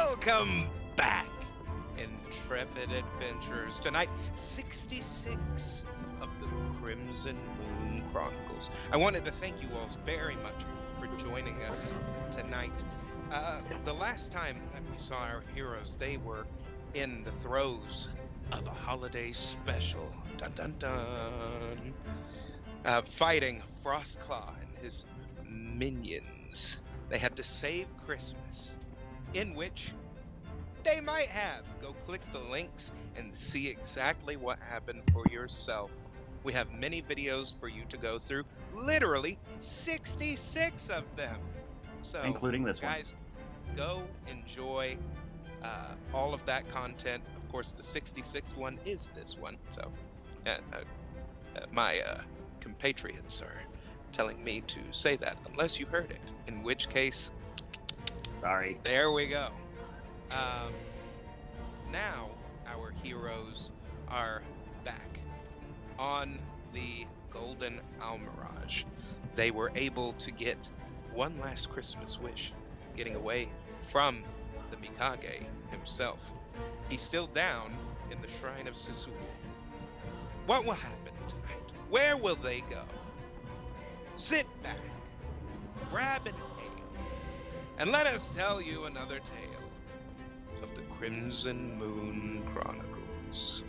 Welcome back, intrepid adventurers. Tonight, 66 of the Crimson Moon Chronicles. I wanted to thank you all very much for joining us tonight. The last time that we saw our heroes, they were in the throes of a holiday special. Dun dun dun. Fighting Frostclaw and his minions. They had to save Christmas, in which they might have. Go click the links and see exactly what happened for yourself. We have many videos for you to go through, literally 66 of them. So, including this guys, go enjoy all of that content. Of course, the 66th one is this one. So, my compatriots are telling me to say that unless you heard it, in which case, sorry. There we go. Now our heroes are back on the Golden Almirage. They were able to get one last Christmas wish, getting away from the Mikage himself. He's still down in the Shrine of Susumu. What will happen tonight? Where will they go? Sit back, grab an ale, and let us tell you another tale of the Crimson Moon Chronicles.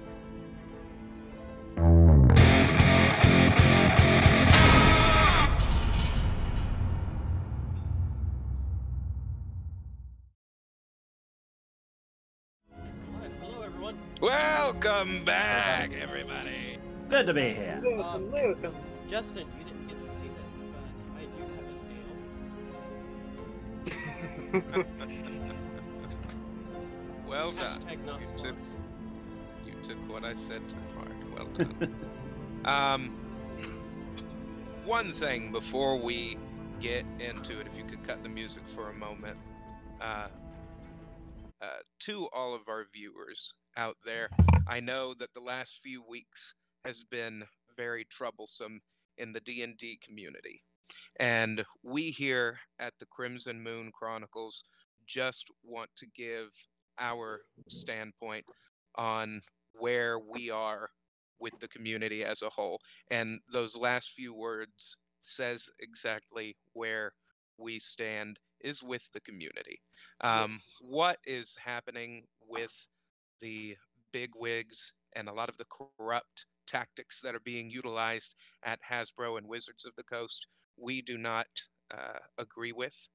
Hello, everyone. Welcome back, everybody. Good to be here. Welcome. Justin, you didn't get to see this, but I do have an ale. Well done. Hashtag not You smart. took what I said to heart. Well done. One thing before we get into it, if you could cut the music for a moment, to all of our viewers out there, I know that the last few weeks has been very troublesome in the D&D community, and we here at the Crimson Moon Chronicles just want to give our standpoint on where we are with the community as a whole. And those last few words says exactly where we stand, is with the community. Yes. What is happening with the bigwigs and a lot of the corrupt tactics that are being utilized at Hasbro and Wizards of the Coast, we do not agree with.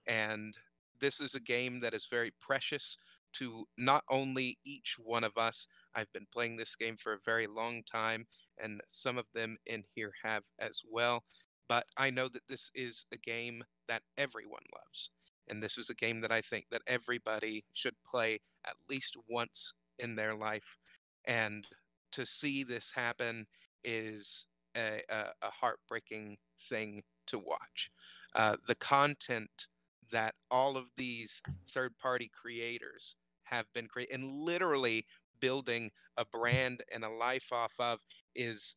And this is a game that is very precious to not only each one of us. I've been playing this game for a very long time, and some of them in here have as well. But I know that this is a game that everyone loves. And this is a game that I think that everybody should play at least once in their life. And to see this happen is a heartbreaking thing to watch. The content that all of these third-party creators have been creating and literally building a brand and a life off of has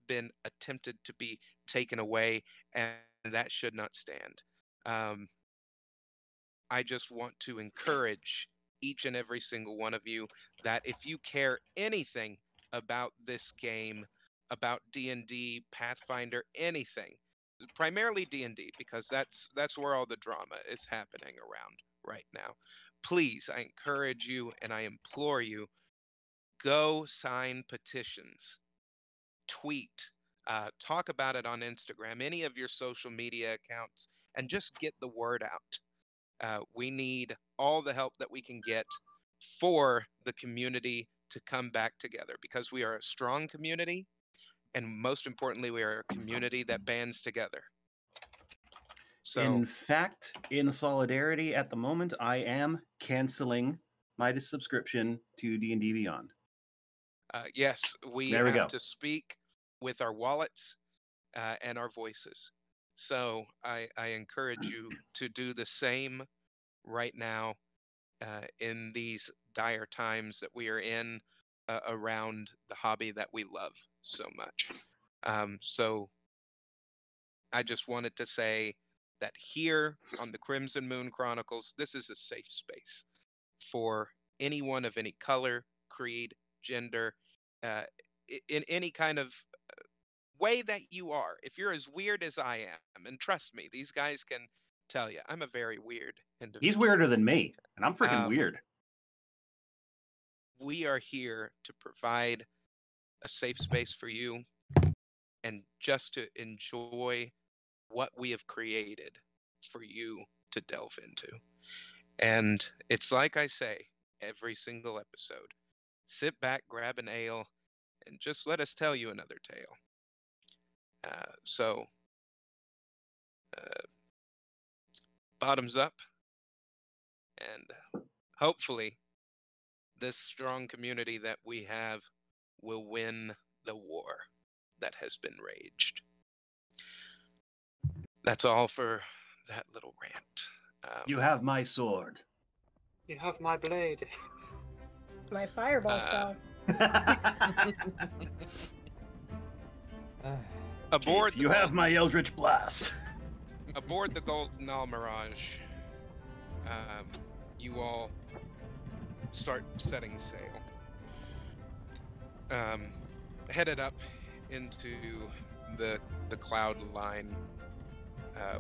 been attempted to be taken away, and that should not stand. I just want to encourage each and every single one of you that if you care anything about this game, about D&D, Pathfinder, anything, primarily D&D, because that's where all the drama is happening around right now. Please, I encourage you and I implore you, go sign petitions, tweet, talk about it on Instagram, any of your social media accounts, and just get the word out. We need all the help that we can get for the community to come back together, because we are a strong community, and most importantly, we are a community that bands together. So, In fact, in solidarity at the moment, I am canceling my subscription to D&D Beyond. yes, we There we have go. to speak with our wallets and our voices. So I encourage you to do the same right now in these dire times that we are in around the hobby that we love so much. So I just wanted to say that here on the Crimson Moon Chronicles, this is a safe space for anyone of any color, creed, gender, uh, in any kind of way that you are. If you're as weird as I am, and trust me, these guys can tell you, I'm a very weird individual. He's weirder than me, and I'm freaking weird. We are here to provide a safe space for you and just to enjoy what we have created for you to delve into. And it's like I say every single episode, sit back, grab an ale, and just let us tell you another tale. So, bottoms up, and hopefully this strong community that we have will win the war that has been raged. That's all for that little rant. You have my sword. You have my blade. My fireball spell. Aboard Jeez, you have my Eldritch Blast. Aboard the Golden Almirage, you all start setting sail. Headed up into the cloud line.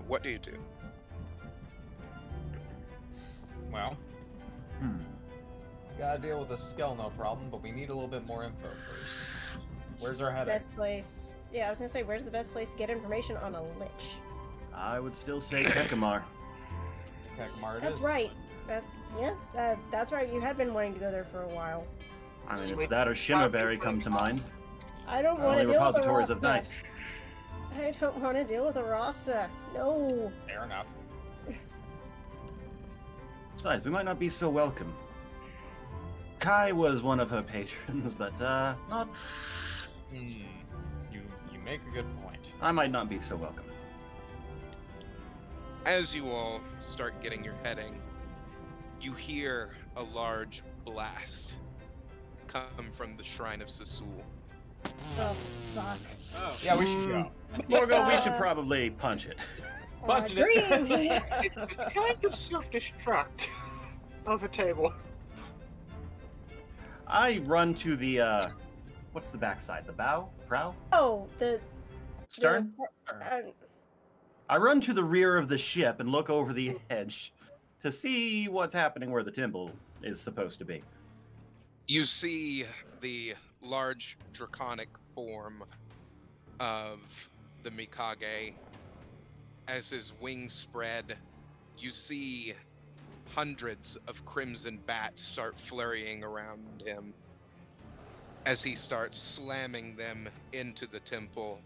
What do you do? Well, gotta deal with the skull, no problem, but we need a little bit more info first. Where's our heading? Best place. Yeah, I was gonna say, where's the best place to get information on a lich? I would still say Kekamar. Kekamar it That's is. right. That's right. You had been wanting to go there for a while. I mean, it's that or Shimmerberry come to mind. I don't want Only to deal with a repositories of Rasta. dice. I don't want to deal with a Rasta. No. Fair enough. Besides, we might not be so welcome. Kai was one of her patrons, but not. You make a good point. I might not be so welcome. As you all start getting your heading, you hear a large blast come from the Shrine of Sasul. Oh, fuck. Oh. Yeah, we should go. Morgo, we should probably punch it. Punch it. Green. It's kind of self-destruct of a table. I run to the, what's the backside? The bow? Prow? Oh, the Stern? I run to the rear of the ship and look over the edge to see what's happening where the temple is supposed to be. You see the large draconic form of the Mikage. As his wings spread, you see hundreds of crimson bats start flurrying around him as he starts slamming them into the temple,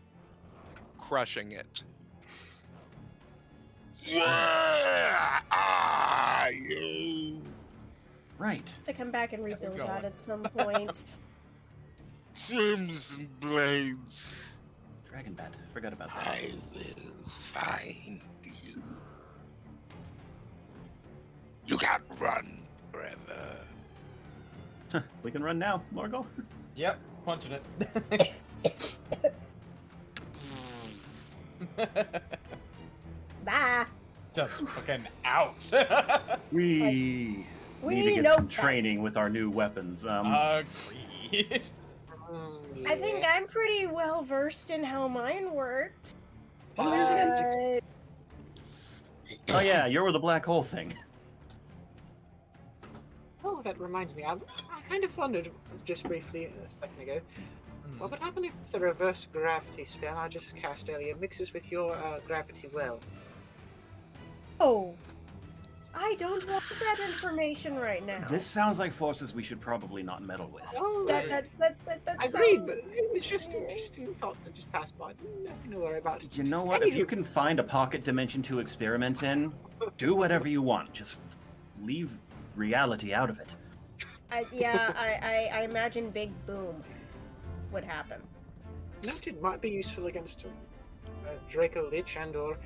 crushing it. Where are you? Right. To come back and Yeah, we're rebuild that going. at some point. Crimson blades, Dragon Bat. Forgot about that. I will find you. You can't run forever. We can run now, Morgo. Yep, punching it. Bye. Just fucking out. We We need to get know some best. training with our new weapons. Agreed. I think I'm pretty well versed in how mine works. What was yours again? Oh yeah, you're with the black hole thing. Oh, that reminds me. I kind of wondered just briefly a second ago. What would happen if the reverse gravity spell I just cast earlier mixes with your gravity well? Oh, I don't want that information right now. This sounds like forces we should probably not meddle with. Oh, that I agreed, sounds- but it was just an interesting thought that just passed by. Nothing to worry about. You know what? If you can find a pocket dimension to experiment in, do whatever you want. Just leave reality out of it. I imagine Big Boom would happen. Noted might be useful against a Draco Lich and/or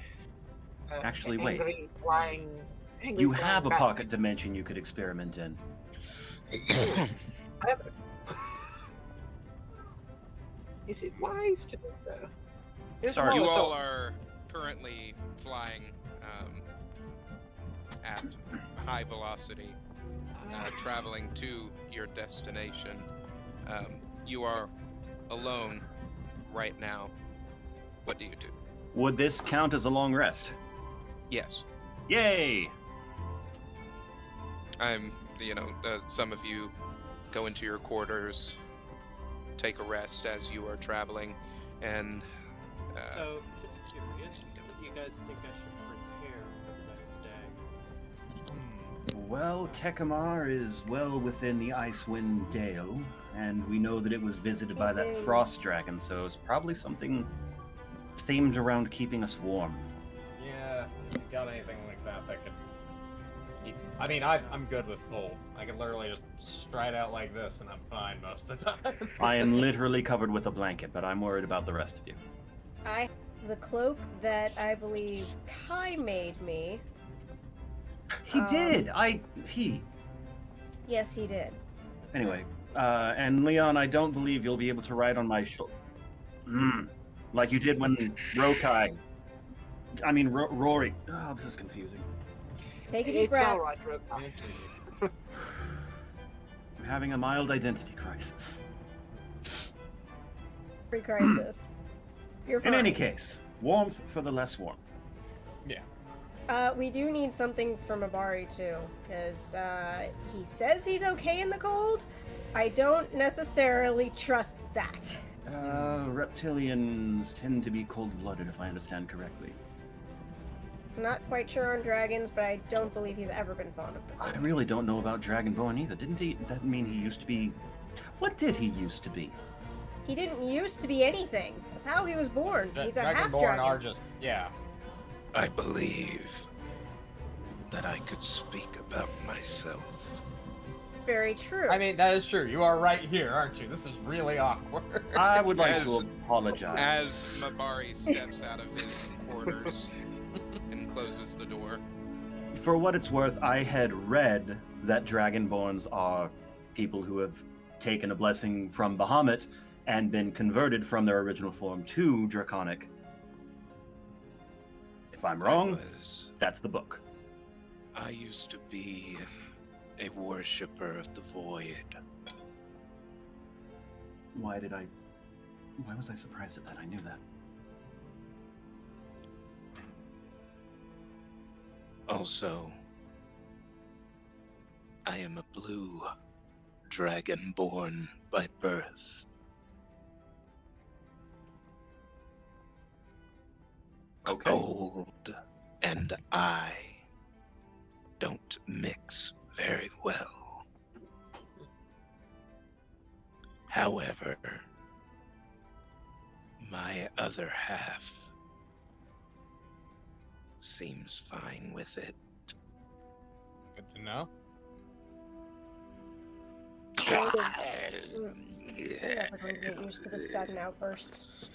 Actually, wait. angry flying. Angry You flying have a bat. pocket dimension you could experiment in. However, is it wise to do so? It's Sorry. more You a all thought. are currently flying at high velocity, traveling to your destination. You are alone right now. What do you do? Would this count as a long rest? Yes. Yay! Some of you go into your quarters, take a rest as you are traveling, and So, just curious, what do you guys think I should prepare for the next day? Well, Kekamar is well within the Icewind Dale, and we know that it was visited by that frost dragon, so it's probably something themed around keeping us warm. Yeah, if you got anything like that that could... I mean, I'm good with cold. I can literally just stride out like this and I'm fine most of the time. I am literally covered with a blanket, but I'm worried about the rest of you. I have the cloak that I believe Kai made me. He did! Yes, he did. Anyway, and Leon, I don't believe you'll be able to ride on my shoulder. Like you did when Rory. Oh, this is confusing. Take a deep It's breath. all right, Rokai. I'm having a mild identity crisis. Pre-crisis. You're fine. In any case, warmth for the less warm. Yeah. We do need something from Abari too, because he says he's okay in the cold. I don't necessarily trust that. Reptilians tend to be cold-blooded, if I understand correctly. Not quite sure on dragons, but I don't believe he's ever been fond of the I cold. really don't know about Dragonborn either. Didn't he? That mean he used to be? What did he used to be? He didn't used to be anything. That's how he was born. He's a half Dragonborn dragon. are just... Yeah. I believe that I could speak about myself. Very true. I mean, that is true. You are right here, aren't you? This is really awkward. I would like As- to apologize. As Mabari steps out of his quarters and closes the door. For what it's worth, I had read that Dragonborns are people who have taken a blessing from Bahamut and been converted from their original form to Draconic. If I'm wrong, that's the book. I used to be a worshipper of the void. Why was I surprised at that? I knew that. Also, I am a blue dragonborn by birth. Okay. Cold and I don't mix very well. However, my other half seems fine with it. Good to know. I'm never going to get used to the sudden outbursts.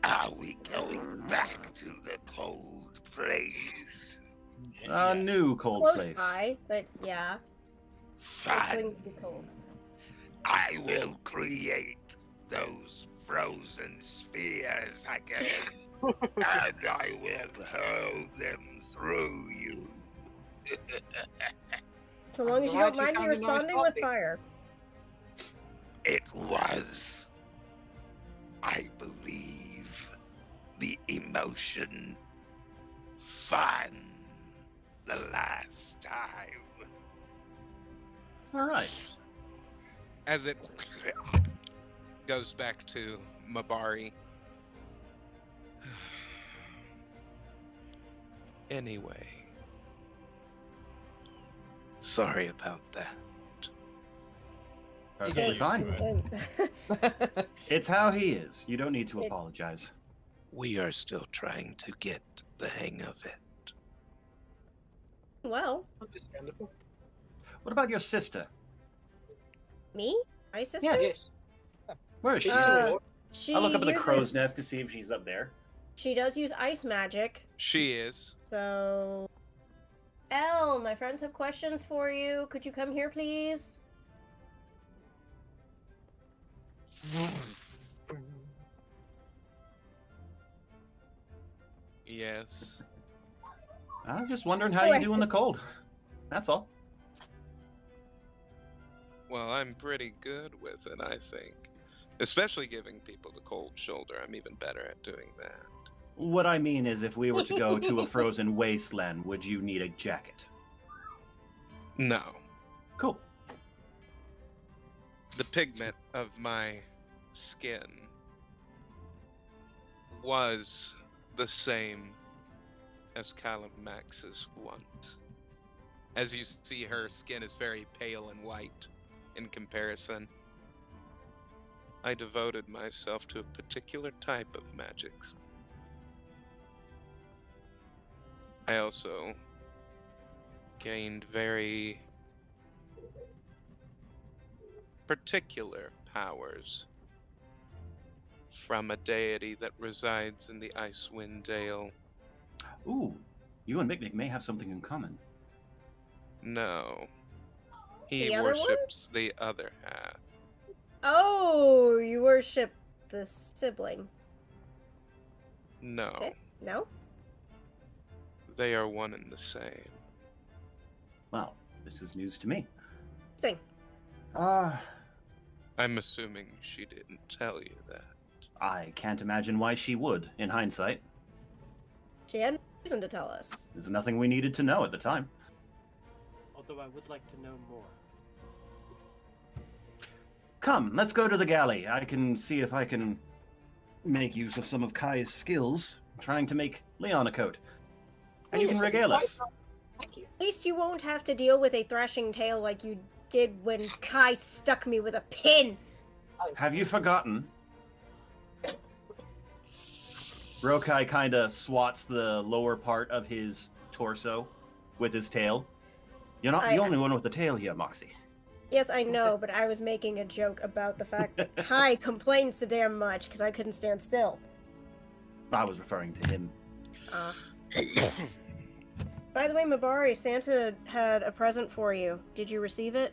Are we going back to the cold place? A new cold Close place. by, but yeah, it's going to be cold. I will create those frozen spheres again, and I will hurl them through you. So long as you glad don't you mind me found a nice responding with coffee. fire. It was, I believe, the emotion fun the last time. All right. As it goes back to Mabari. Anyway. Sorry about that. Perfectly used fine. And- It's how he is. You don't need to apologize. We are still trying to get the hang of it. well, Understandable. What about your sister? me? My sister? Yes. Where is she? She's still She I look up at the uses- crow's nest to see if she's up there. She does use ice magic, She is. so... Elle, my friends have questions for you. Could you come here, please? Yes. I was just wondering how you do in the cold. That's all. Well, I'm pretty good with it, I think. Especially giving people the cold shoulder. I'm even better at doing that. What I mean is, if we were to go to a frozen wasteland, would you need a jacket? No. Cool. The pigment of my skin was the same as Callum Max's once. As you see, her skin is very pale and white in comparison. I devoted myself to a particular type of magics. I also gained very particular powers from a deity that resides in the Icewind Dale. Ooh, you and Mick may have something in common. No. He The other one? worships the other half. Oh, you worship the sibling. No. Okay. No? They are one and the same. Well, this is news to me. Thing. I'm assuming she didn't tell you that. I can't imagine why she would, in hindsight. She had no reason to tell us. There's nothing we needed to know at the time. Although I would like to know more. Come, let's go to the galley. I can see if I can make use of some of Kai's skills, trying to make Leon a coat. And you can regale us. Thank you. At least you won't have to deal with a thrashing tail like you did when Kai stuck me with a pin. Have you forgotten? Rokai kind of swats the lower part of his torso with his tail. You're not the only one with the tail here, Moxie. Yes, I know, but I was making a joke about the fact that Kai complained so damn much because I couldn't stand still. I was referring to him. By the way, Mabari, Santa had a present for you. Did you receive it?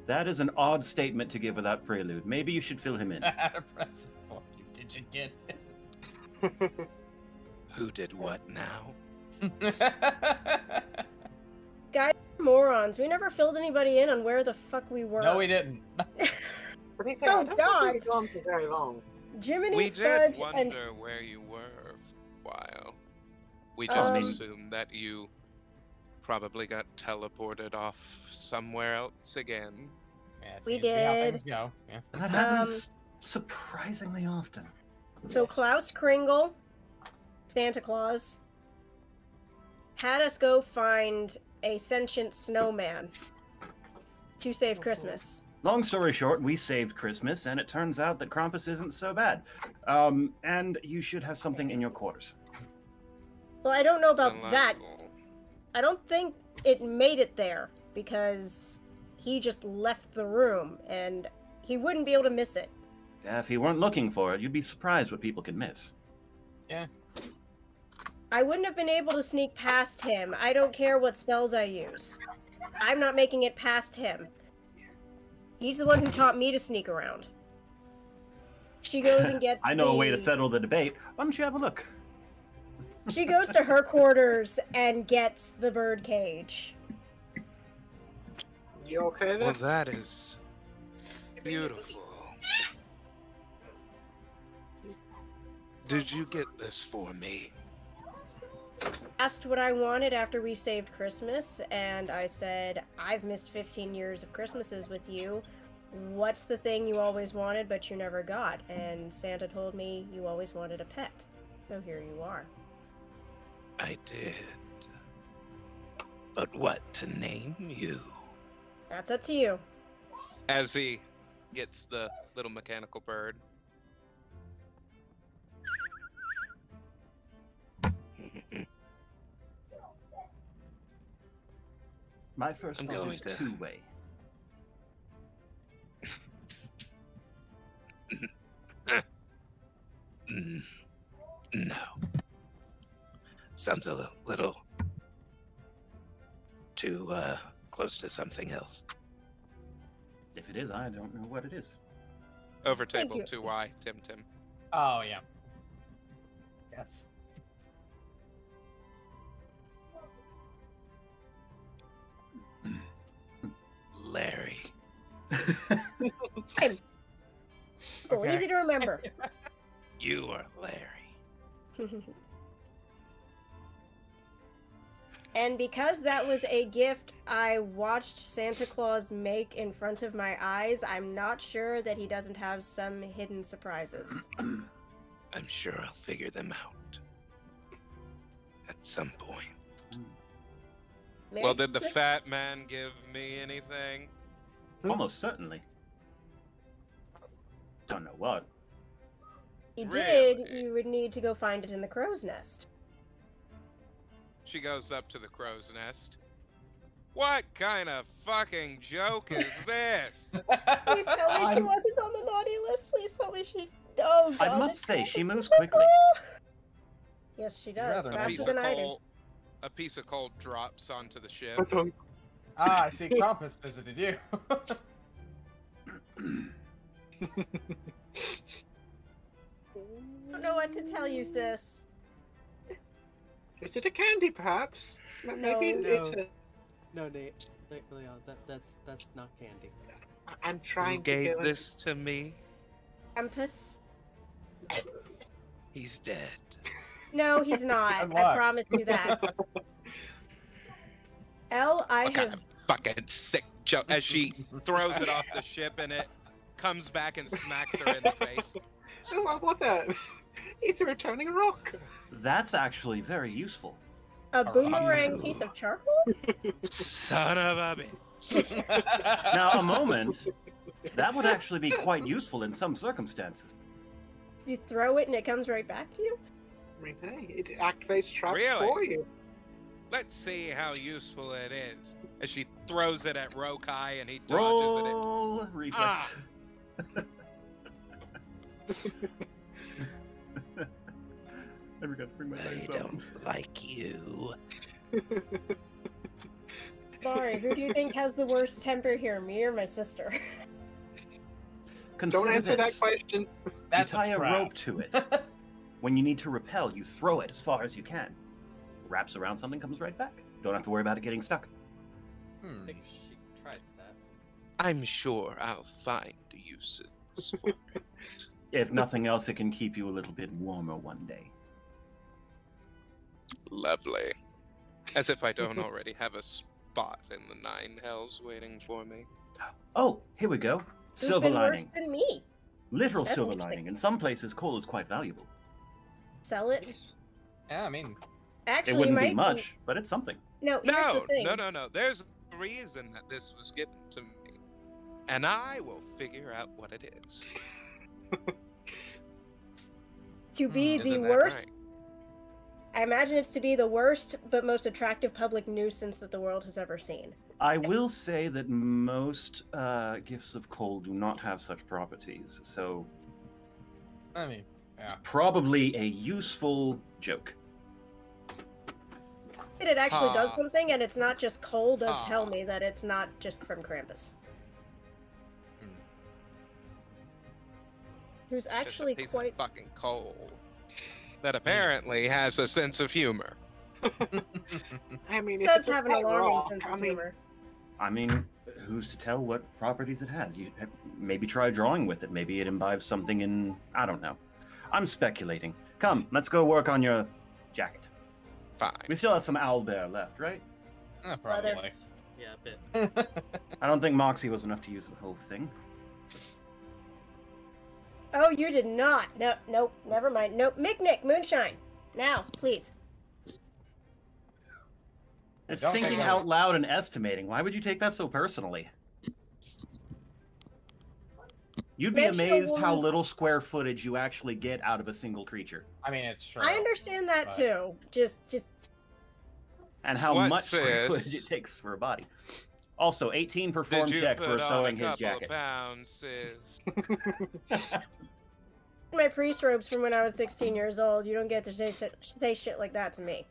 That is an odd statement to give without prelude. Maybe you should fill him in. I had a present for you. Did you get it? Who did what now? Guys, morons. We never filled anybody in on where the fuck we were. No, we didn't. To be fair, Oh, I don't God. think we've gone for very long. Jiminy We Fudge did and wonder where you were for a while. We just assumed that you probably got teleported off somewhere else again. Yeah, it We seems to be how did. things go. Yeah. That happens surprisingly often. so Klaus Kringle, Santa Claus, had us go find a sentient snowman to save Christmas. Long story short, we saved Christmas, and it turns out that Krampus isn't so bad. And you should have something in your quarters. Well, I don't know about that. Delightful. I don't think it made it there because he just left the room and he wouldn't be able to miss it. If you weren't looking for it, you'd be surprised what people can miss. Yeah. I wouldn't have been able to sneak past him. I don't care what spells I use. I'm not making it past him. He's the one who taught me to sneak around. She goes and gets I know a way to settle the debate. Why don't you have a look? She goes to her quarters and gets the bird cage. You okay there? Well, that is beautiful. Did you get this for me? Asked what I wanted after we saved Christmas, and I said, I've missed 15 years of Christmases with you. What's the thing you always wanted but you never got? And Santa told me you always wanted a pet. So here you are. I did. But what to name you? That's up to you. As he gets the little mechanical bird. My first I'm thought going is to- two-way. No. Sounds a little too close to something else. If it is, I don't know what it is. Over Thank table you. 2Y, Tim. Oh, yeah. Yes. Larry. Hey, cool, Okay. easy to remember. You are Larry. And because that was a gift I watched Santa Claus make in front of my eyes, I'm not sure that he doesn't have some hidden surprises. I'm sure I'll figure them out. At some point. Merry Well, did the Christmas. fat man give me anything? Almost certainly. Don't know what. He did, Really? you would need to go find it in the crow's nest. She goes up to the crow's nest. What kind of fucking joke is this? Please tell me she I'm- wasn't on the naughty list. Please tell me she. Oh, God, I must it's say, she so moves typical. quickly. Yes, she does. rather A nice. Faster piece of than I do. coal. A piece of coal drops onto the ship. Ah, I see. Krampus visited you. I don't know what to tell you, sis. Is it a candy, perhaps? Maybe No. it's a. No, Nate. Leon, that's not candy. I'm Who trying to gave go this to me? Krampus? He's dead. No, he's not. Good I luck. promise you that. Elle, I What kind have. of fucking sick joke? As she throws it off the ship and it comes back and smacks her in the face. Oh, what the? It's returning a rock. That's actually very useful. A boomerang you. piece of charcoal? Son of a bitch. Now, a moment. That would actually be quite useful in some circumstances. You throw it and it comes right back to you? I mean, hey, it activates traps Really? for you. Let's see how useful it is. As she throws it at Rokai and he dodges it. Roll reflex. Ah. I forgot to bring my dice I up. don't like you. Mari, who do you think has the worst temper here, me or my sister? Consider Don't answer that this. question. That's you tie a trap. rope to it. When you need to repel, you throw it as far as you can. Wraps around something, comes right back. Don't have to worry about it getting stuck. I Hmm. think she tried that. I'm sure I'll find uses for it. If nothing else, it can keep you a little bit warmer one day. Lovely. As if I don't already have a spot in the nine hells waiting for me. Oh, here we go. Who's Silver been worse lining. than me? Literal That's silver interesting. lining. In some places, coal is quite valuable. Sell it? Yes. Yeah, I mean, Actually, It wouldn't might be much, but it's something. No, here's the No, thing. no. There's a reason that this was given to me. And I will figure out what it is. To be the Isn't that worst, right? I imagine it's to be the worst but most attractive public nuisance that the world has ever seen. I will say that most gifts of coal do not have such properties, so I mean, yeah. it's probably a useful joke. It actually does Ah. something, and it's not just coal does Ah. tell me that it's not just from Krampus. Hmm. Who's Just a actually piece quite... of fucking coal that apparently has a sense of humor. I mean, It if does it's a have an pet alarming rock, sense I of mean, humor. I mean, who's to tell what properties it has? You maybe try drawing with it. Maybe it imbibes something in. I don't know. I'm speculating. Come, let's go work on your jacket. Fine. We still have some owlbear left, right? Leather. Probably. Yeah, a bit. I don't think Moxie was enough to use the whole thing. Oh, you did not. No, nope, never mind. Nope, Mick, moonshine. Now, please. It's don't think thinking I- out loud and estimating. Why would you take that so personally? You'd be Mention a amazed how woman's- little square footage you actually get out of a single creature, I mean, it's true. I understand that but- too. Just and how What much square sis? footage it takes for a body. Also, 18 perform Did you check put for on sewing a his couple jacket. pounds, sis? my priest robes from when I was 16 years old. You don't get to say shit like that to me.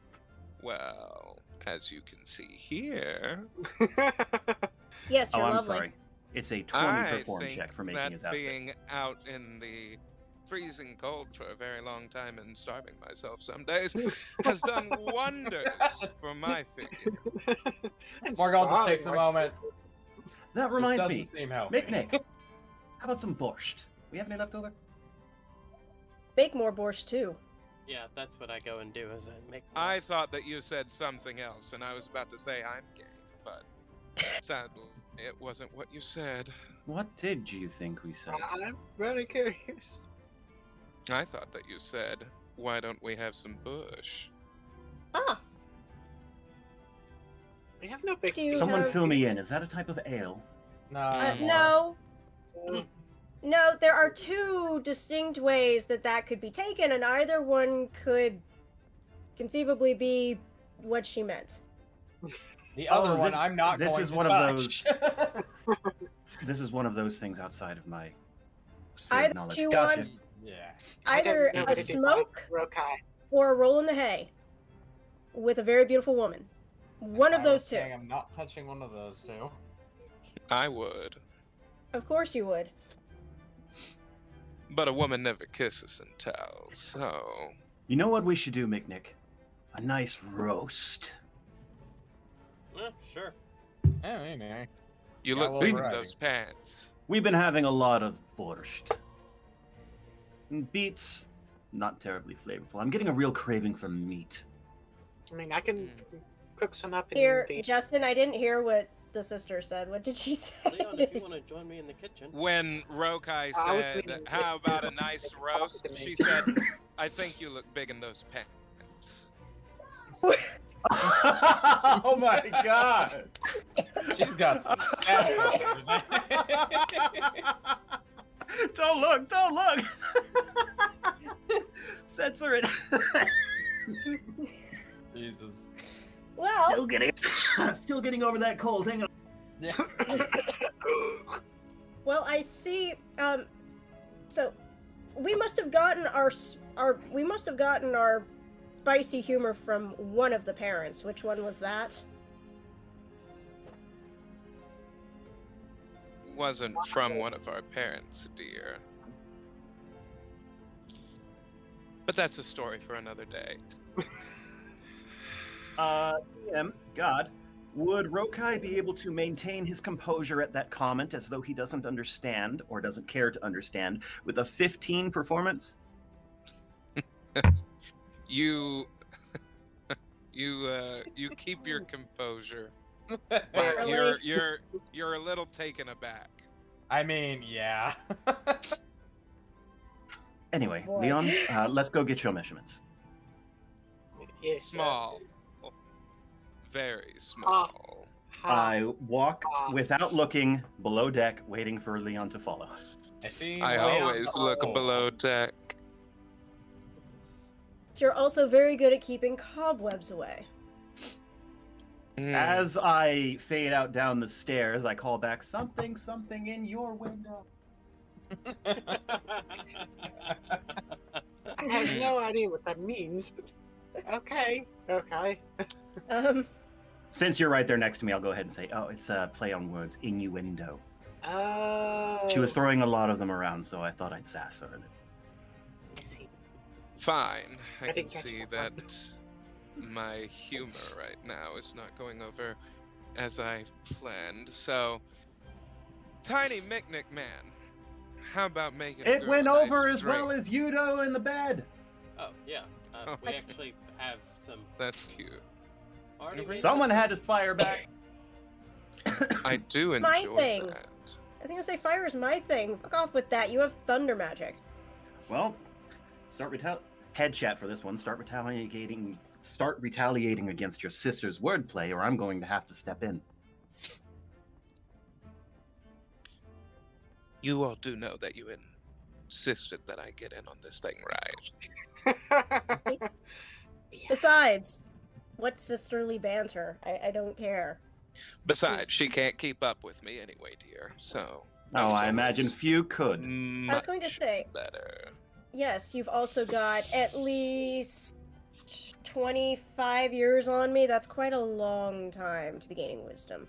Well, as you can see here, Yes, Oh, you're I'm lovely. sorry. It's a 20 I perform think check for making that his outfit. being out in the freezing cold for a very long time and starving myself some days has done wonders for my figure. Morgul just takes a moment. That This reminds doesn't me. seem healthy. Nick, how about some borscht? We have any left over? Make more borscht too. Yeah, that's what I go and do, is I make... I thought that you said something else, and I was about to say I'm gay, but sadly, it wasn't what you said. What did you think we said? I'm very curious. I thought that you said, why don't we have some bush? Ah, We have no big. Do you Someone have- fill me in. Is that a type of ale? No. no. No, there are two distinct ways that could be taken, and either one could conceivably be what she meant. The other Oh, one, this- I'm not this going is to one of touch. This is one of those things outside of my sphere of Either knowledge. she Gotcha. wants Yeah. either I don't know a if it's smoke like Rokai. or a roll in the hay with a very beautiful woman. One of I those was two. saying I'm not touching one of those two. I would. Of course you would. But a woman never kisses and tells, so... You know what we should do, McNick? A nice roast. Sure. Oh, hey, man. You Yeah, look well, big in right. those pants. We've been having a lot of borscht. And beets, not terribly flavorful. I'm getting a real craving for meat. I mean, I can cook some up in Here, the. Justin, I didn't hear what the sister said. What did she say? Leon, if you want to join me in the kitchen. When Rokai I was said, thinking- how about a nice roast? She said, I think you look big in those pants. Oh my god! She's got some sass over there. Don't look! Don't look! Censor it. Jesus. Well, Still getting over that cold. Hang on. Yeah. well, I see. So we must have gotten our spicy humor from one of the parents. Which one was that? Wasn't from one of our parents, dear. But that's a story for another day. DM, God, would Rokai be able to maintain his composure at that comment as though he doesn't understand or doesn't care to understand with a 15 performance? You keep your composure, but Really? you're a little taken aback. I mean, yeah. Anyway, Boy. Leon, let's go get your measurements. Yes, Small. Very small. I walk without looking below deck, waiting for Leon to follow. I see. I Leon always look Paul. below deck. So you're also very good at keeping cobwebs away. As I fade out down the stairs, I call back something in your window. I have no idea what that means, but okay. Since you're right there next to me, I'll go ahead and say, oh, it's a play on words, innuendo. Oh. She was throwing a lot of them around, so I thought I'd sass her a little. I see. Fine. I I can didn't catch see that that my humor right now is not going over as I planned. So, Tiny Micnic Man, how about making a It girl went a nice over as drink? well as Yudo in the bed. Oh, yeah. We actually have some That's cute. already made Someone had to fire back. I do enjoy My thing. that. I was gonna say fire is my thing. Fuck off with that. You have thunder magic. Well, head chat for this one. Start retaliating against your sister's wordplay, or I'm going to have to step in. You all do know that you insisted that I get in on this thing, right? Besides, what sisterly banter? I don't care. Besides, she can't keep up with me anyway, dear. So. Oh, I it's imagine always few could. I was going to much say, better. yes, you've also got at least 25 years on me. That's quite a long time to be gaining wisdom.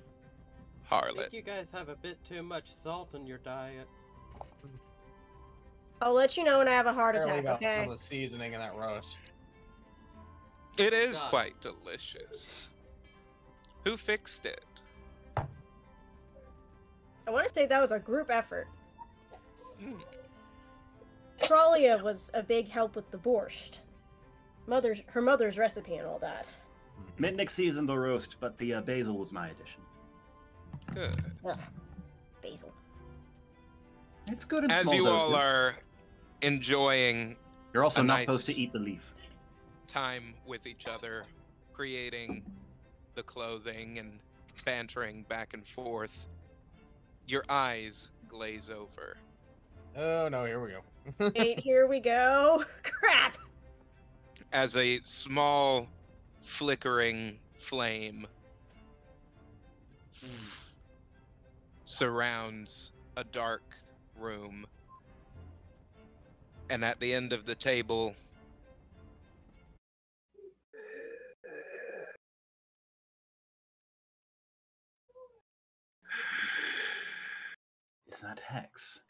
I Harlot. think you guys have a bit too much salt in your diet. I'll let you know when I have a heart Barely attack, got some okay? of the seasoning in that roast. It is God. quite delicious. Who fixed it? I want to say that was a group effort. Mm. Tralia was a big help with the borscht. Her mother's recipe and all that. Mitnick seasoned the roast, but the basil was my addition. Good. Ugh, basil. It's good in As small you doses. all are enjoying You're also a not nice supposed to eat the leaf. time with each other, creating the clothing and bantering back and forth, your eyes glaze over. Oh no, here we go. Wait, here we go. Crap! As a small flickering flame surrounds a dark room, and at the end of the table Is that Hex?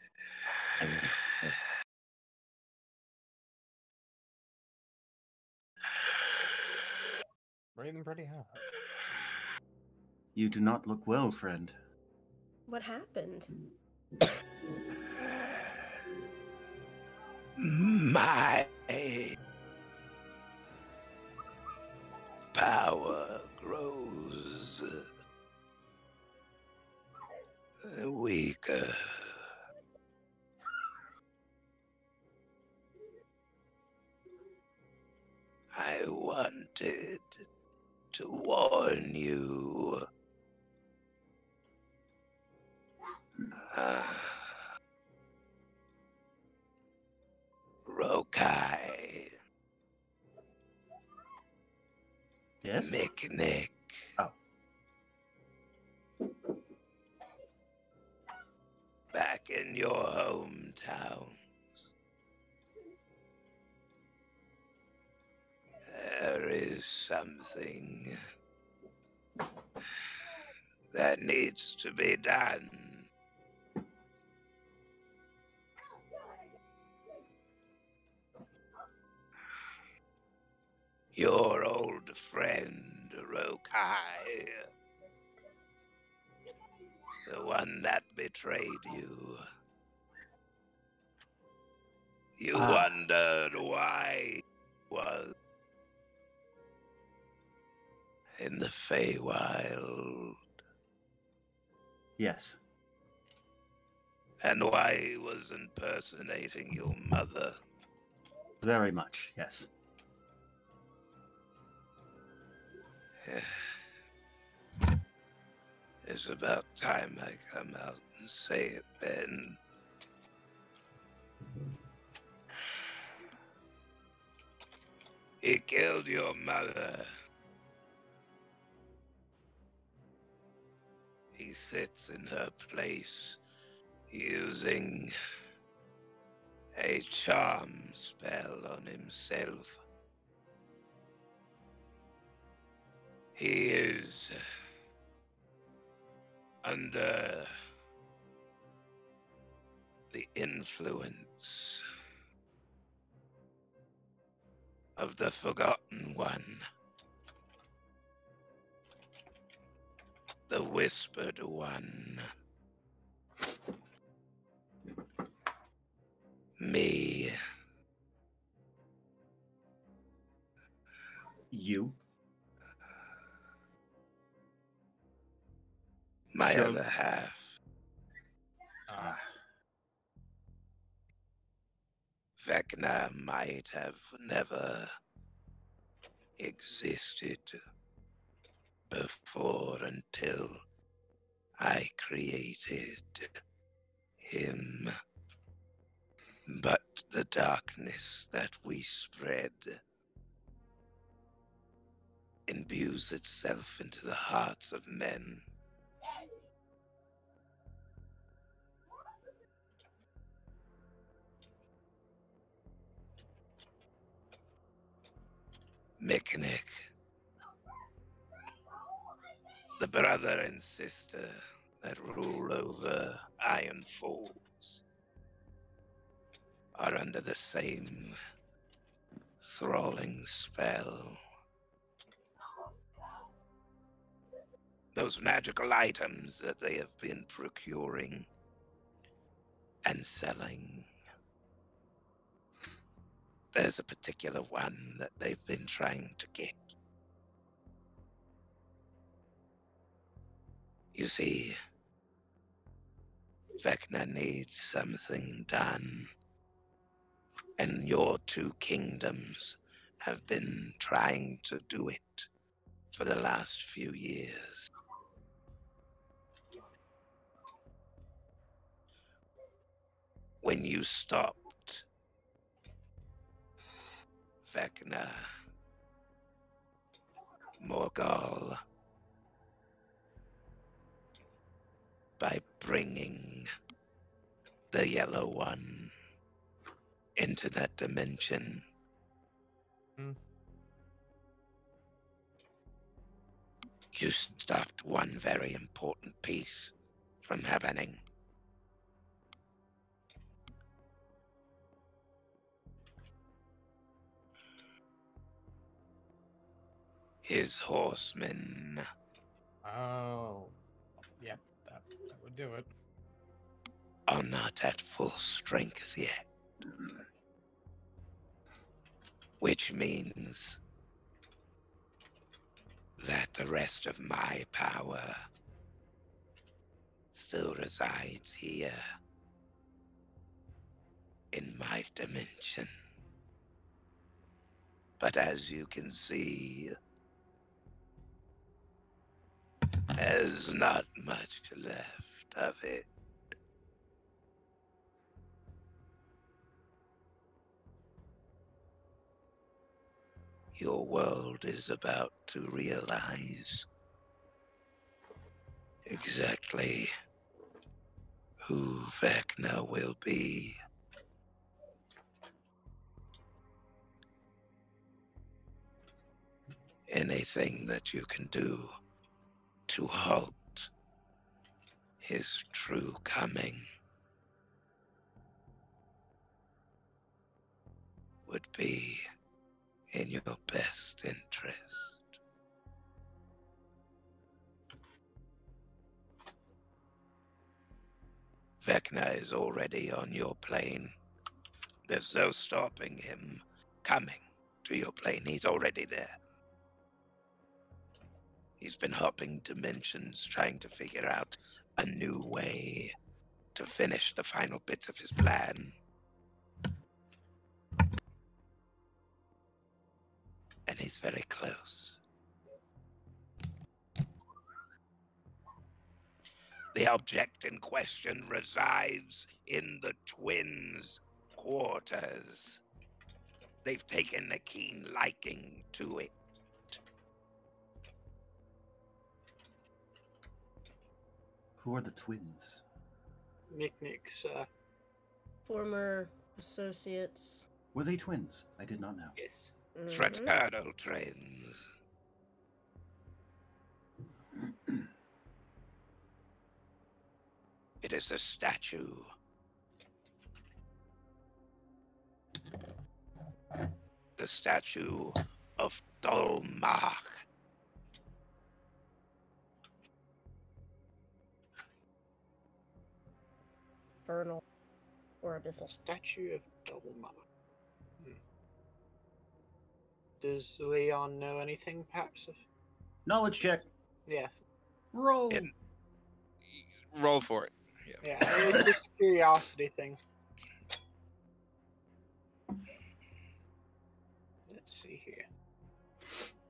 Breathing pretty hard. You do not look well, friend. What happened? my power grows weaker. I wanted to warn you. Rokai, Yes? Miknik. Oh. Back in your hometown, there is something that needs to be done. Your old friend, Rokai, the one that betrayed you. You wondered why he was in the Feywild, Yes. and why he was impersonating your mother. Very much, yes. It's about time I come out and say it then. He killed your mother. He sits in her place using a charm spell on himself. He is under the influence of the Forgotten One, the Whispered One, me. You? My Sure. other half. Vecna might have never existed before until I created him. But the darkness that we spread imbues itself into the hearts of men. Miknik, the brother and sister that rule over Iron Falls, are under the same thralling spell. Those magical items that they have been procuring and selling. There's a particular one that they've been trying to get. You see, Vecna needs something done, and your two kingdoms have been trying to do it for the last few years. When you stopped Vecna, Morgul, by bringing the yellow one into that dimension. You stopped one very important piece from happening. His horsemen Oh. Yeah, that would do it. are not at full strength yet. Which means that the rest of my power still resides here in my dimension. But as you can see, there's not much left of it. Your world is about to realize exactly who Vecna will be. Anything that you can do to halt his true coming would be in your best interest. Vecna is already on your plane. There's no stopping him coming to your plane. He's already there. He's been hopping dimensions trying to figure out a new way to finish the final bits of his plan. And he's very close. The object in question resides in the twins' quarters. They've taken a keen liking to it. Who are the twins? Nick's, Former associates. Were they twins? I did not know. yes. Mhm. Fraternal twins. It is a statue. The statue of Dolmach. Infernal. Or abyssal. Statue of Dolma. Does Leon know anything, perhaps? Knowledge check. Yes. Roll. And roll for it. Yeah, it was just a curiosity thing. Let's see here.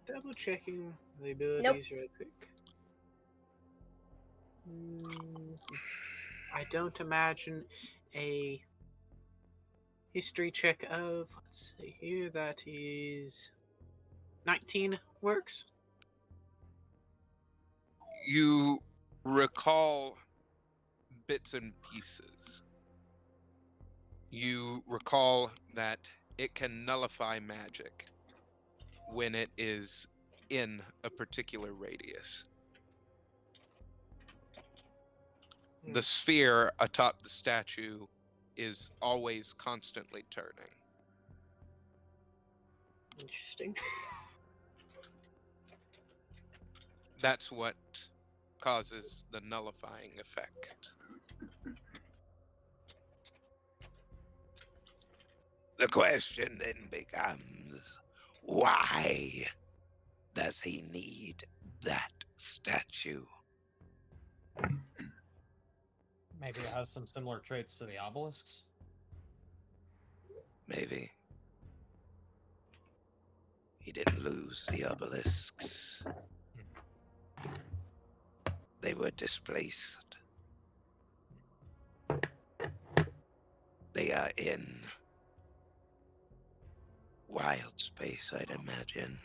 Double checking the abilities real quick. I don't imagine a history check of, let's see here, that is 19 works. You recall bits and pieces. You recall that it can nullify magic when it is in a particular radius. The sphere atop the statue is always constantly turning. Interesting. That's what causes the nullifying effect. The question then becomes, why does he need that statue? Maybe it has some similar traits to the obelisks. Maybe. He didn't lose the obelisks. They were displaced. They are in wild space, I'd imagine.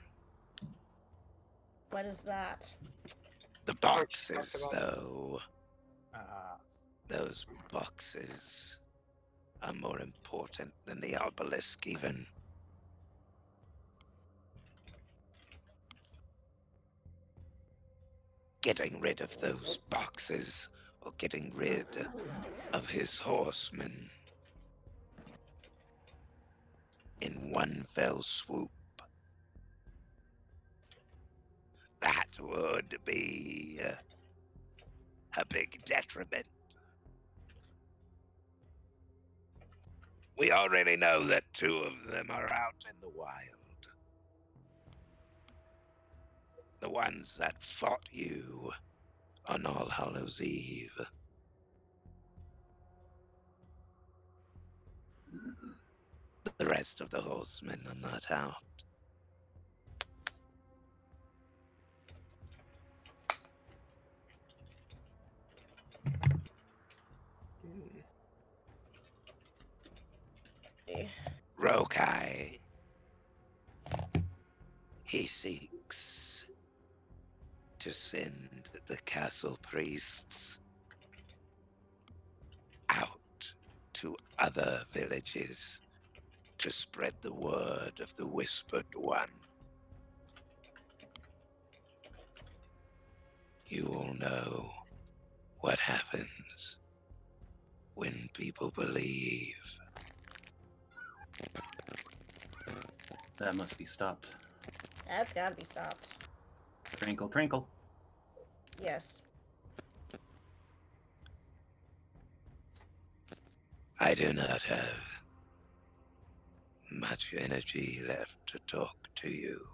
What is that? The boxes, though. Uh, Those boxes are more important than the obelisk, even. Getting rid of those boxes, or getting rid of his horsemen in one fell swoop, that would be a big detriment. We already know that 2 of them are out in the wild. The ones that fought you on All Hallows Eve. The rest of the horsemen are not out. Rokai. He seeks to send the castle priests out to other villages to spread the word of the Whispered One. You all know what happens when people believe. That must be stopped. That's gotta be stopped. Crinkle, crinkle. Yes. I do not have much energy left to talk to you.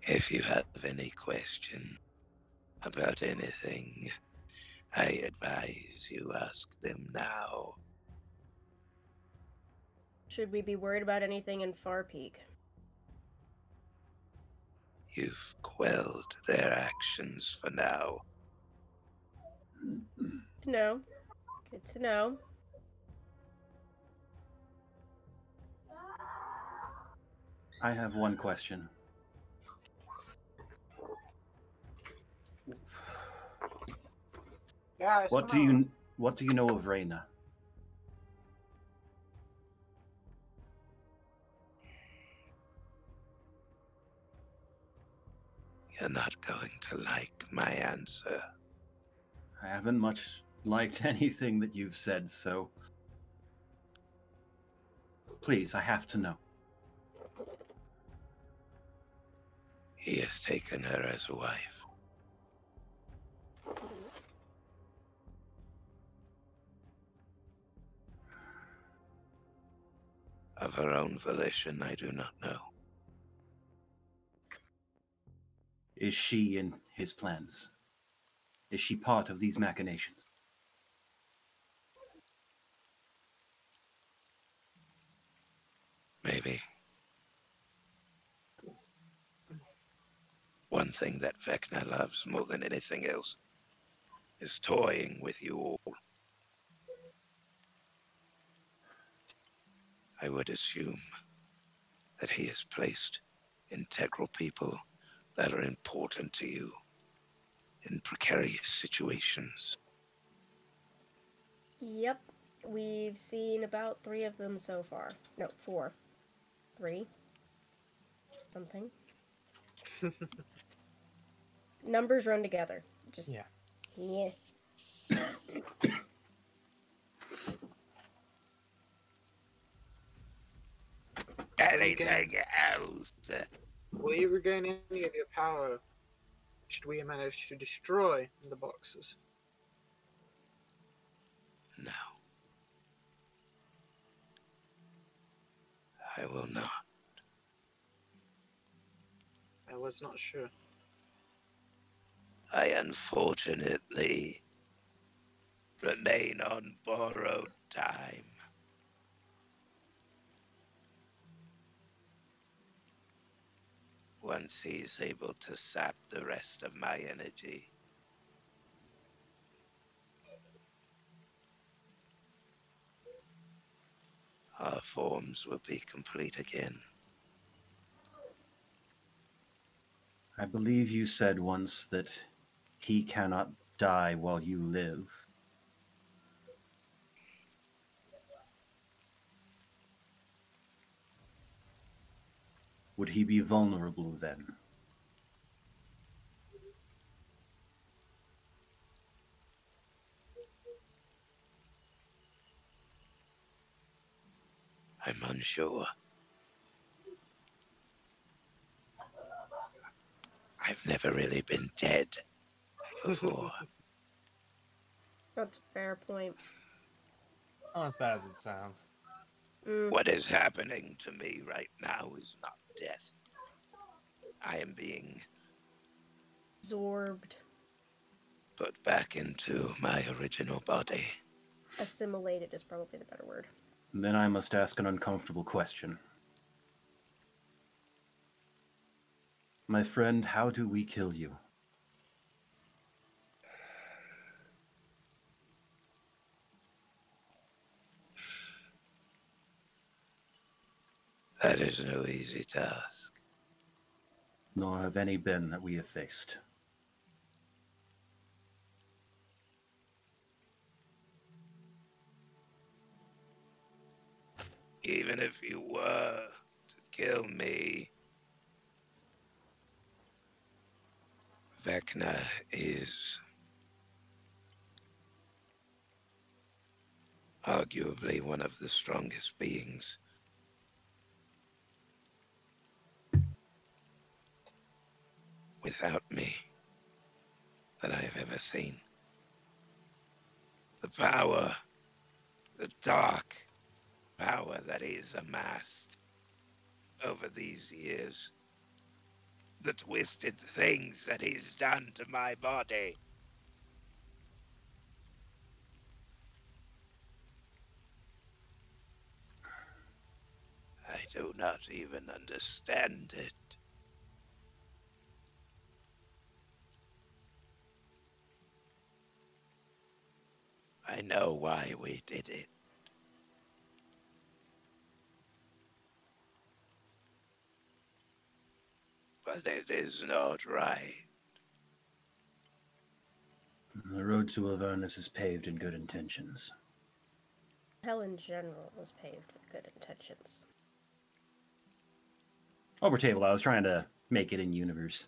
If you have any question about anything, I advise you ask them now. Should we be worried about anything in Far Peak? You've quelled their actions for now. Good to know. Good to know. I have one question. Yeah, What do you know of Reyna? You're not going to like my answer. I haven't much liked anything that you've said, so please, I have to know. He has taken her as a wife. Of her own volition, I do not know. Is she in his plans? Is she part of these machinations? Maybe. One thing that Vecna loves more than anything else is toying with you all. I would assume that he has placed integral people that are important to you in precarious situations. Yep. We've seen about 3 of them so far. No, 4. 3. Something. Numbers run together. Just yeah. yeah. anything else. Will you regain any of your power should we manage to destroy the boxes? No. I will not. I was not sure. I unfortunately remain on borrowed time. Once he's able to sap the rest of my energy, our forms will be complete again. I believe you said once that he cannot die while you live. Would he be vulnerable then? I'm unsure. I've never really been dead before. That's a fair point. Not as bad as it sounds. What is happening to me right now is not death. I am being Absorbed. put back into my original body. Assimilated is probably the better word. Then I must ask an uncomfortable question. My friend, how do we kill you? That is no easy task. Nor have any been that we have faced. Even if you were to kill me, Vecna is arguably one of the strongest beings without me that I have ever seen. The power, the dark power that he's amassed over these years, the twisted things that he's done to my body. I do not even understand it. I know why we did it. But it is not right. The road to Avernus is paved in good intentions. Hell in general was paved with good intentions. Over table, I was trying to make it in universe.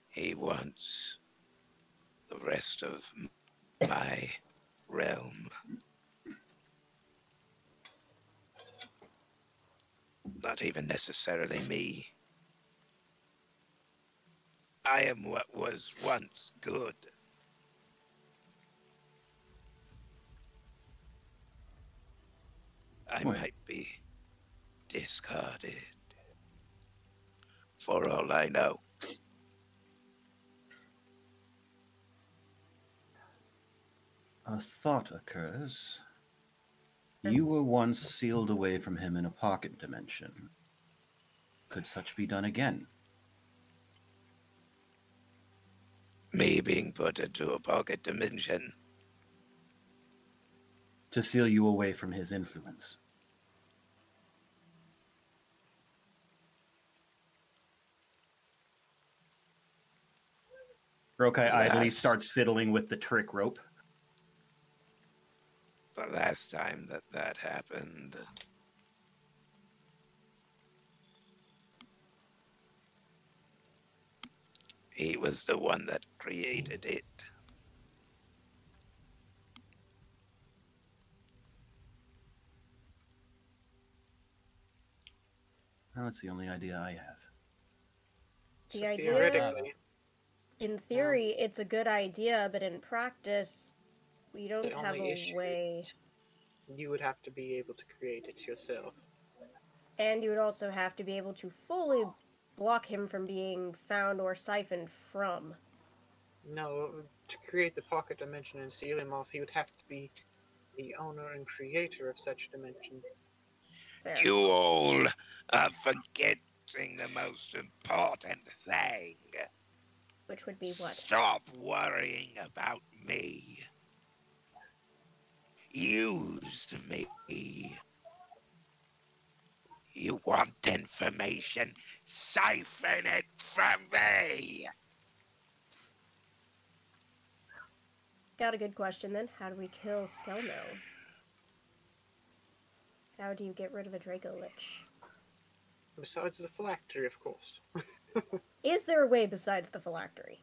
He wants the rest of my realm. Not even necessarily me. I am what was once good. I might be discarded. For all I know. A thought occurs. You were once sealed away from him in a pocket dimension. Could such be done again? Me being put into a pocket dimension. To seal you away from his influence. Rokai idly starts fiddling with the trick rope. The last time that happened, he was the one that created it. Well, that's the only idea I have. The So idea- theoretically, In theory, it's a good idea, but in practice, we don't the have only a issue way. you would have to be able to create it yourself. And you would also have to be able to fully block him from being found or siphoned from. No, to create the pocket dimension and seal him off, he would have to be the owner and creator of such dimension. Fair. You all are forgetting the most important thing. Which would be what? Stop worrying about me. Use me. You want information? Siphon it from me. Got a good question then. How do we kill Skelno? How do you get rid of a Draco Lich? Besides the phylactery, of course. Is there a way besides the phylactery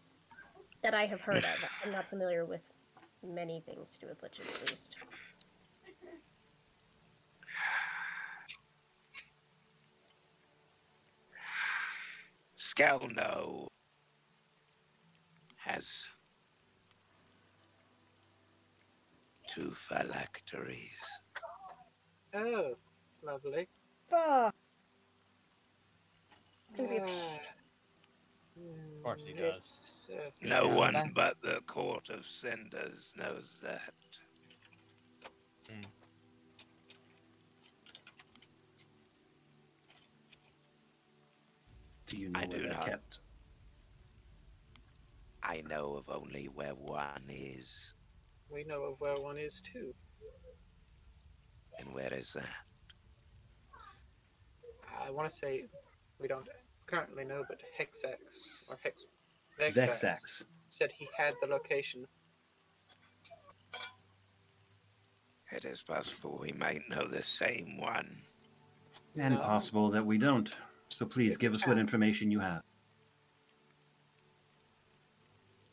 that I have heard of? I'm not familiar with many things to do with liches, at least. Skelno has 2 phylacteries. Oh, lovely. Fuck! It's gonna be a Of course he does. No Yeah, one that- but the Court of Cinders knows that. Do you know I where do they're not. kept? I know of only where one is. We know of where one is too. And where is that? I want to say we don't currently know, but Hexax or Vexax. said he had the location. It is possible we might know the same one. And No. possible that we don't. So please It's give a us what town. information you have.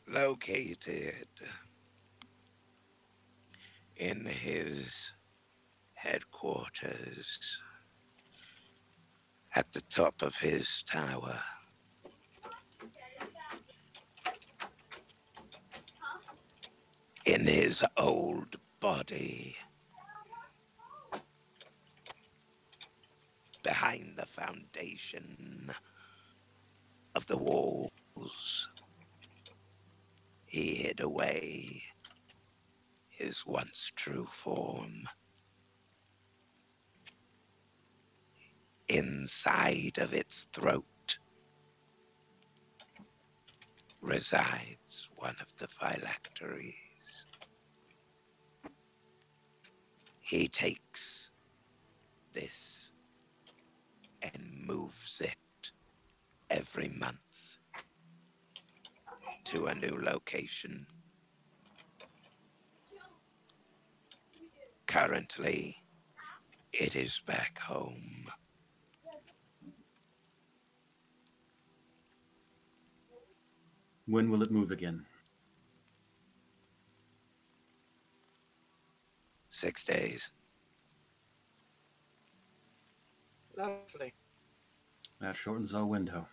Located in his headquarters at the top of his tower. In his old body. Behind the foundation of the walls. He hid away his once true form. Inside of its throat resides one of the phylacteries. He takes this and moves it every month to a new location. Currently, it is back home. When will it move again? 6 days. Lovely. That shortens our window.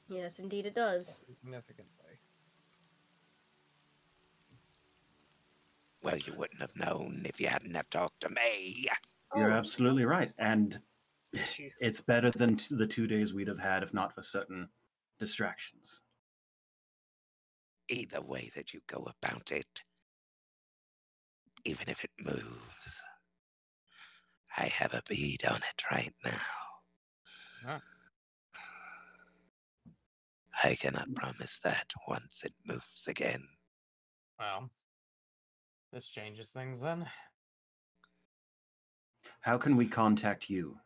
Yes, indeed it does. Significantly. Well, you wouldn't have known if you hadn't have talked to me. You're Oh, absolutely right. And issue. it's better than the 2 days we'd have had if not for certain distractions. Either way that you go about it, even if it moves, I have a bead on it right now. Huh. I cannot promise that once it moves again. Well, this changes things then. How can we contact you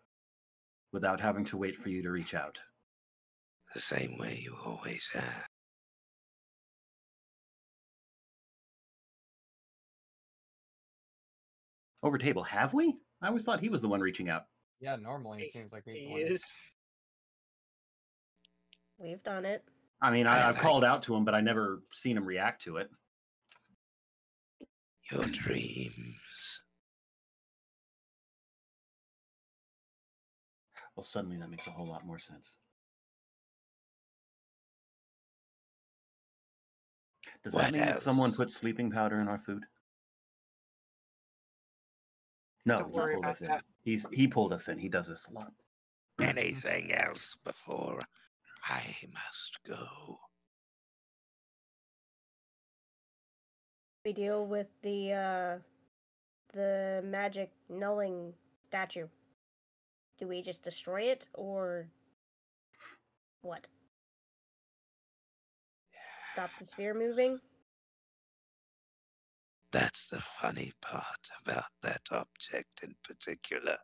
without having to wait for you to reach out? The same way you always have. Over table, have we? I always thought he was the one reaching out. Yeah, normally it seems like he's the He one. is. We've done it. I mean, I I've like- called out to him, but I never seen him react to it. Your dreams. Well, suddenly that makes a whole lot more sense. Does that What mean that someone else? put sleeping powder in our food? No, Don't he worry pulled about us in. that. He pulled us in. He does this a lot. Anything else before I must go? We deal with the magic nulling statue. Do we just destroy it, or what? Stop the sphere moving? That's the funny part about that object in particular.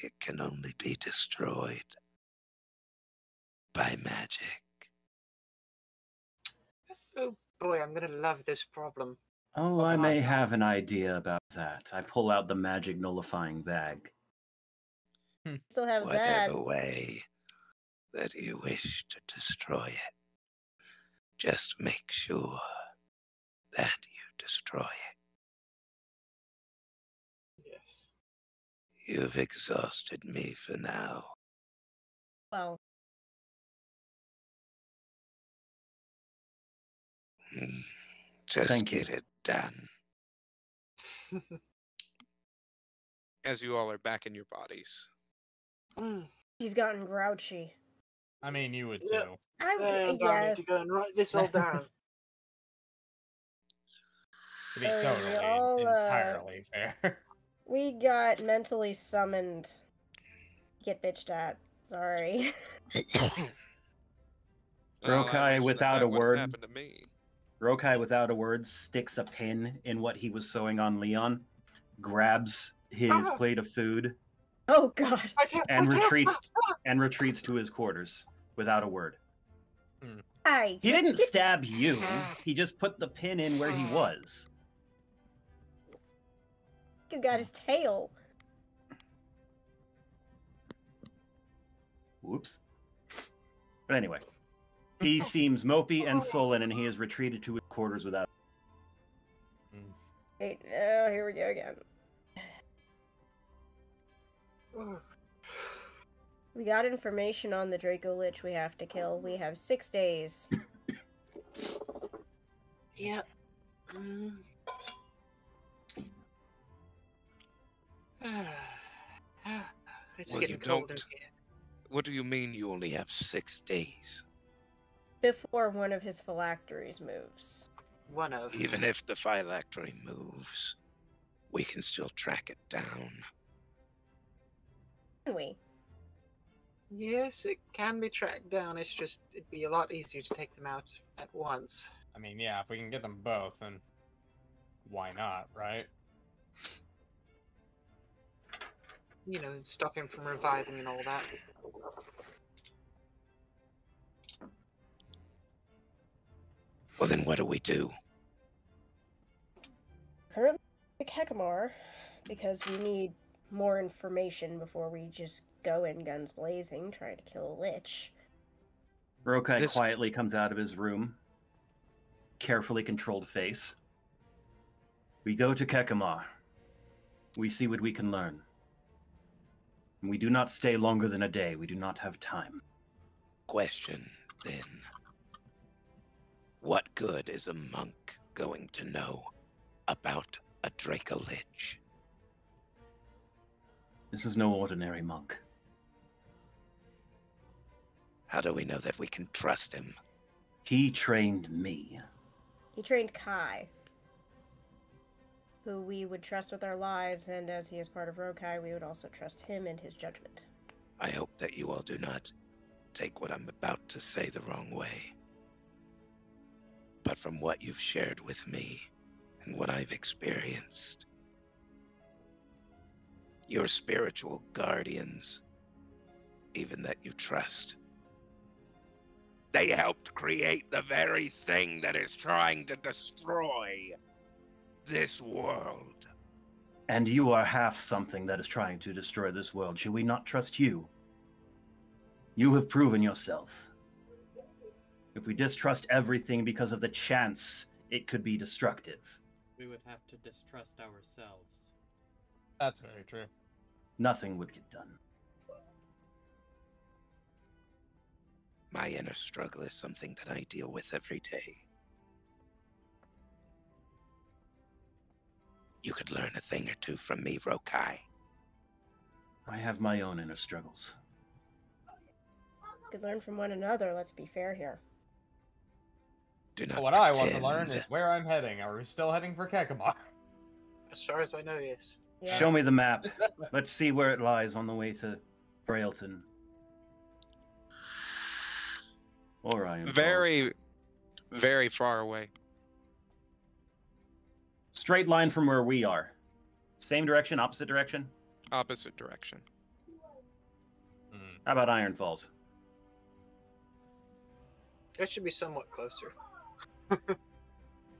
It can only be destroyed by magic. Oh boy, I'm gonna love this problem. Oh, Oh, I come may on. have an idea about that. I pull out the magic nullifying bag. Still have Whatever that. way that you wish to destroy it, just make sure that you destroy it. Yes. You've exhausted me for now. Well, Just Thank you. get it done. As you all are back in your bodies. Mm. he's gotten grouchy. I mean, you would Yeah. too. I I need yes. to go and write this all down. To be Oh, totally, we all, entirely fair. We got mentally summoned. Get bitched at. Sorry. Well, I Rokai, wish without that a would've word. happened to me. Rokai, without a word, sticks a pin in what he was sewing on Leon, grabs his Ah. plate of food, Oh God. and retreats to his quarters without a word. Hi. He didn't stab you. He just put the pin in where he was. You got his tail. Whoops. But anyway, he seems mopey and sullen, and he has retreated to his quarters without. Wait, oh, here we go again. We got information on the Draco Lich we have to kill. We have 6 days. Yep. Mm. It's Well, getting you cold in don't- here. What do you mean you only have 6 days? Before one of his phylacteries moves. One of. Even if the phylactery moves, we can still track it down. Can we? Yes, it can be tracked down. It's just, it'd be a lot easier to take them out at once. I mean, yeah, if we can get them both, then why not, right? You know, stop him from reviving and all that. Well, then what do we do? Currently, Hekamar, because we need more information before we just go in guns blazing, trying to kill a lich. Rokai quietly comes out of his room, carefully controlled face. We go to Kekimar. We see what we can learn. And we do not stay longer than a day. We do not have time. Question, then. What good is a monk going to know about a Draco Lich? This is no ordinary monk. How do we know that we can trust him? He trained me. He trained Kai, who we would trust with our lives, and as he is part of Rokai, we would also trust him and his judgment. I hope that you all do not take what I'm about to say the wrong way. But from what you've shared with me and what I've experienced, your spiritual guardians, even that you trust, they helped create the very thing that is trying to destroy this world. And you are half something that is trying to destroy this world. Should we not trust you? You have proven yourself. If we distrust everything because of the chance it could be destructive, We would have to distrust ourselves. That's very true. nothing would get done. My inner struggle is something that I deal with every day. You could learn a thing or two from me, Rokai. I have my own inner struggles. Could learn from one another, let's be fair here. Do not But what I want to pretend. learn is where I'm heading. Are we still heading for Kekamar? As far as I know, yes. Yes. Show me the map. Let's see where it lies on the way to Brailton. Or Iron Falls. Very, very far away. Straight line from where we are. Same direction, opposite direction? Opposite direction. How about Iron Falls? That should be somewhat closer.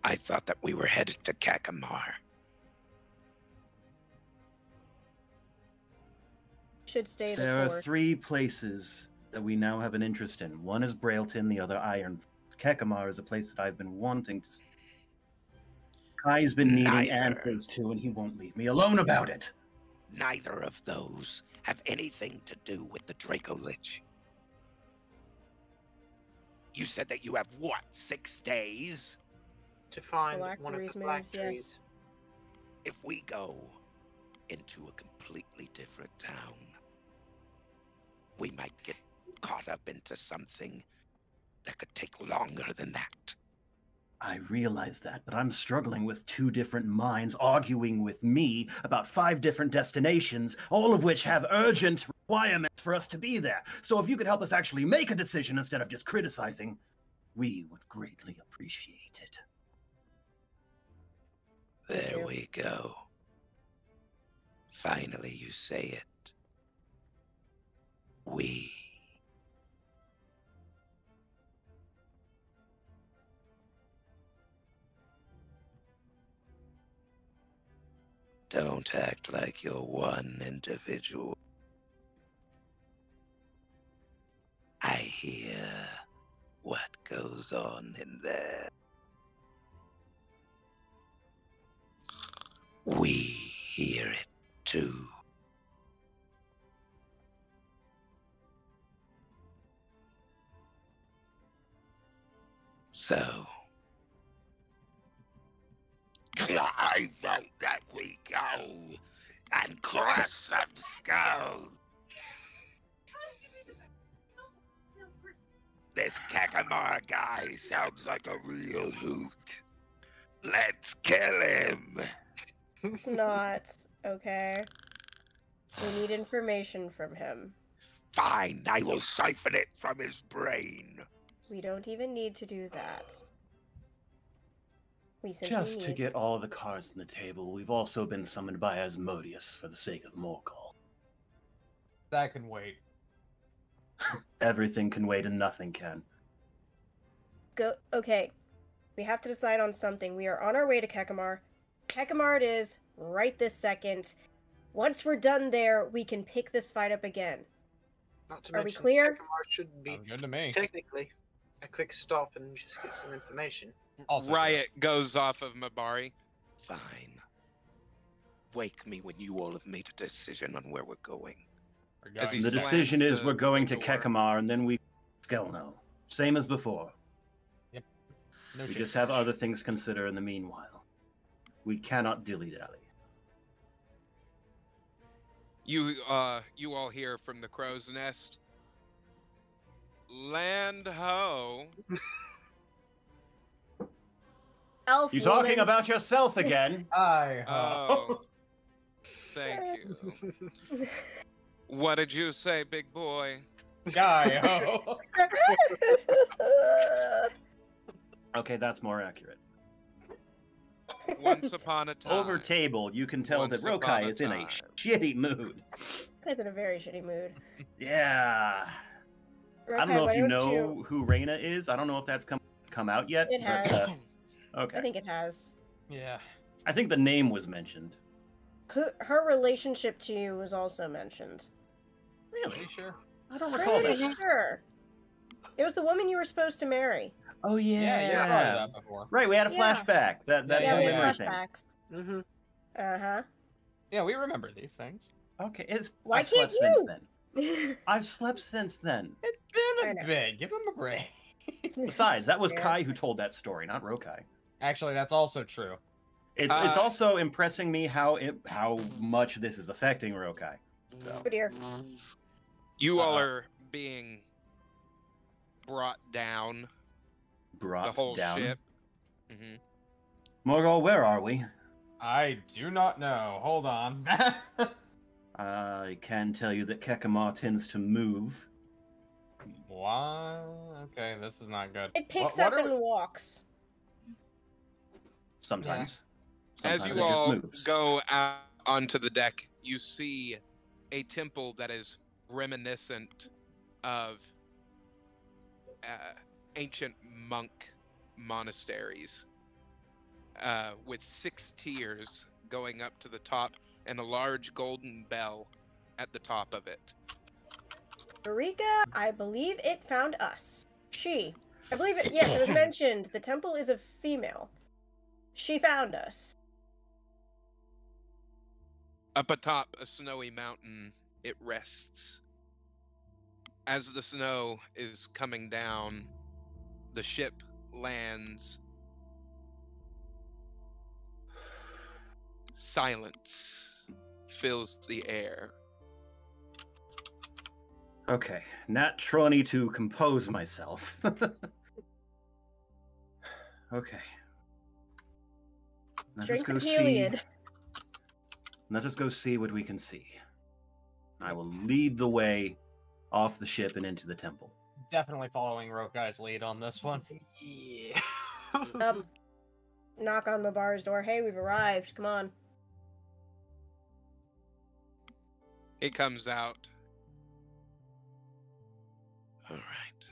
I thought that we were headed to Kakamar. Should stay the There are course. 3 places that we now have an interest in. One is Brailton, the other Iron Falls. Kekamar is a place that I've been wanting to see. Kai's been needing Neither. answers to, and he won't leave me alone about it. Neither of those have anything to do with the Draco Lich. You said that you have what, 6 days? To find one of Phylacteries the black moves, trees. yes. If we go into a completely different town, we might get caught up into something that could take longer than that. I realize that, but I'm struggling with 2 different minds arguing with me about 5 different destinations, all of which have urgent requirements for us to be there. So if you could help us actually make a decision instead of just criticizing, we would greatly appreciate it. There too. we go. Finally, you say it. We. Don't act like you're one individual. I hear what goes on in there. We hear it too. So, I vote that we go and crush some skulls. This Kakamar guy sounds like a real hoot. Let's kill him. It's not, okay? We need information from him. Fine, I will siphon it from his brain. We don't even need to do that. We simply Just to need... get all the cards on the table, we've also been summoned by Asmodeus for the sake of Morgul. That can wait. Everything can wait and nothing can. Go. Okay. We have to decide on something. We are on our way to Kekamar. Kekamar it is, right this second. Once we're done there, we can pick this fight up again. Not to Are we mention, clear? Kekamar should be Sounds good to me. technically a quick stop and just get some information. Also Riot goes off of Mabari. Fine. Wake me when you all have made a decision on where we're going. good. As he The slams decision is the- we're going the to door. Kekamar and then we Skelno. Same as before. No We change. just have other things to consider in the meanwhile. We cannot dilly-dally. You all hear from the crow's nest. Land ho. Elf You talking woman. about yourself again? Oh. Thank you. What did you say, big boy? Guy ho. Okay, that's more accurate. Once upon a time. Over table, you can tell Once that upon Rokai a is in a time. shitty mood. Guy's in a very shitty mood. Yeah. I don't Rokai, know why if you don't know who Reina is. I don't know if that's come out yet. It but, has. okay. I think it has. Yeah. I think the name was mentioned. Her relationship to you was also mentioned. Are you sure? I don't recall Pretty that. sure. It was the woman you were supposed to marry. Oh Yeah, you brought it up before. Right, we had a Yeah. flashback. That Yeah, we yeah, had memory thing. flashbacks. Mm-hmm. Uh-huh. Yeah, we remember these things. Okay, Why I've slept can't since you? then. I've slept since then. It's been I a know. bit. Give him a break. Besides, that was Fair. Kai who told that story, not Rokai. Actually, that's also true. It's also impressing me how much this is affecting Rokai. So. Oh dear. You all are being brought down. Brought the whole down. ship. Mm-hmm. Morgul, where are we? I do not know. Hold on. I can tell you that Kekamar tends to move. Why? Okay, this is not good. It picks What up are and walks. Sometimes. As Sometimes you it just all moves. go out onto the deck, you see a temple that is reminiscent of ancient monk monasteries, with 6 tiers going up to the top and a large golden bell at the top of it. Eureka, I believe it found us. She. I believe it. Yes, it was mentioned. The temple is a female. She found us. Up atop a snowy mountain, it rests. As the snow is coming down, the ship lands. Silence fills the air. Okay, Nat 20 to compose myself. Okay. Drink the Heliod. Let us go see what we can see. I will lead the way off the ship and into the temple. Definitely following Rokai's lead on this one. Yeah. Knock on Mabar's door. Hey, we've arrived. Come on. He comes out. All right.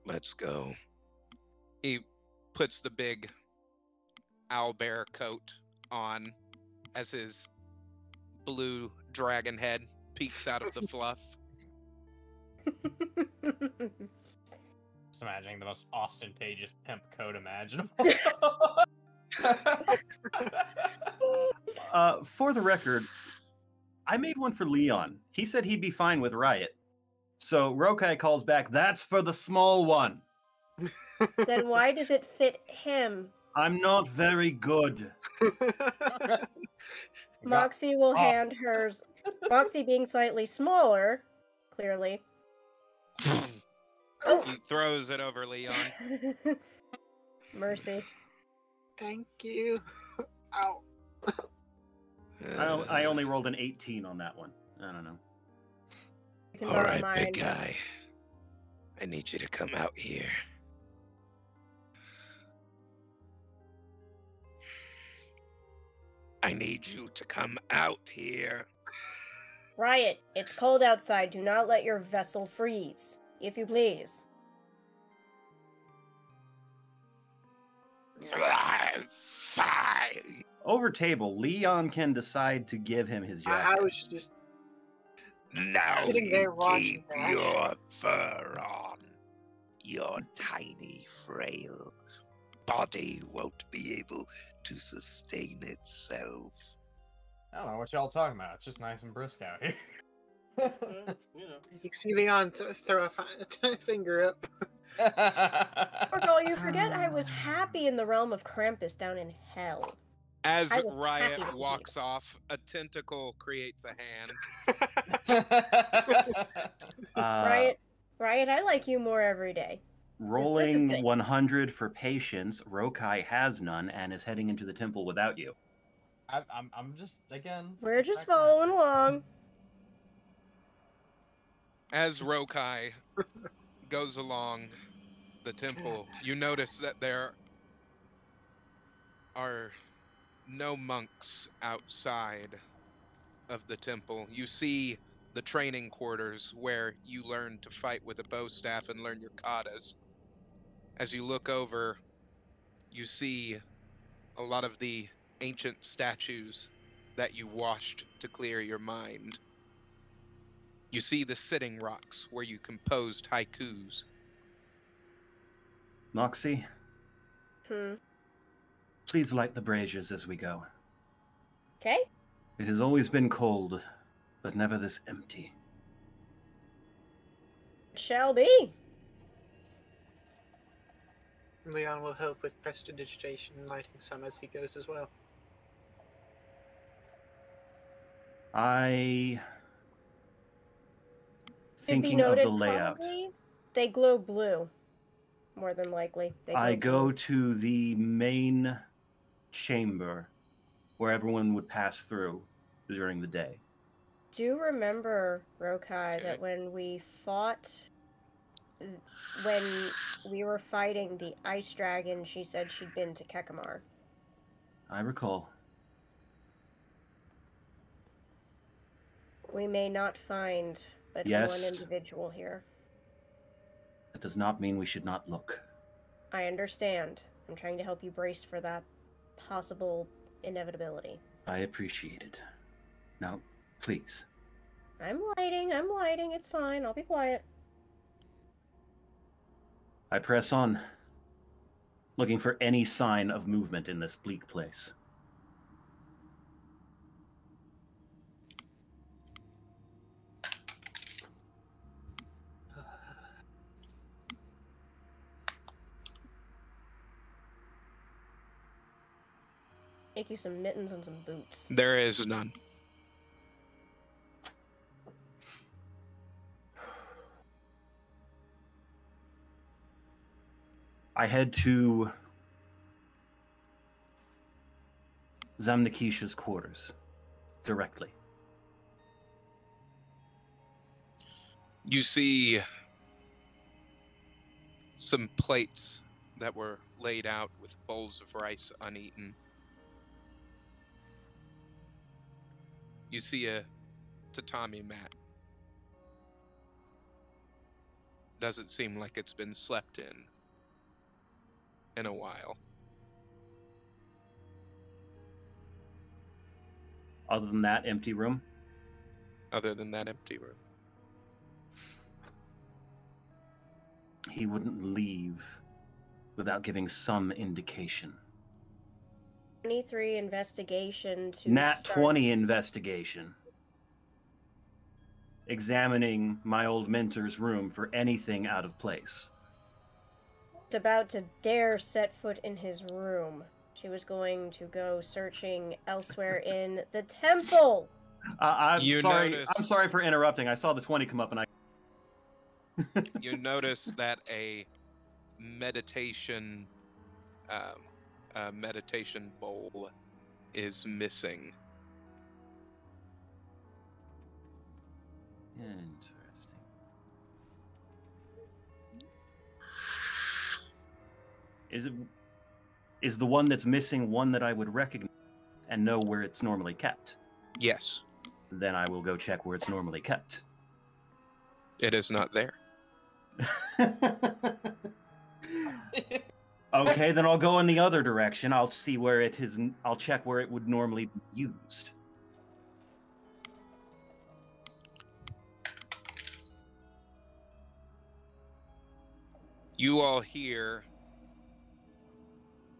Let's go. He puts the big owlbear coat on as his blue dragon head peeks out of the fluff. Just imagining the most ostentatious pimp coat imaginable. For the record, I made one for Leon. He said he'd be fine with Riot. So Rokai calls back, that's for the small one. Then why does it fit him? I'm not very good. Moxie will hand hers. Moxie being slightly smaller, clearly. He throws it over Leon. Mercy. Thank you. Ow. I only rolled an 18 on that one. I don't know. You can All borrow right, mine. big guy. I need you to come out here. I need you to come out here. Riot, it's cold outside. Do not let your vessel freeze. If you please. Fine. Over table, Leon can decide to give him his jacket. I was just Now sitting there you watching keep that. your fur on. Your tiny, frail body won't be able to sustain itself. I don't know what y'all talking about. It's just nice and brisk out here. You can see Leon throw a finger up. Orgol, you forget I was happy in the realm of Krampus down in hell. As I was happy Riot with you. walks off, a tentacle creates a hand. Riot, I like you more every day. This is Rolling good. 100 for patience, Rokai has none and is heading into the temple without you. I'm just, again... We're just following along. As Rokai goes along the temple, you notice that there are no monks outside of the temple. You see the training quarters where you learn to fight with a bow staff and learn your katas. As you look over, you see a lot of the ancient statues that you washed to clear your mind. You see the sitting rocks where you composed haikus. Moxie, Hmm. please light the braziers as we go. Okay. It has always been cold, but never this empty. shall be. Leon will help with prestidigitation and lighting some as he goes as well. I Should be thinking of the noted, layout. probably, they glow blue. More than likely. They I go blue. to the main chamber where everyone would pass through during the day. Do remember, Rokai, Okay. that when we fought, when we were fighting the ice dragon, she said she'd been to Kekamar. I recall. We may not find but Yes. one individual here. That does not mean we should not look. I understand. I'm trying to help you brace for that possible inevitability. I appreciate it. Now, please. I'm lighting, it's fine, I'll be quiet. I press on, looking for any sign of movement in this bleak place. Make you some mittens and some boots. There is none. I head to Zamnikisha's quarters directly. You see some plates that were laid out with bowls of rice uneaten. You see a tatami mat. Doesn't seem like it's been slept in a while. Other than that, empty room. Other than that empty room. He wouldn't leave without giving some indication. 23 investigation to Nat start... 20 investigation. Examining my old mentor's room for anything out of place. About to dare set foot in his room. She was going to go searching elsewhere in the temple. I'm You sorry. notice- I'm sorry for interrupting. I saw the 20 come up, and I. You notice that a meditation bowl is missing. Interesting. Is the one that's missing one that I would recognize and know where it's normally kept? Yes, Then I will go check where it's normally kept. it is not there. Okay, then I'll go in the other direction. I'll see where it is. I'll check where it would normally be used. You all hear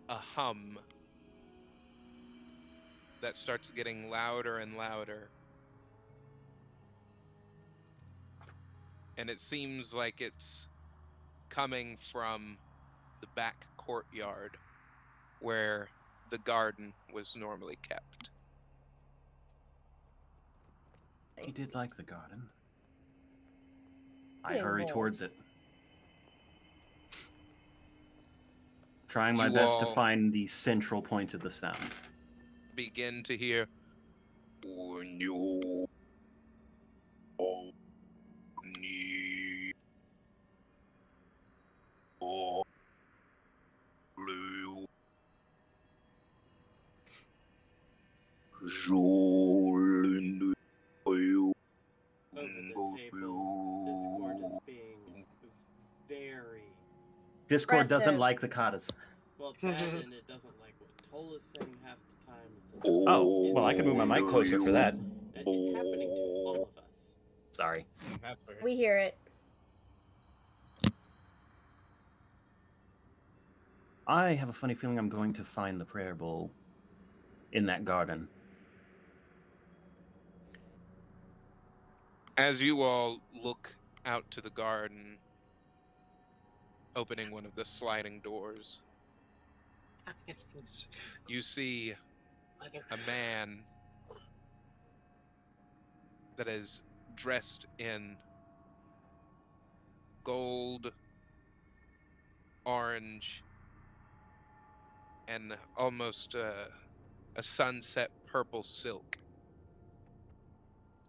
a hum that starts getting louder and louder. And it seems like it's coming from the back courtyard where the garden was normally kept. He did like the garden. I Yeah, hurry well. towards it. Trying my You best to all- find the central point of the sound. Begin to hear Over the table, Discord is being very Discord doesn't Impressive. like the katas. well. That and it doesn't like what Tola's saying half the time. It doesn't Oh, well, I can move my mic closer for that. It's happening to all of us. Sorry. That's weird. We hear it. I have a funny feeling I'm going to find the prayer bowl in that garden. as you all look out to the garden, opening one of the sliding doors. You see a man that is dressed in gold, orange, and almost a sunset purple silk.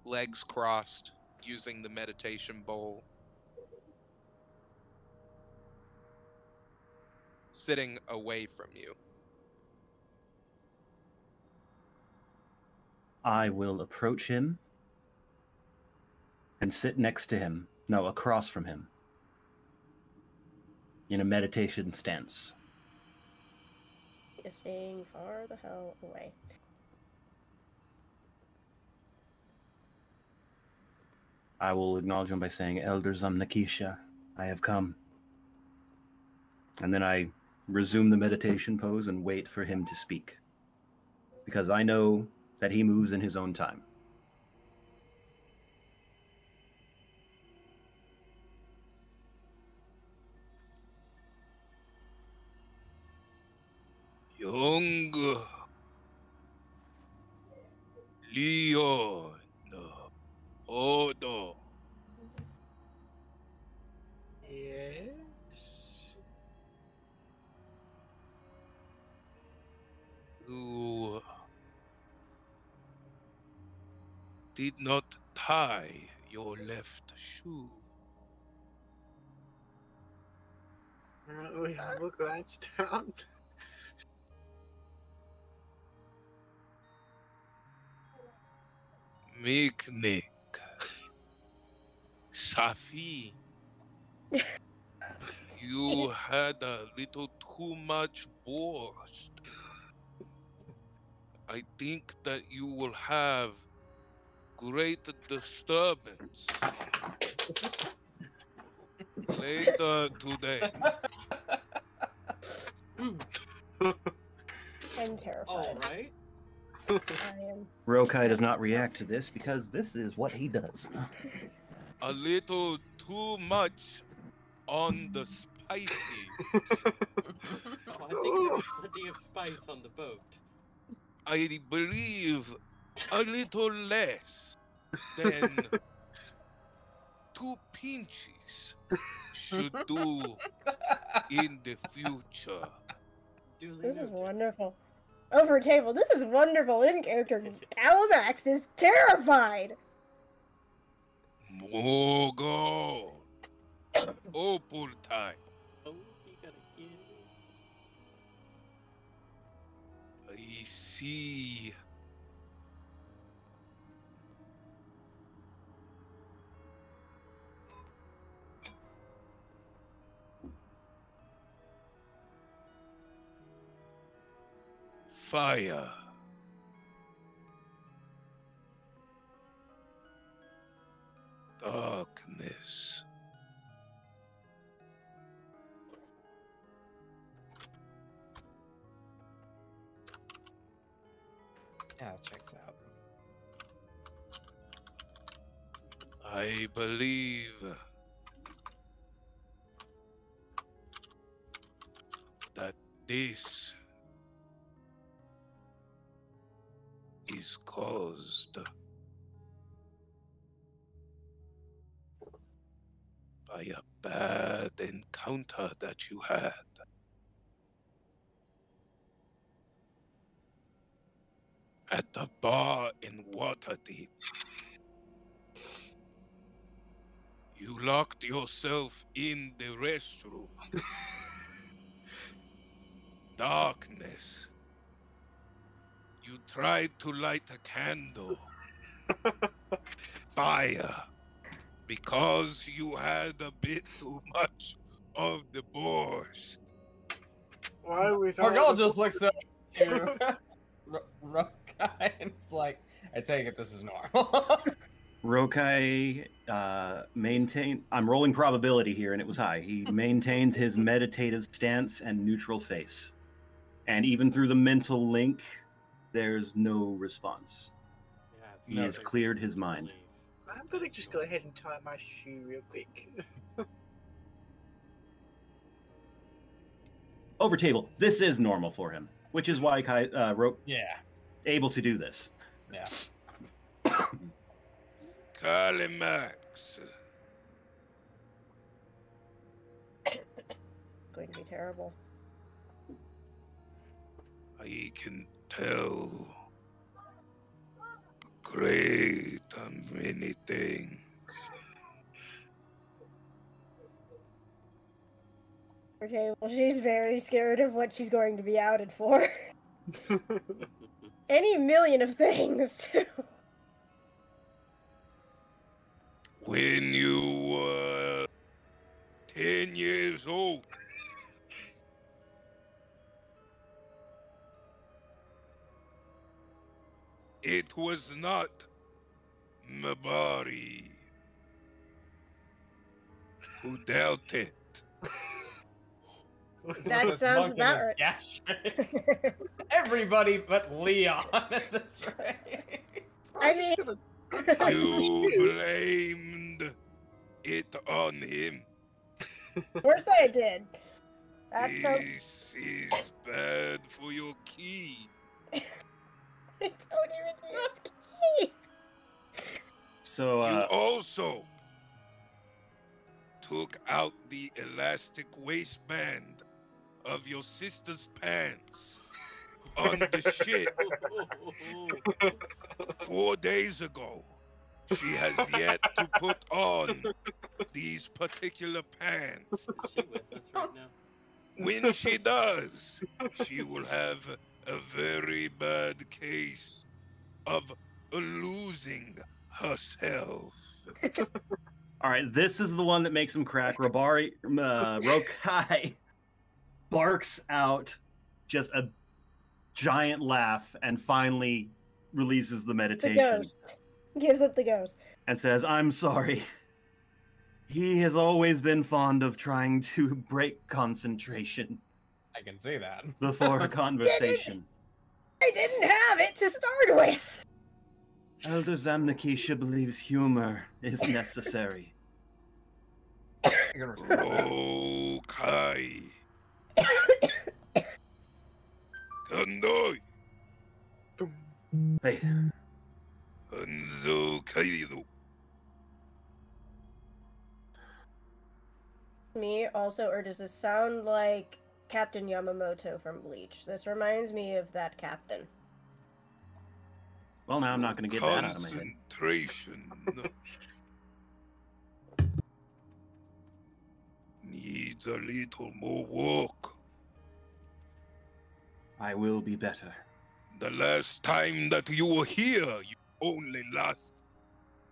Legs crossed, using the meditation bowl. Sitting away from you. I will approach him and sit next to him. No, across from him. In a meditation stance. Staying far the hell away. I will acknowledge him by saying, Elder Zamnakisha, I have come. And then I resume the meditation pose and wait for him to speak. Because I know that he moves in his own time. Young Leon Odo. Yes. You did not tie your left shoe. We have a glance down. Miknik. Safi. You had a little too much borscht. I think that you will have great disturbance later today. I'm terrified. All right. I am. Rokai does not react to this because this is what he does. A little too much on the spicy. Oh, I think there was plenty of spice on the boat. I believe a little less than 2 pinches should do in the future. Duly This is noted. wonderful. Over table, this is wonderful. In character, Calamax is terrified. Mogo. Opal time. Oh, you gotta get it. I see. Fire. Darkness. Yeah, it checks out. I believe that this is caused by a bad encounter that you had. At the bar in Waterdeep. You locked yourself in the restroom. Darkness. You tried to light a candle. Fire. Because you had a bit too much of the borscht. Why we Margall just looks up to Rokai and it's like, I take it this is normal. Rokai I'm rolling probability here, and it was high. He maintains his meditative stance and neutral face. And even through the mental link, there's no response. Yeah, He has cleared his mind. I'm gonna just go ahead and tie my shoe real quick. Over table. This is normal for him, which is why Roke Yeah. able to do this. Yeah. Calimax. Going to be terrible. I can tell great and many things. Okay, well, she's very scared of what she's going to be outed for. Any million of things, too. When you were 10 years old, it was not Mabari who dealt it. That This sounds monk in about his right. gastric. Everybody but Leon at this rate. I mean, You blamed it on him. of course I did. That's so. This is bad for your key. I don't even use key. So, You also took out the elastic waistband of your sister's pants on the ship 4 days ago. She has yet to put on these particular pants. Is she with us right now? When she does, she will have a very bad case of losing herself. all right, this is the one that makes him crack. Rokai barks out just a giant laugh and finally releases the The meditation ghost. Gives up the ghost. and says, I'm sorry. He has always been fond of trying to break concentration I can see that. before a conversation. I didn't have it to start with. Elder Zamnikisha believes humor is necessary. I can respect that. Oh, Kai. Kandoi. Hey, Hanzo Kaido. Me also, or does this sound like Captain Yamamoto from Bleach? This reminds me of that captain. well, now I'm not going to get that out of my head. Concentration. Needs a little more work. I will be better. The last time that you were here, you only lost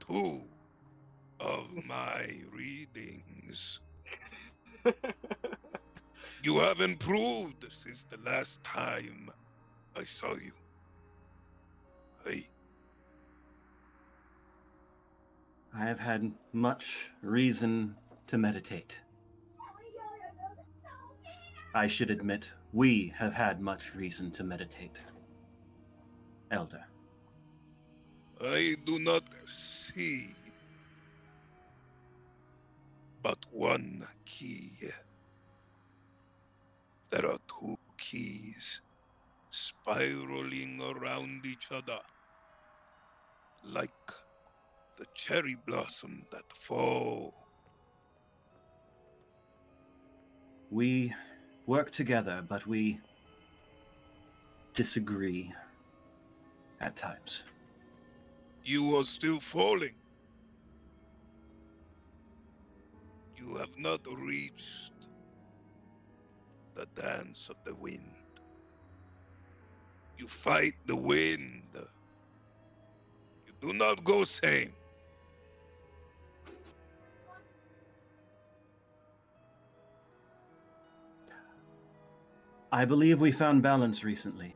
2 of my readings. You have improved since the last time I saw you. Hey, I have had much reason to meditate. I should admit, we have had much reason to meditate. Elder. I do not see but one key. There are 2 keys spiraling around each other like the cherry blossom that fall. We work together, but we disagree at times. You are still falling. You have not reached the dance of the wind. You fight the wind. You do not go same. I believe we found balance recently.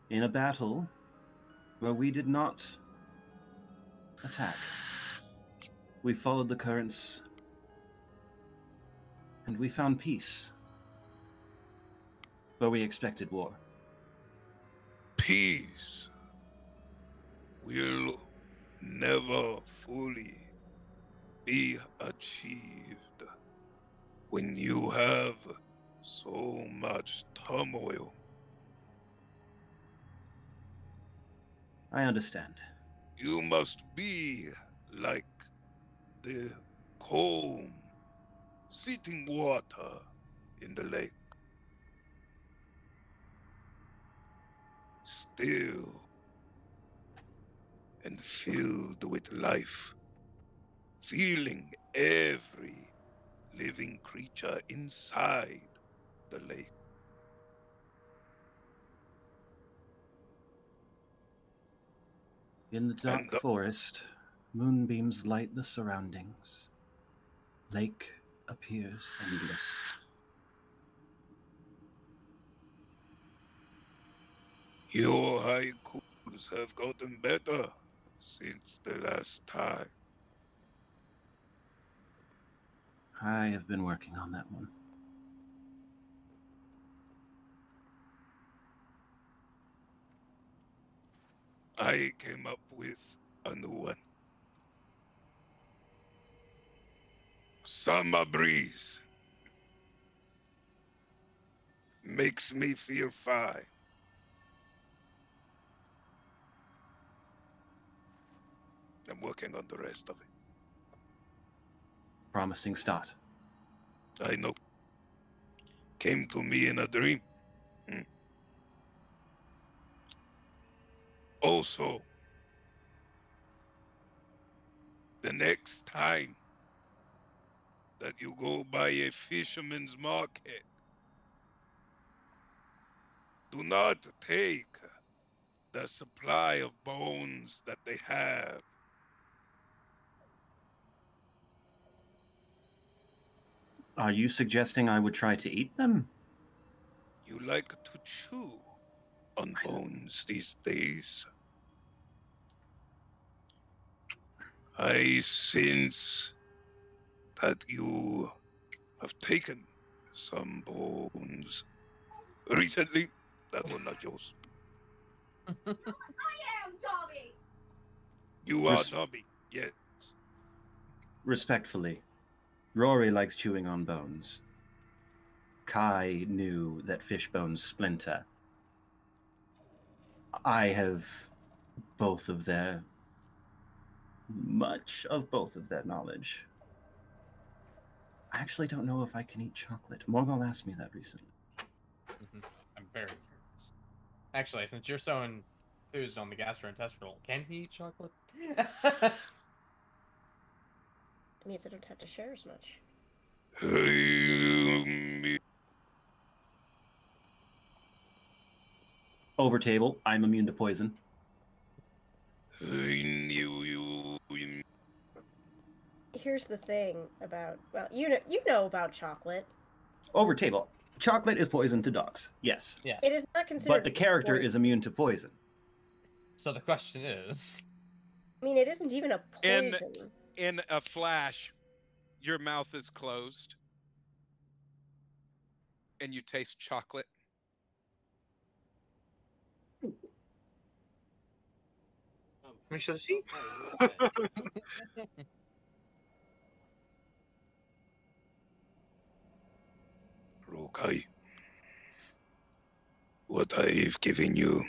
In a battle where we did not attack. We followed the currents and we found peace where we expected war. Peace will never fully be achieved when you have so much turmoil. I understand. You must be like the calm, sitting water in the lake. Still and filled with life, feeling every living creature inside the lake. In the dark And the- forest, moonbeams light the surroundings. Lake appears endless. Your haikus have gotten better since the last time. I have been working on that one. I came up with a new one. Summer breeze makes me feel fine. I'm working on the rest of it. Promising start. I know. Came to me in a dream. Also, the next time that you go by a fisherman's market, do not take the supply of bones that they have. Are you suggesting I would try to eat them? You like to chew on bones these days. I sense that you have taken some bones recently that were not yours. I am Dobby! You are Dobby, yes. Respectfully, Rory likes chewing on bones. Kai knew that fish bones splinter. I have much of both of their knowledge. I actually don't know if I can eat chocolate. Morgul asked me that recently. I'm very curious. Actually, since you're so enthused on the gastrointestinal, can he eat chocolate? It means I don't have to share as much. Over table, I'm immune to poison. Here's the thing about, well, you know about chocolate. Over table, chocolate is poison to dogs. Yes. Yes. It is not considered. But the character is immune to poison. So the question is, I mean, it isn't even a poison. In a flash, your mouth is closed and you taste chocolate. We shall see. Rokai, what I've given you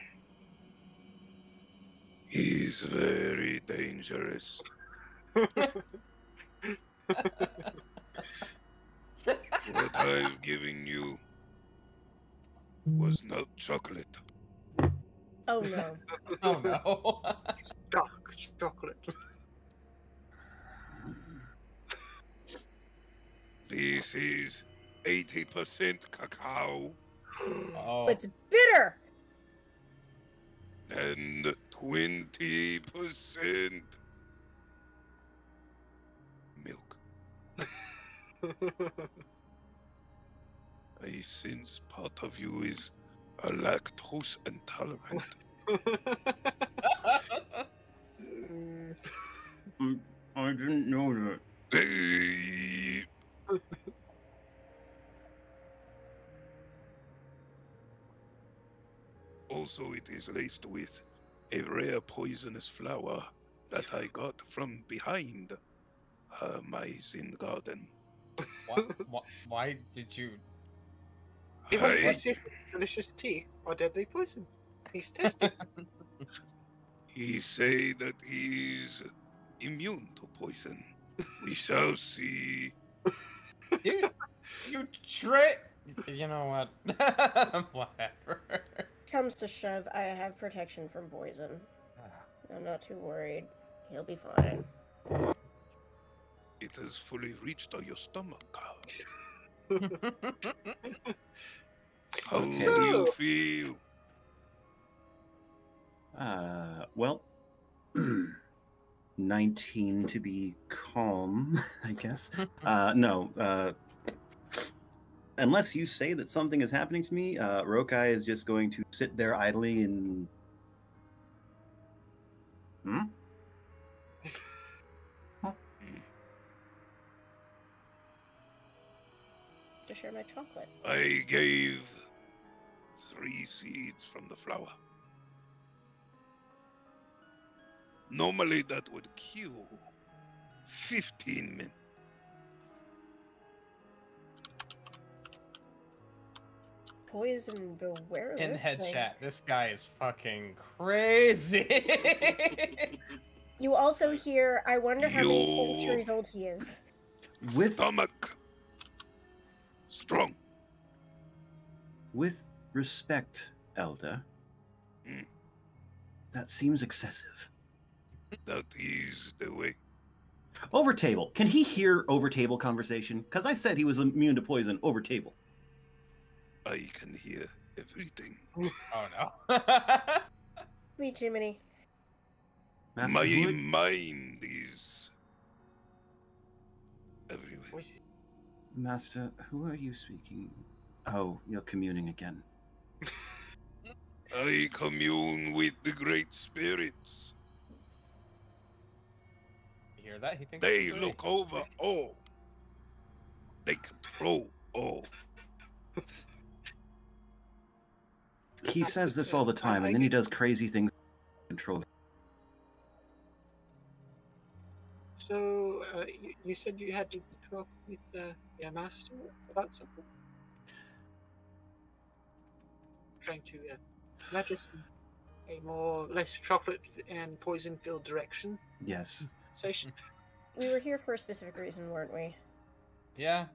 is very dangerous. What I've given you was not chocolate. Oh no. oh no. Dark chocolate. This is 80% cacao Oh. It's bitter! and 20% milk. I sense part of you is a lactose intolerant. I didn't know that. Hey. Also, it is laced with a rare poisonous flower that I got from behind my Zen garden. Why did you? He wanted to I, see if it's delicious tea or deadly poison. He's testing. he say that he's immune to poison. We shall see. You trick. You know what? Whatever. Comes to shove, I have protection from poison. I'm not too worried. He'll be fine. It has fully reached your stomach. How Okay. do you feel? Well, 19 to be calm, I guess. No, unless you say that something is happening to me, Rokai is just going to sit there idly and... To share my chocolate. I gave 3 seeds from the flower. Normally that would kill 15 men. Poison, beware In this head thing. chat, this guy is fucking crazy. You also hear, I wonder how many You- centuries old he is. With Stomach strong. with respect, Elder, Mm. that seems excessive. That is the way. Over table. Can he hear over table conversation? Because I said he was immune to poison over table. I can hear everything. Oh no. Sweet Jiminy. Master, My who are- mind is everywhere. Master, who are you speaking? Oh, you're communing again. I commune with the great spirits. You hear that? He thinks They it's great. look over all. They control all. He says this all the time, and then he does crazy things to control. So, you said you had to talk with your master about something? Trying to nudge us in a less chocolate and poison filled direction. Yes. Session. We were here for a specific reason, weren't we? Yeah.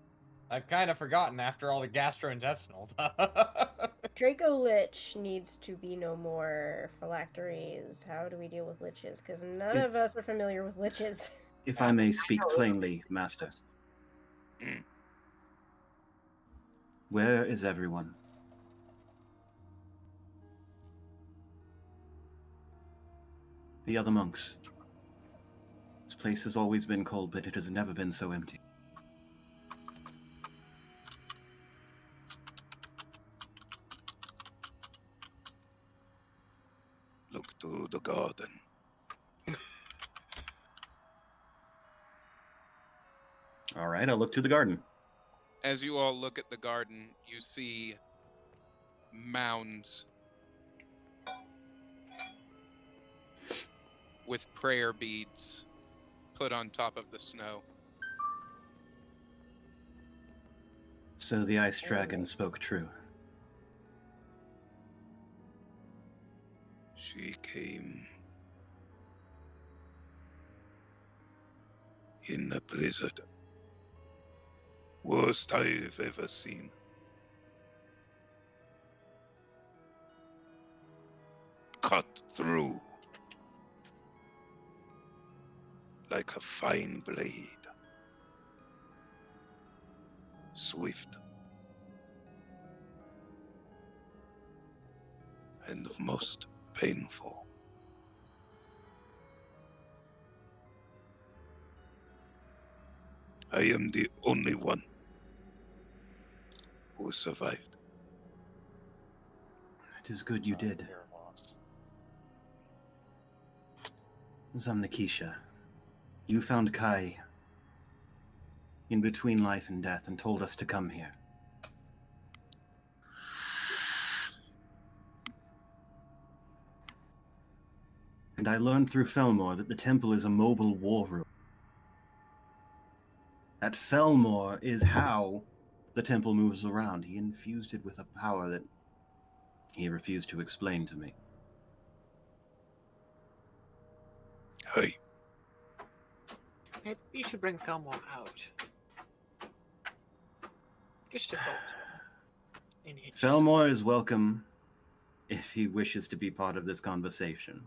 I've kind of forgotten after all the gastrointestinal stuff. Draco Lich needs to be no more phylacteries. How do we deal with liches? Because none of us are familiar with liches. If I may speak plainly, Master. Mm. Where is everyone? The other monks. This place has always been cold, but it has never been so empty. Look to the garden. All right, I'll look to the garden. As you all look at the garden, you see mounds with prayer beads put on top of the snow. So the ice dragon spoke true. She came in the blizzard. Worst I've ever seen. Cut through like a fine blade. Swift and most painful. I am the only one who survived. It is good you did. You're lost. Zamnikisha, you found Kai in between life and death and told us to come here. And I learned through Felmore that the temple is a mobile war room. That Felmore is how the temple moves around. He infused it with a power that he refused to explain to me. Hey, Maybe you should bring Fillmore out. Just a thought. In each. Felmore is welcome if he wishes to be part of this conversation.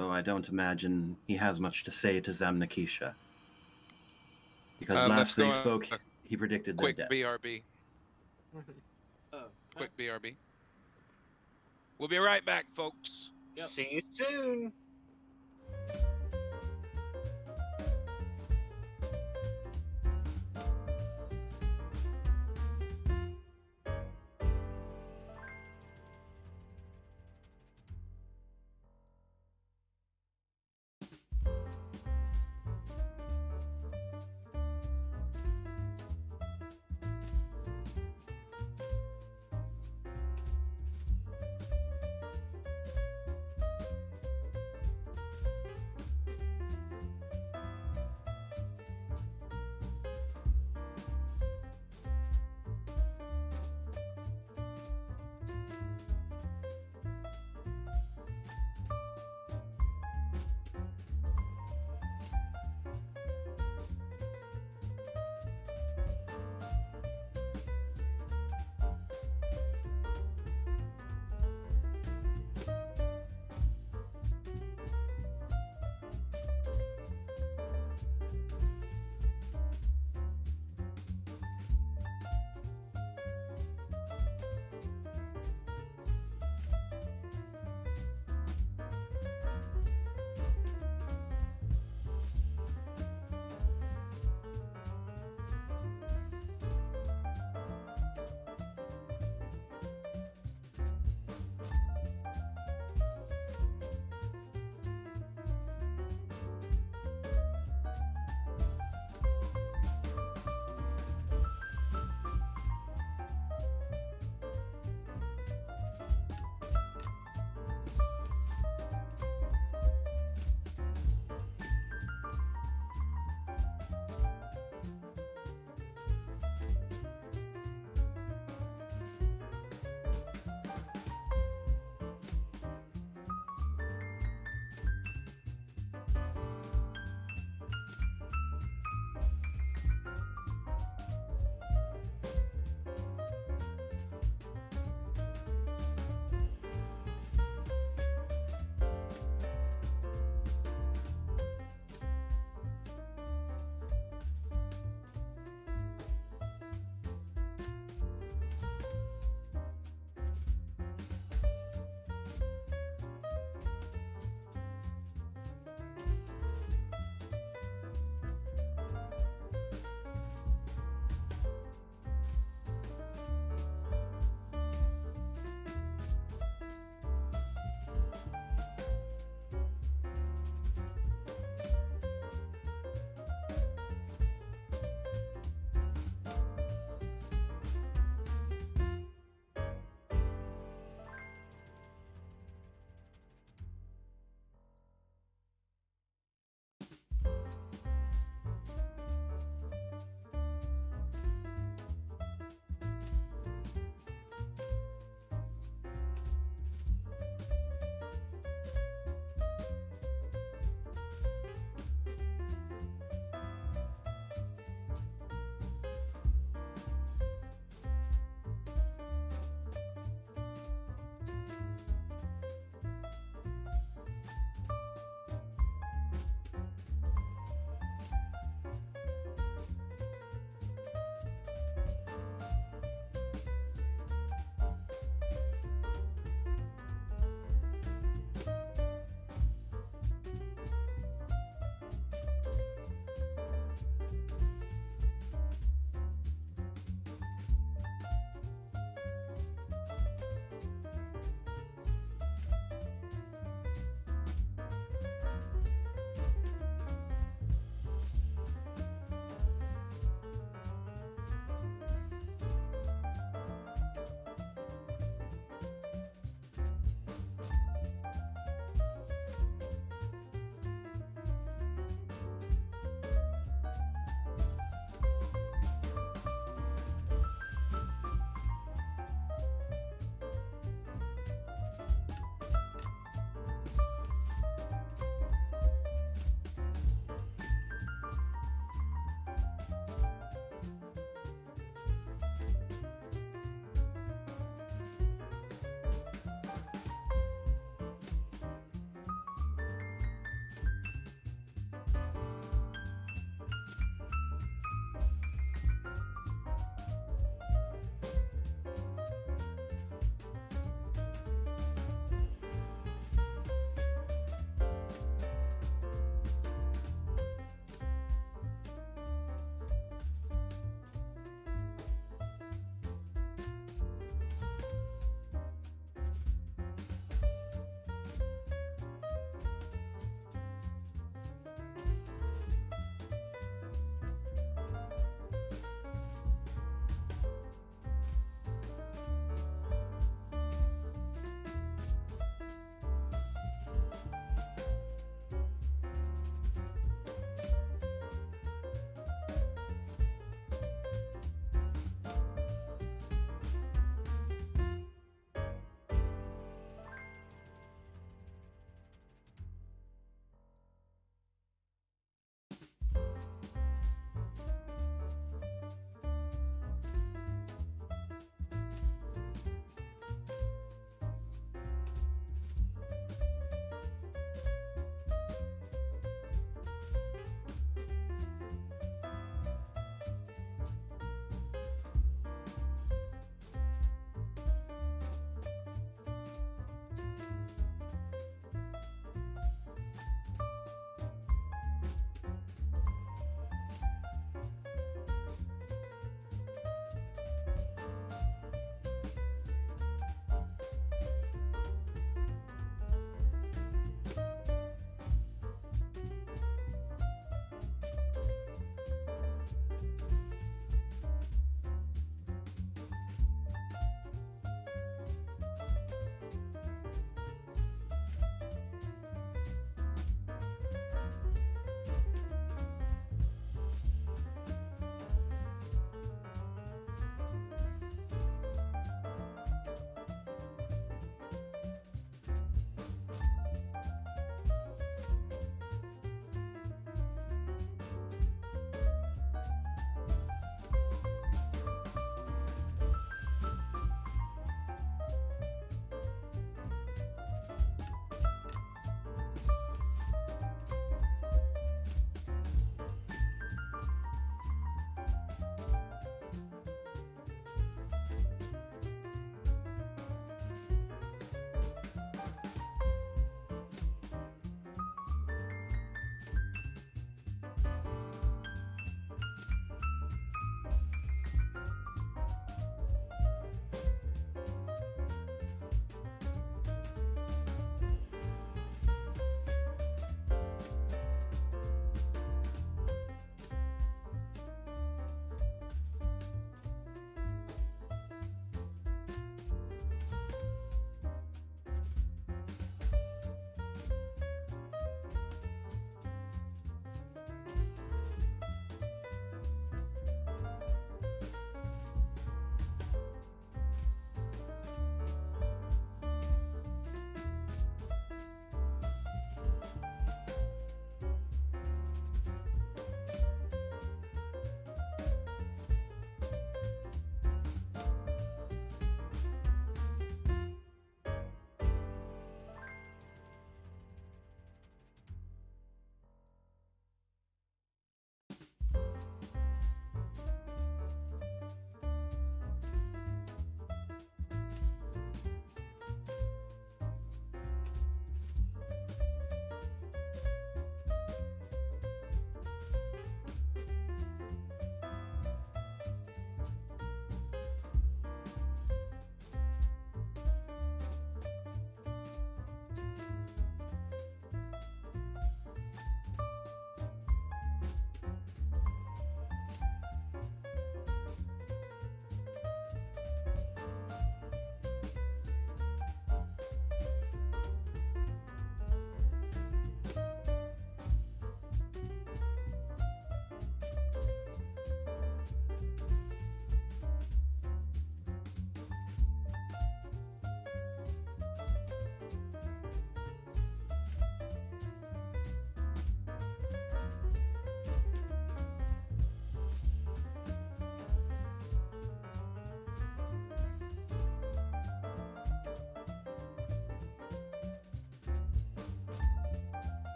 Though I don't imagine he has much to say to Zamnikisha. Because Let's last they go, spoke, he predicted their Quick death. BRB. Mhm. Oh, Quick BRB. We'll be right back, folks. Yep. See you soon.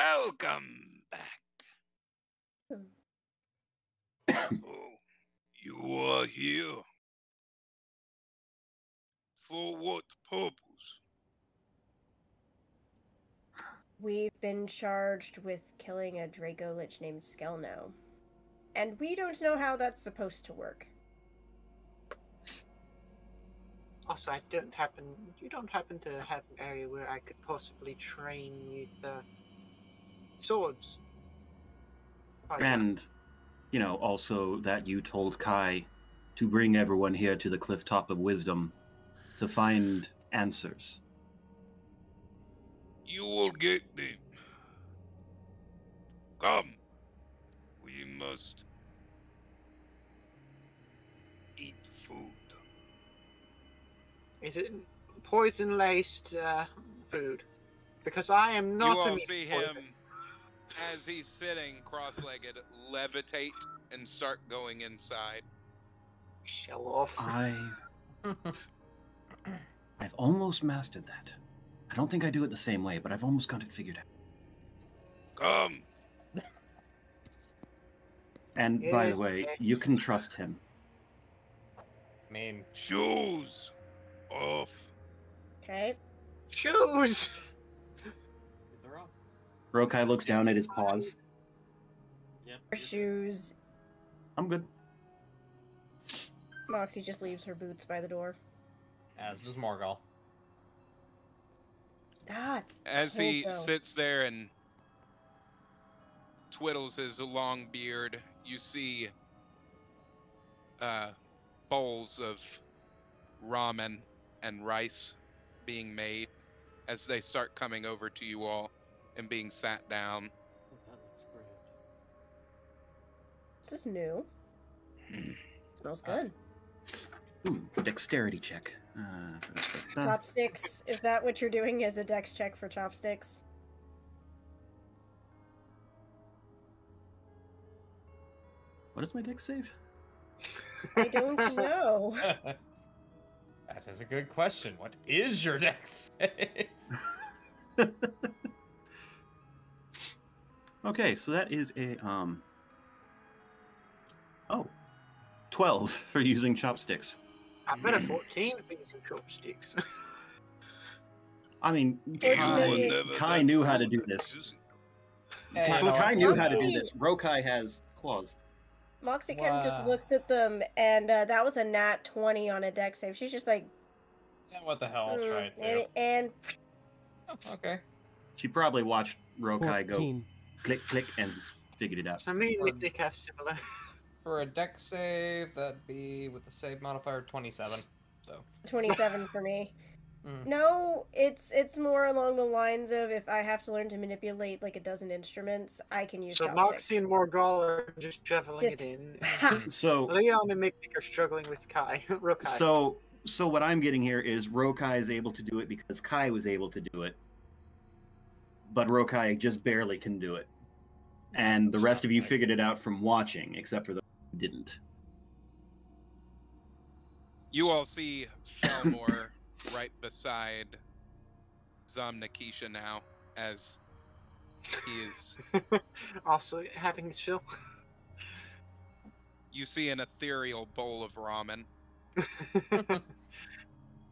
Welcome back. So, you are here. For what purpose? We've been charged with killing a Draco Lich named Skelno. And we don't know how that's supposed to work. Also, you don't happen to have an area where I could possibly train with swords. And, also that you told Kai to bring everyone here to the cliff top of wisdom to find answers. You will get them. Come. We must eat food. Is it poison-laced food? Because I am not. You all immune see to poison. him as he's sitting cross-legged levitate and start going inside. Show off. I've almost mastered that. I don't think I do it the same way, but I've almost got it figured out. Come. And by the Yes, way, yes. you can trust him. I mean, Shoes off. Okay? Shoes. They're off. Rokai looks down at his paws. Yep. Her shoes. I'm good. Moxie just leaves her boots by the door. as does Morgul. That's As he Draco. sits there and twiddles his long beard, you see bowls of ramen and rice being made as they start coming over to you all and being sat down. Oh, that looks great. This is new. Smells good. Ooh, dexterity check. Chopsticks. Is that what you're doing as a dex check for chopsticks? What is my dex save? I don't know. That is a good question. What is your dex save? Okay, so that is a 12 for using chopsticks. I bet a 14 for using chopsticks. I mean, Fortunately- Kai knew how to do this. Hey, you know, Kai knew how to do Moxie- this. Rokai has claws. Moxie kind of just Wow. looks at them, and that was a nat 20 on a dex save. She's just like, Yeah, what the hell? I'll try it too. and Oh, okay. She probably watched Rokai go 14. click, click, and figured it out. So me and Nick have similar. For a dex save, that'd be with the save modifier 27. So 27 for me. Mm. No, it's more along the lines of if I have to learn to manipulate like a dozen instruments, I can use So chopsticks. Moxie and Morgul are just shoveling Just- it in. Ha! So, Leon and Mick are struggling with Kai. Rokai. so what I'm getting here is Rokai is able to do it because Kai was able to do it, but Rokai just barely can do it, and the rest of you figured it out from watching, except for the who didn't. You all see Felmore right beside Zamnakisha now, as he is. Also having his fill. You see an ethereal bowl of ramen.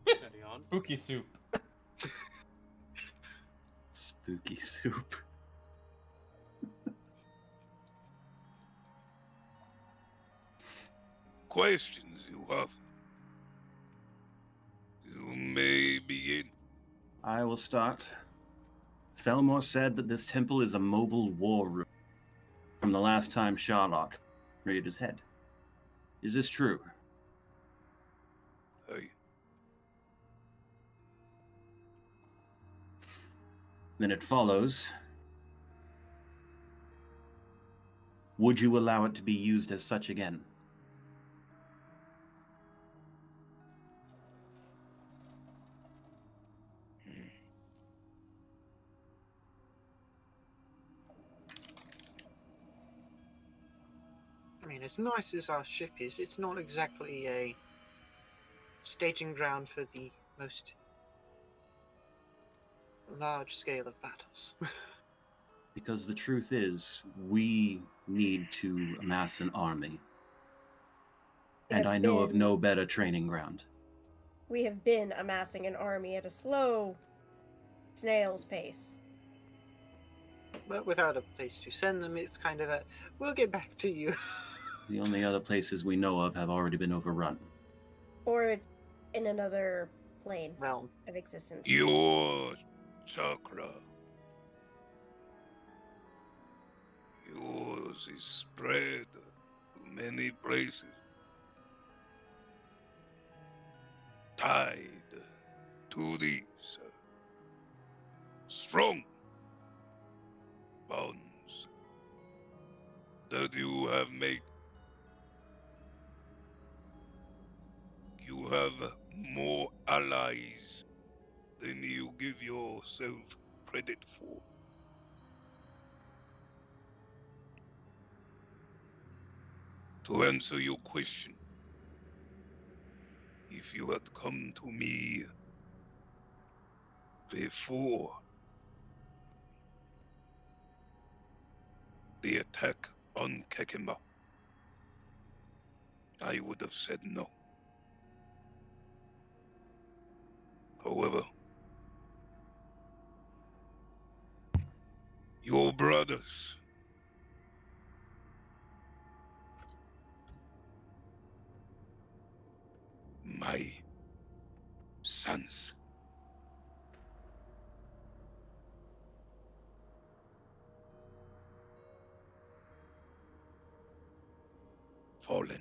Steady on. spooky soup. Spooky soup. Questions you have? You may begin. I will start. Felmore said that this temple is a mobile war room from the last time Sherlock raided his head. Is this true? Hey, Then it follows. Would you allow it to be used as such again? I mean, as nice as our ship is, it's not exactly a staging ground for the most large scale of battles. Because the truth is, we need to amass an army. And I know of no better training ground. We have been amassing an army at a slow snail's pace. But without a place to send them, it's kind of a, we'll get back to you. The only other places we know of have already been overrun. Or it's in another plane Realm. of existence. Your chakra. Yours is spread to many places. Tied to these strong bonds that you have made. You have more allies than you give yourself credit for. To answer your question, if you had come to me before the attack on Kekima, I would have said no. However, your brothers, my sons, fallen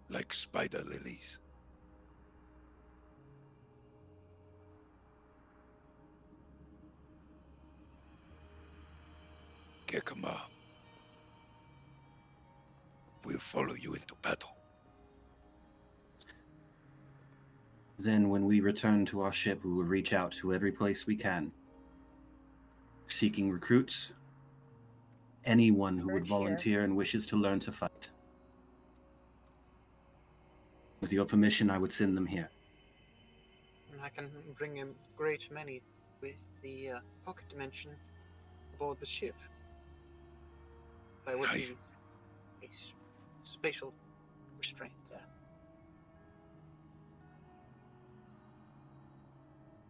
like spider lilies. Kekama will follow you into battle. Then when we return to our ship, we will reach out to every place we can, seeking recruits, anyone who would volunteer and wishes to learn to fight. With your permission, I would send them here. And I can bring a great many with the pocket dimension aboard the ship. There would be a spatial restraint there.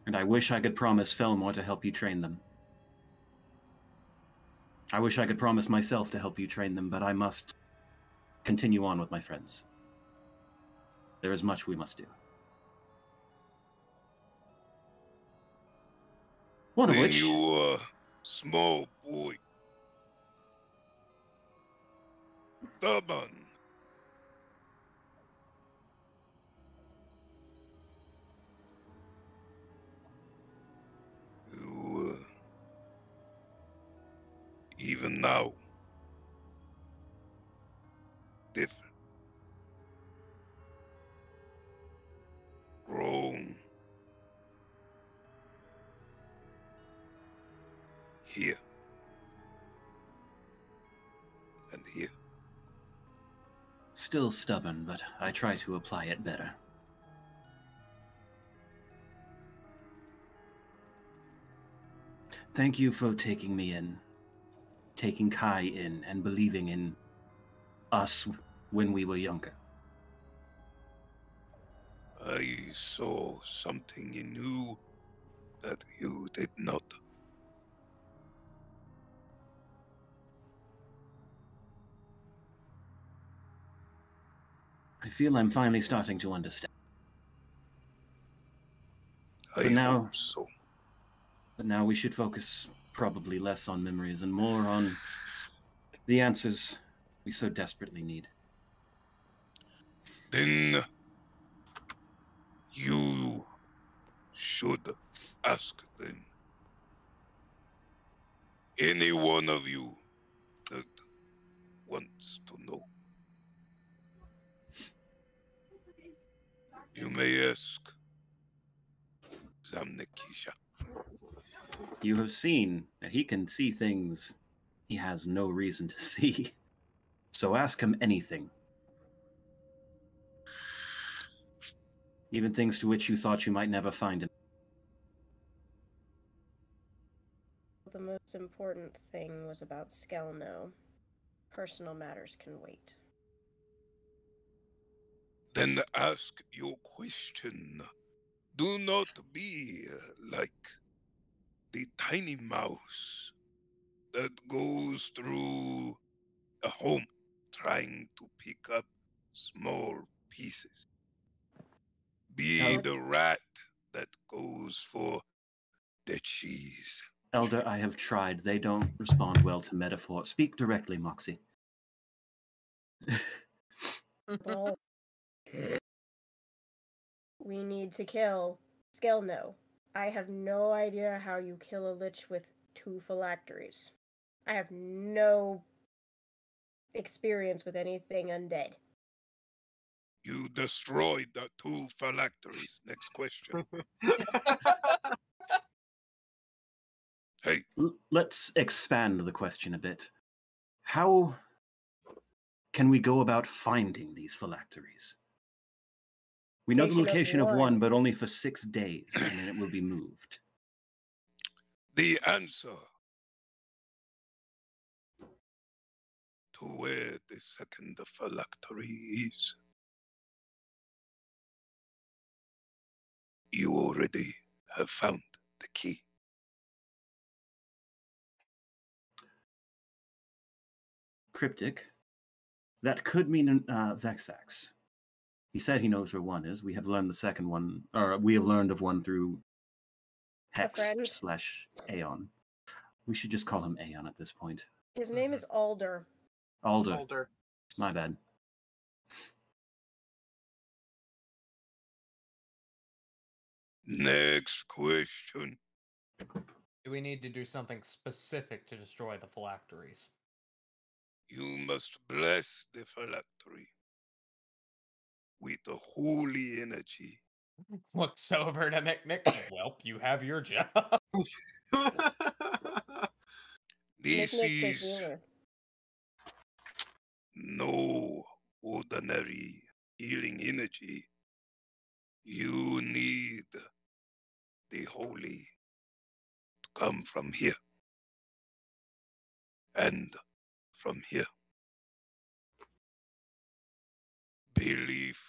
And I wish I could promise Felmore to help you train them. I wish I could promise myself to help you train them, but I must continue on with my friends. There is much we must do. One of When which... you were a small boy, stubborn, you even now different, grown here and here. Still stubborn, but I try to apply it better. Thank you for taking me in, taking Kai in, and believing in us when we were younger. I saw something in you that you did not. I feel I'm finally starting to understand. I But now- hope so. But now we should focus probably less on memories and more on the answers we so desperately need. Then you should ask them. Any one of you that wants to know. You may ask Zamnikisha. You have seen that he can see things he has no reason to see. So ask him anything. Even things to which you thought you might never find him. The most important thing was about Skelno. Personal matters can wait. Then ask your question. Do not be like the tiny mouse that goes through a home trying to pick up small pieces. Be Now- the rat that goes for the cheese. Elder, I have tried. They don't respond well to metaphor. Speak directly, Moxie. Well, we need to kill Skelno. I have no idea how you kill a lich with 2 phylacteries. I have no experience with anything undead. You destroyed the 2 phylacteries. Next question. Hey, Let's expand the question a bit. How can we go about finding these phylacteries? We know the location of one, but only for 6 days, and then it will be moved. the answer to where the second phylactery is. You already have found the key. Cryptic. That could mean Vexax. He said he knows where one is. We have learned the second one, or we have learned of one through Hex friend? / Aeon. We should just call him Aeon at this point. His name is Alder. Alder. Older. My bad. Next question. Do we need to do something specific to destroy the phylacteries? You must bless the phylactery with the holy energy. Looks over to Nick. Welp, you have your job. This Nick's a is healer. no ordinary healing energy. You need the holy to come from here and from here. Belief.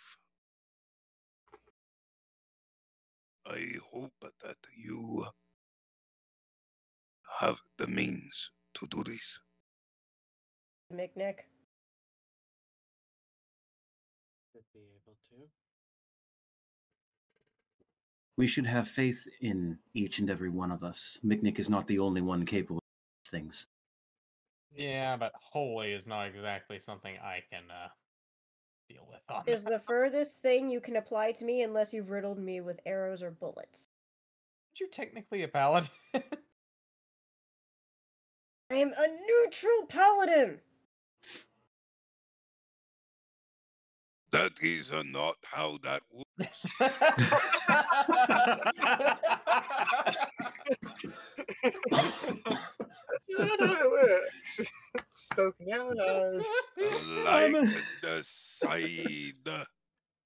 I hope that you have the means to do this. Nick. Should be able to. We should have faith in each and every one of us. Miknik is not the only one capable of things. Yeah, but holy is not exactly something I can deal with on Is that. the furthest thing you can apply to me unless you've riddled me with arrows or bullets. Aren't you technically a paladin? I am a neutral paladin! That is not how that works. That's not how it works. Spoken out loud. Like the side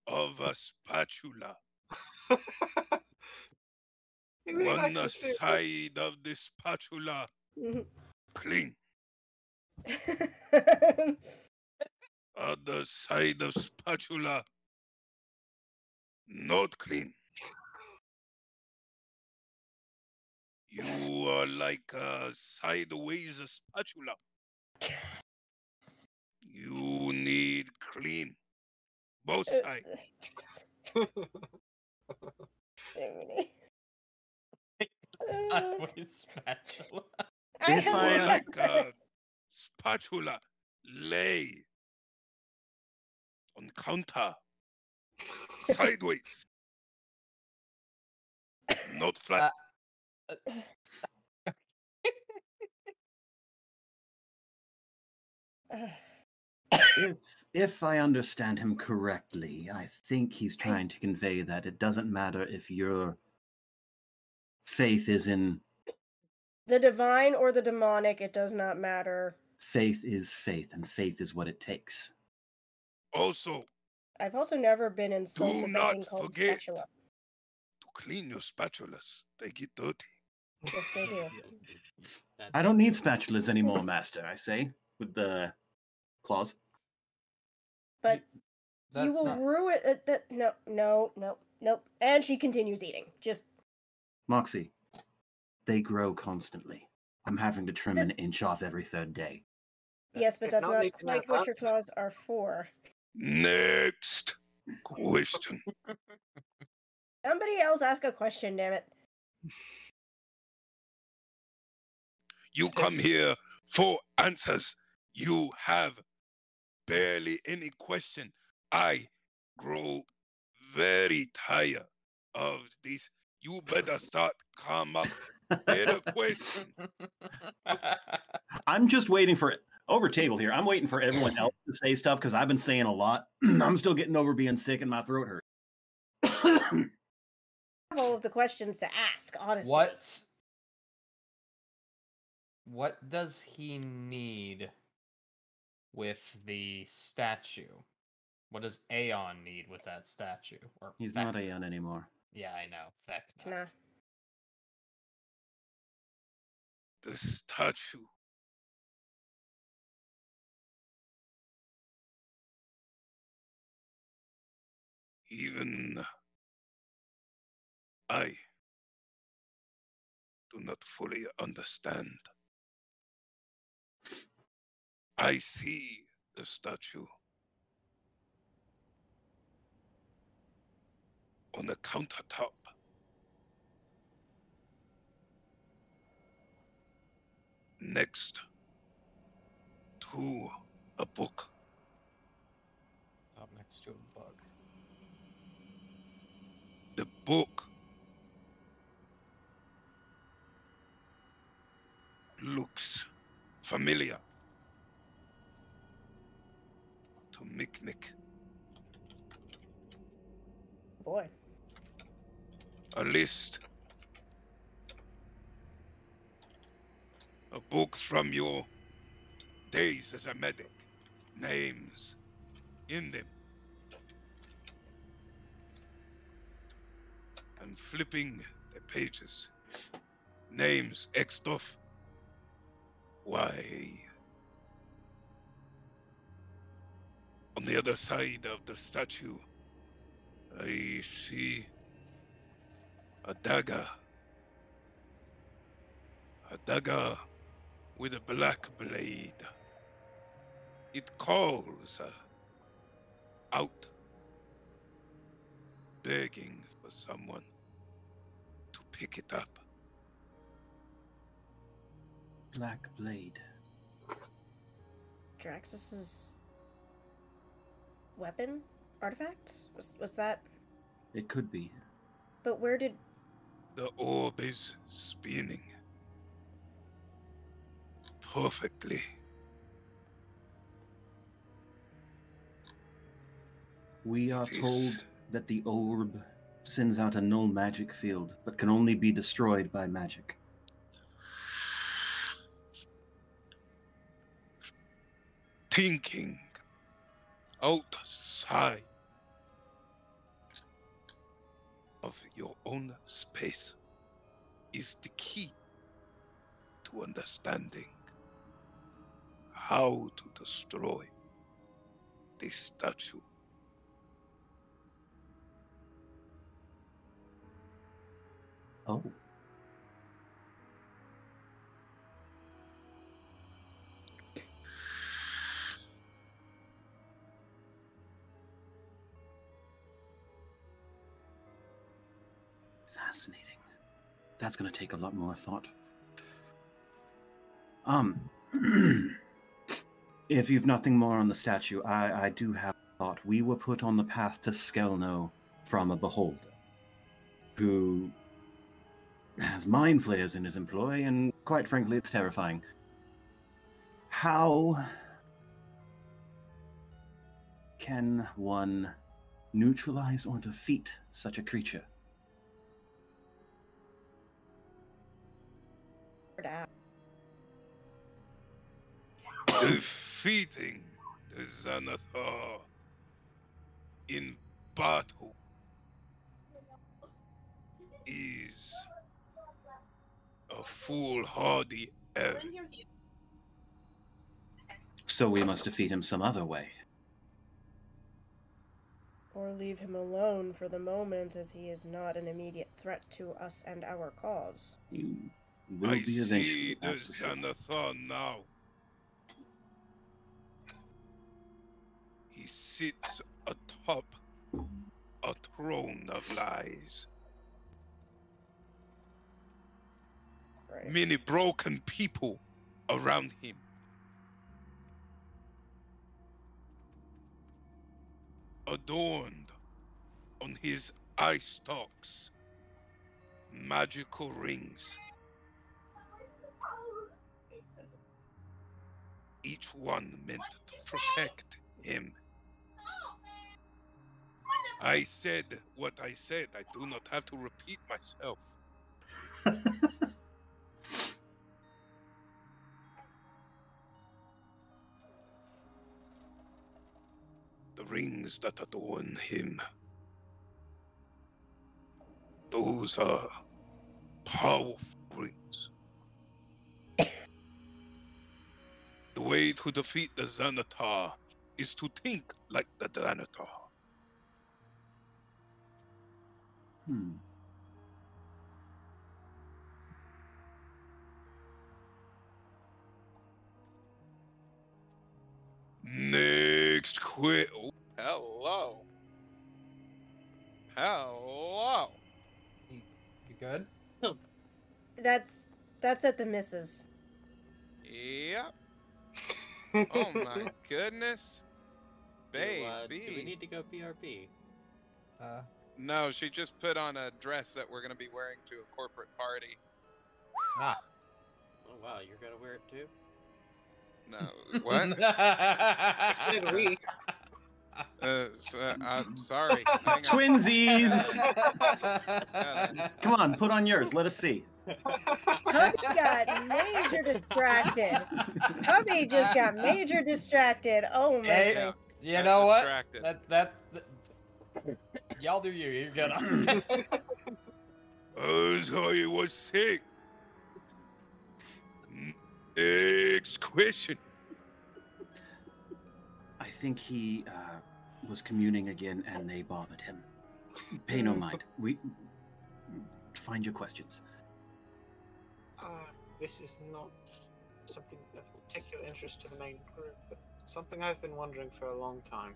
of a spatula. He really One likes to say it. side of the spatula clean. Other side of spatula not clean. You are like a sideways spatula. You need clean. Both sides. Jiminy. Sideways spatula. I If You I, are like a spatula lay on counter sideways. Not flat. if I understand him correctly, I think he's trying to convey that it doesn't matter if your faith is in The divine or the demonic, it does not matter. faith is faith, and faith is what it takes. Also, I've also never been insulted by not being called forget. spatula. to clean your spatulas, they get dirty. Yes, they do. I don't need spatulas anymore, Master, I say, with the claws. But you That's will not- ruin no. And she continues eating. Just Moxie, they grow constantly. I'm having to trim an That's- inch off every third day. yes, but Did that's not not need to know quite what that. your claws are for. Next question. Somebody else ask a question, damn it. You come here for answers. You have barely any question. I grow very tired of this. You better start come up better question. I'm just waiting for over table here. I'm waiting for everyone else to say stuff because I've been saying a lot. I'm still getting over being sick and my throat hurts. I have all of the questions to ask, honestly. What does he need with the statue? What does Aeon need with that statue? Or He's Feck- not Aeon anymore. Yeah, I know. Feck. Nah. The statue. Even I do not fully understand. I see the statue on the countertop. Next to a book. Up next to a bug. The book looks familiar to Miknik. Boy. A list. A book from your days as a medic. Names in them. And flipping the pages. Names X'd off. Why? On the other side of the statue, I see a dagger. A dagger with a black blade. It calls out, begging for someone to pick it up. Black blade. Draxus's weapon? Artifact? Was that? It could be. But where did... The orb is spinning perfectly. We are It is- told that the orb sends out a null magic field, but can only be destroyed by magic. Thinking outside of your own space is the key to understanding how to destroy this statue. Oh. Fascinating. That's going to take a lot more thought. If you've nothing more on the statue, I do have a thought. We were put on the path to Skelno from a beholder who has mind flayers in his employ, and quite frankly, it's terrifying. How can one neutralize or defeat such a creature? Defeating the Xanathar in battle is a foolhardy errand. So we must defeat him some other way. Or leave him alone for the moment, as he is not an immediate threat to us and our cause. You will I be eventually, see the that's for sure. Xanathar now. He sits atop a throne of lies. Right. Many broken people around him. Adorned on his eye stalks, magical rings. Each one meant to protect him. I said what I said. I do not have to repeat myself. The rings that adorn him, those are powerful rings. The way to defeat the Xanathar is to think like the Xanathar. Next quit. Hello. Hello. You good? That's at the missus. Yep. Oh my goodness. Do we Baby. need to go PRP? No, she just put on a dress that we're going to be wearing to a corporate party. Ah. Oh wow, you're gonna wear it too? No, what? Did we? I'm sorry. Hang on. Twinsies! Got Come on, put on yours. Let us see. Hubby got major distracted. Hubby just got major distracted. Oh my Hey, god. you I'm know what? distracted. That y'all do you. You're good. So he was sick. Next question. I think he was communing again and they bothered him. Pay no mind. We find your questions. This is not something of particular interest to the main group, but something I've been wondering for a long time.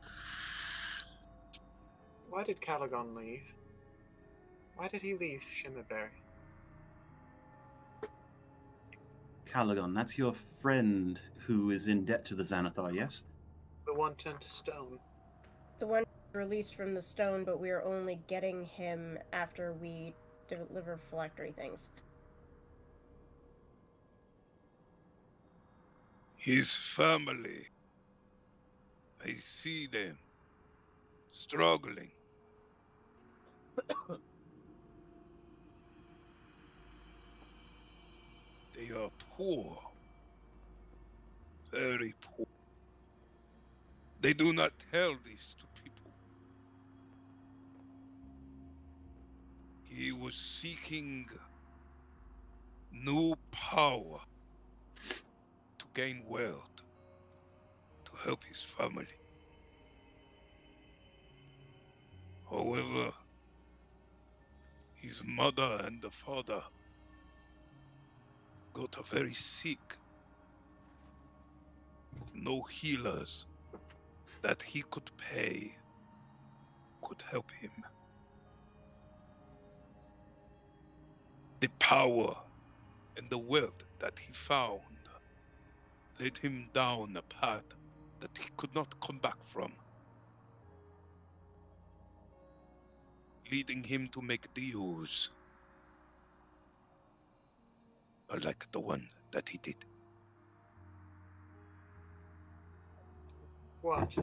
Why did Caligon leave? Why did he leave Shimmerberry? Caligon, that's your friend who is in debt to the Xanathar, yes? The one turned to stone. The one released from the stone, but we are only getting him after we deliver phylactery things. His family. I see them struggling. They are poor. Very poor. They do not tell this to people. He was seeking new power to gain wealth, to help his family. However, his mother and the father got very sick. No healers that he could pay could help him. The power and the wealth that he found led him down a path that he could not come back from, leading him to make deals like the one that he did. What?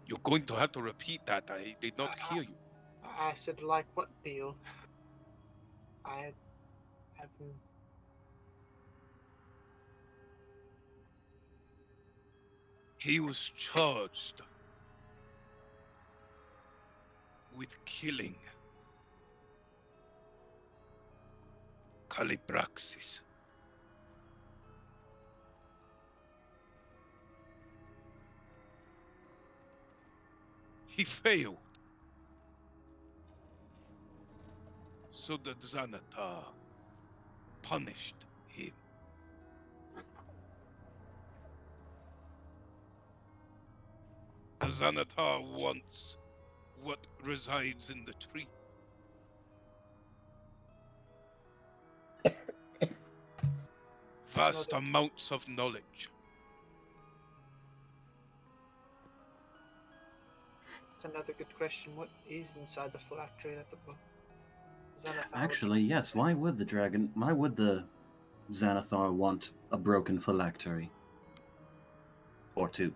You're going to have to repeat that. I did not hear you. I said, like what deal? I haven't. He was charged with killing Calibraxis. He failed. So the Xanatar punished him. The Xanatar wants what resides in the tree. Vast amounts of knowledge. That's another good question. What is inside the phylactery that the book? Xanathar Actually, yes. Why would the Xanathar want a broken phylactery? Or two?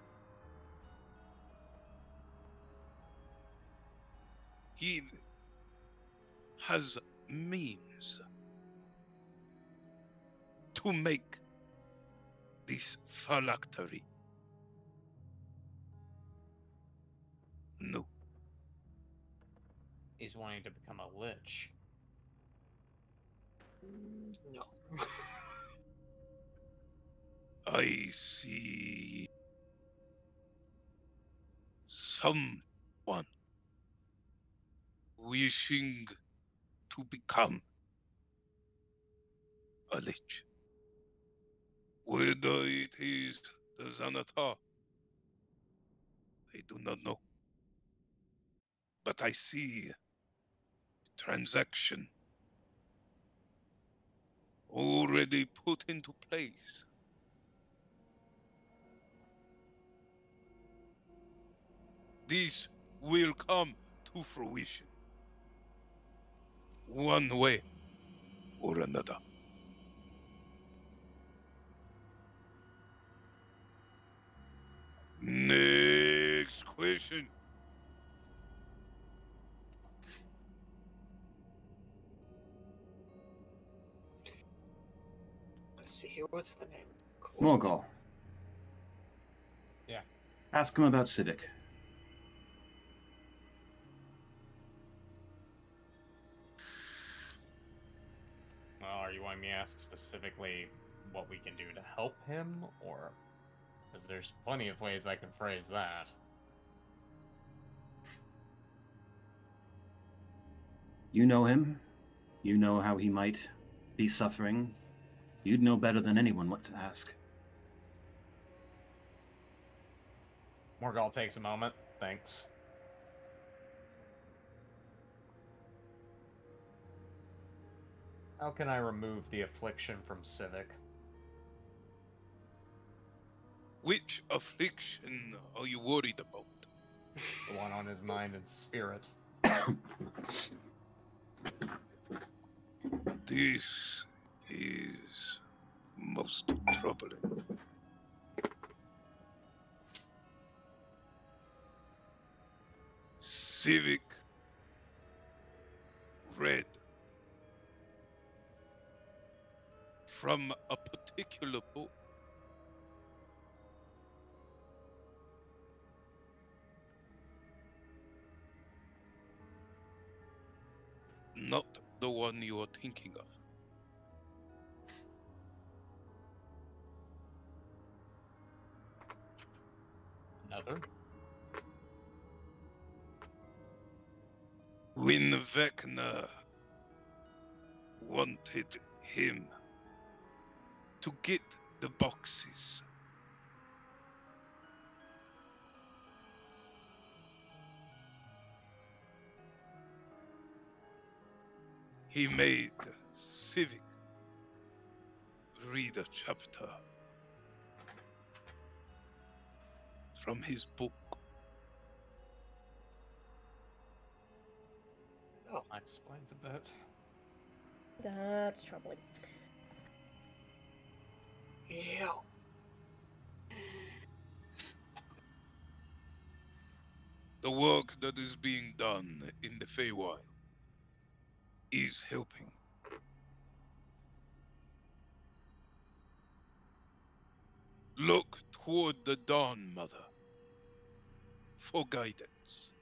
He has means to make this phylactery. No. He's wanting to become a lich. No. I see someone wishing to become a lich. Whether it is the Xanathar, I do not know. But I see transaction already put into place. This will come to fruition. One way or another. Next question. Let's see here. What's the name? Morgul. Yeah. Ask him about Civic. Well, are you wanting me to ask specifically what we can do to help him, or... Because there's plenty of ways I can phrase that. You know him. You know how he might be suffering. You'd know better than anyone what to ask. Morgul takes a moment. Thanks. How can I remove the affliction from Civic? Which affliction are you worried about? The one on his mind and spirit. This is most troubling. Civic read from a particular book. Not the one you are thinking of. Another? When Vecna wanted him to get the boxes, he made Civic read a chapter from his book. Oh, That explains a bit. That's troubling. yeah. The work that is being done in the Feywild is helping. Look toward the Dawn Mother for guidance.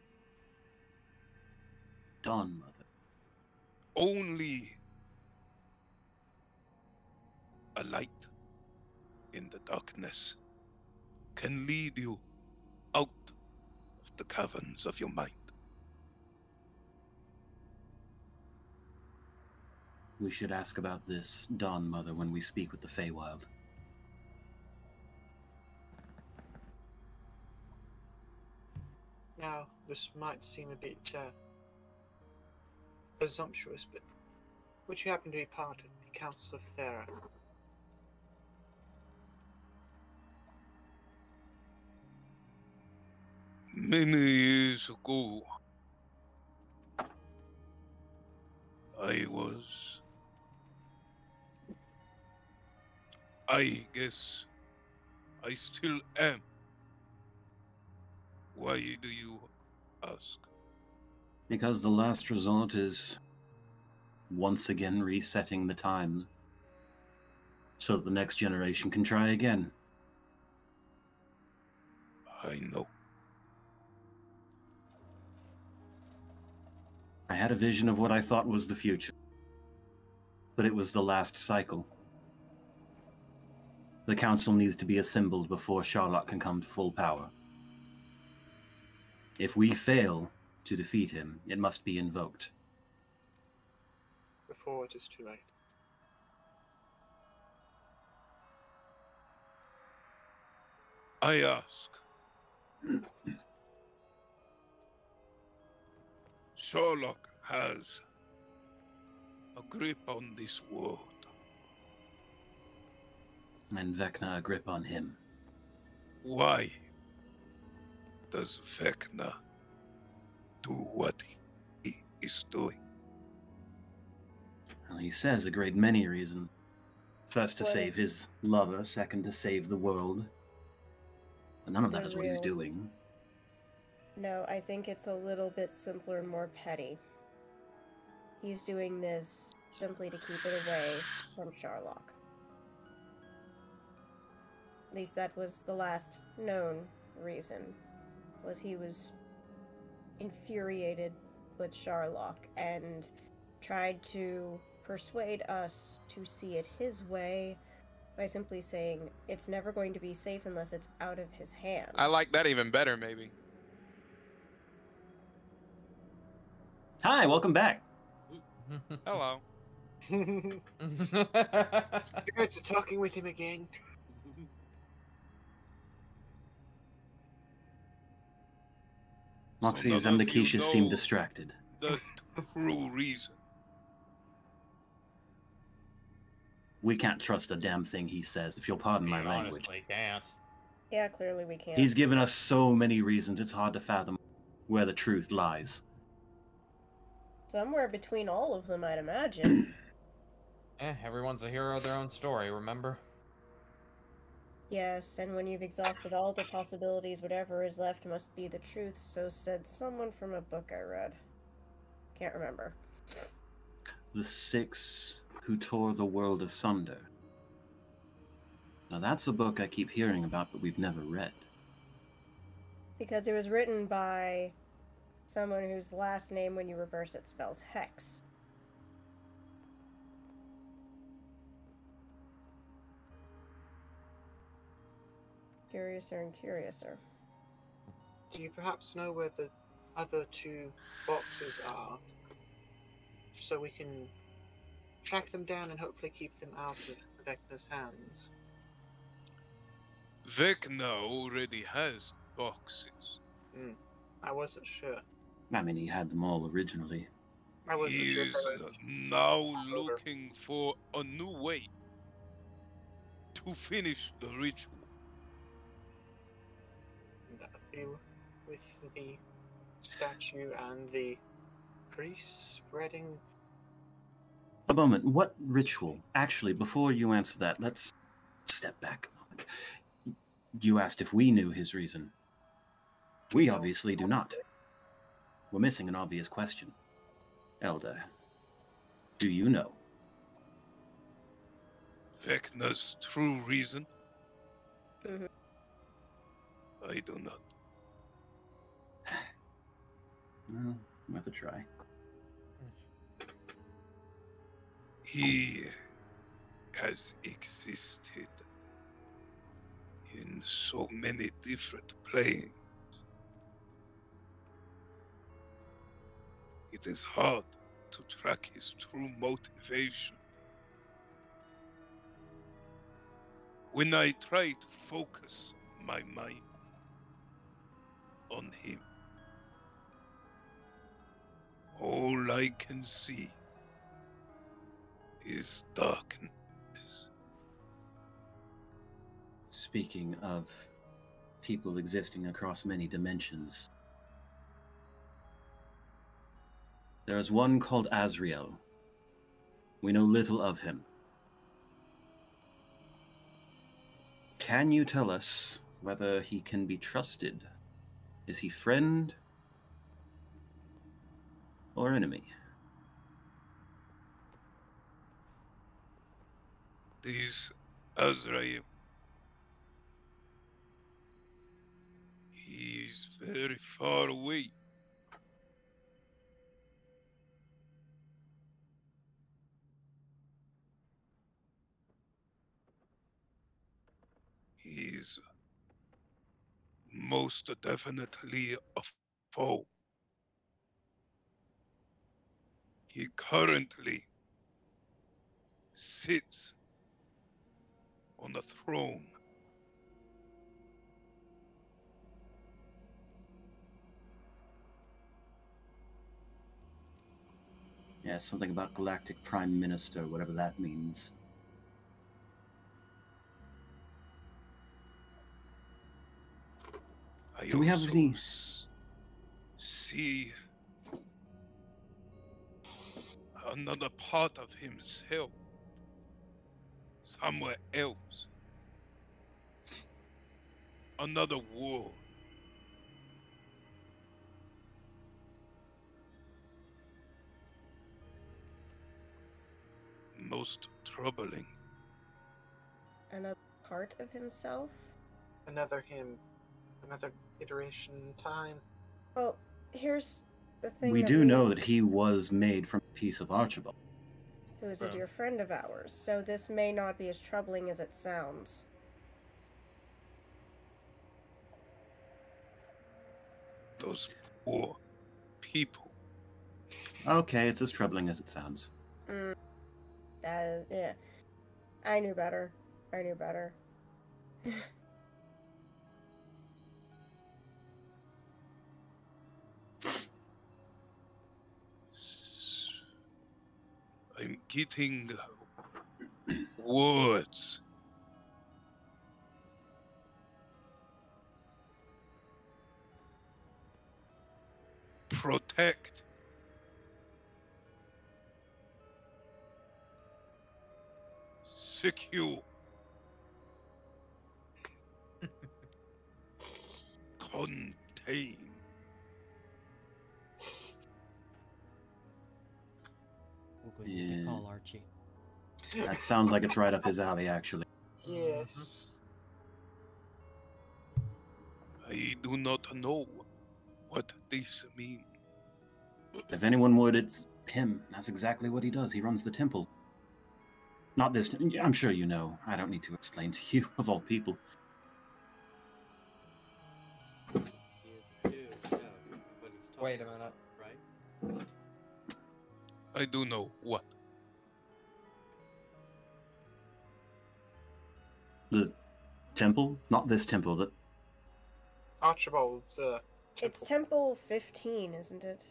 Dawn Mother. Only A light in the darkness can lead you out of the caverns of your mind. We should ask about this Dawn Mother when we speak with the Feywild. Now, this might seem a bit presumptuous, but would you happen to be part of the Council of Thera? Many years ago, I guess I still am. Why do you ask? Because the last resort is once again resetting the time so that the next generation can try again. I know. I had a vision of what I thought was the future, but it was the last cycle. The council needs to be assembled before Charlotte can come to full power. If we fail to defeat him, it must be invoked. Before it is too late. I ask. Sherlock has a grip on this world. And Vecna a grip on him. Why does Vecna do what he is doing? Well, he says a great many reasons. First to Well, save his lover, second to save the world. But none of that The is what he's real- doing. No, I think it's a little bit simpler and more petty. He's doing this simply to keep it away from Charlock. At least that was the last known reason, was he was infuriated with Charlock and tried to persuade us to see it his way by simply saying it's never going to be safe unless it's out of his hands. I like that even better, maybe. Hi, welcome back. Hello. Spirits are talking with him again. Moxie's none and of you Akeisha seem know distracted. The true reason. We can't trust a damn thing he says, if you'll pardon my You language. honestly can't. Yeah, clearly we can't. He's given us so many reasons, it's hard to fathom where the truth lies. Somewhere between all of them, I'd imagine. Everyone's a hero of their own story, remember? Yes, and when you've exhausted all the possibilities, whatever is left must be the truth, so said someone from a book I read. Can't remember. The Six Who Tore the World Asunder. Now that's a book I keep hearing about, but we've never read. Because it was written by someone whose last name, when you reverse it, spells Hex. Curiouser and curiouser. Do you perhaps know where the other two boxes are? So we can track them down and hopefully keep them out of Vecna's hands. Vecna already has boxes. I wasn't sure. I mean, he had them all originally. I wasn't He sure. is now looking for a new way to finish the ritual. That would be with the statue and the priest spreading. A moment, what ritual? Actually, before you answer that, let's step back a moment. You asked if we knew his reason. We obviously do not. We're missing an obvious question. Elder, do you know? Vecna's true reason? Mhm. I do not. Well, worth a try. He has existed in so many different planes. It is hard to track his true motivation. When I try to focus my mind on him, all I can see is darkness. Speaking of people existing across many dimensions, there is one called Azrael. We know little of him. Can you tell us whether he can be trusted? Is he friend or enemy? This Azrael, he's very far away. He's most definitely a foe. He currently sits on the throne. Yeah, something about Galactic Prime Minister, whatever that means. I Do we have also any... see another part of himself somewhere else. Another war. Most troubling. Another part of himself? Another him. Another iteration in time. Well, here's the thing. We do know that he was made from a piece of Archibald. Who is a dear friend of ours, so this may not be as troubling as it sounds. Those poor people. Okay, it's as troubling as it sounds. That is, yeah. I knew better. I knew better. I'm getting words. Protect. Secure. Contain. We'll go Yeah. call Archie. That sounds like it's right up his alley, actually. Yes. I do not know what this means. If anyone would, it's him. That's exactly what he does. He runs the temple. Not this... I'm sure you know. I don't need to explain to you, of all people. You do know what he's talking Wait a about, minute. right? I do know what. The temple? Not this temple. The... Archibald's, It's Temple 15, isn't it?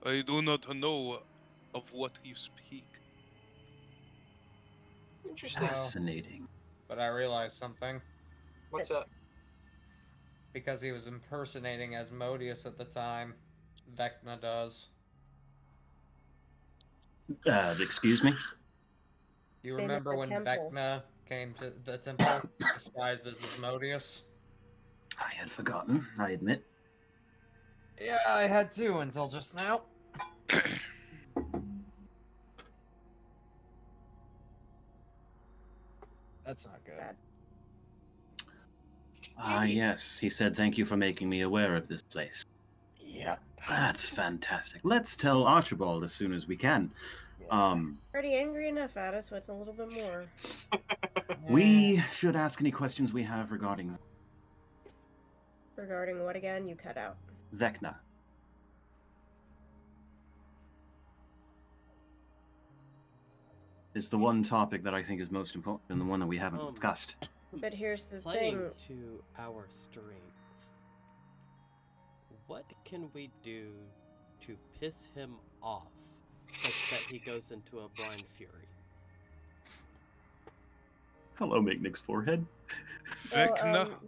I do not know of what you speak. Interesting. Fascinating. But I realized something. What's up? Because he was impersonating Asmodeus at the time. Vecna does. Excuse me? You Been at remember the when temple. Vecna came to the temple disguised as Asmodeus? I had forgotten, I admit. Yeah, I had too until just now. That's not good. Bad. Ah, yes. He said thank you for making me aware of this place. Yep. That's fantastic. Let's tell Archibald as soon as we can. Already angry enough at us, what's a little bit more? We should ask any questions we have regarding Regarding what again? You cut out. Vecna. It's the one topic that I think is most important and the one that we haven't discussed. But here's the Playing thing. to our strengths. What can we do to piss him off such that he goes into a blind fury? Hello, McNick's forehead. Vecna, Well,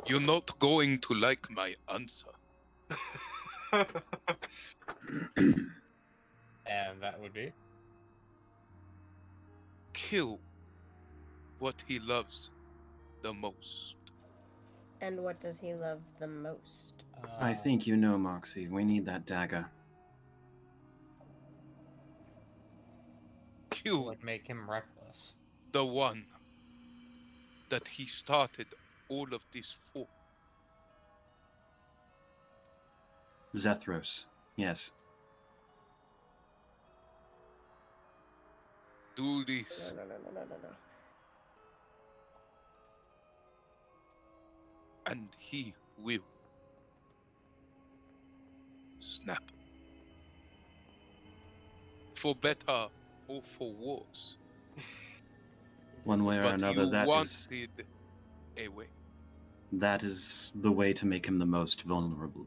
you're not going to like my answer. And that would be? Kill what he loves the most. and what does he love the most? I think you know, Moxie. We need that dagger. Kill Would make him reckless. the one that he started all of this for. Zethros. Yes. Do this. No. And he will snap. For better or for worse. One way or But another, you that wanted a way. is the way to make him the most vulnerable.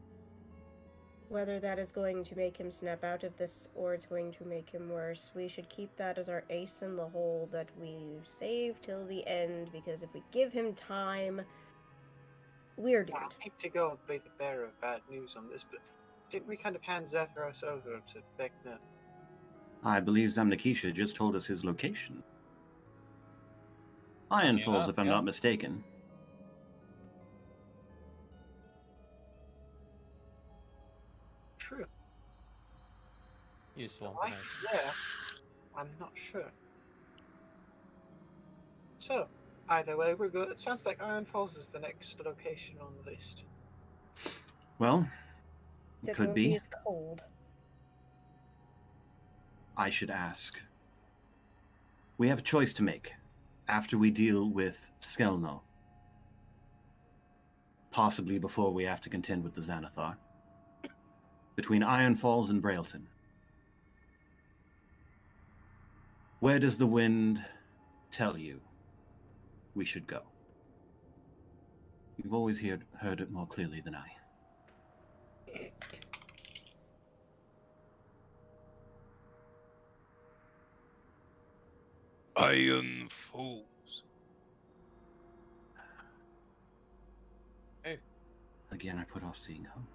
Whether that is going to make him snap out of this or it's going to make him worse, we should keep that as our ace in the hole that we save till the end, because if we give him time, we're doomed. I hate to go and be the bearer of bad news on this, but didn't we kind of hand Zethros over to Vecna? I believe Zamnikisha just told us his location. Iron Yeah, Falls, if I'm yeah. not mistaken. True. Useful. Why? Nice. Yeah. I'm not sure. So, either way, we're good. It sounds like Iron Falls is the next location on the list. Well, It could won't be. as cold. I should ask. We have a choice to make after we deal with Skelno. Possibly before we have to contend with the Xanathar. Between Iron Falls and Brailton. Where does the wind tell you we should go? You've always heard it more clearly than I. Iron Falls. Again, I put off seeing home.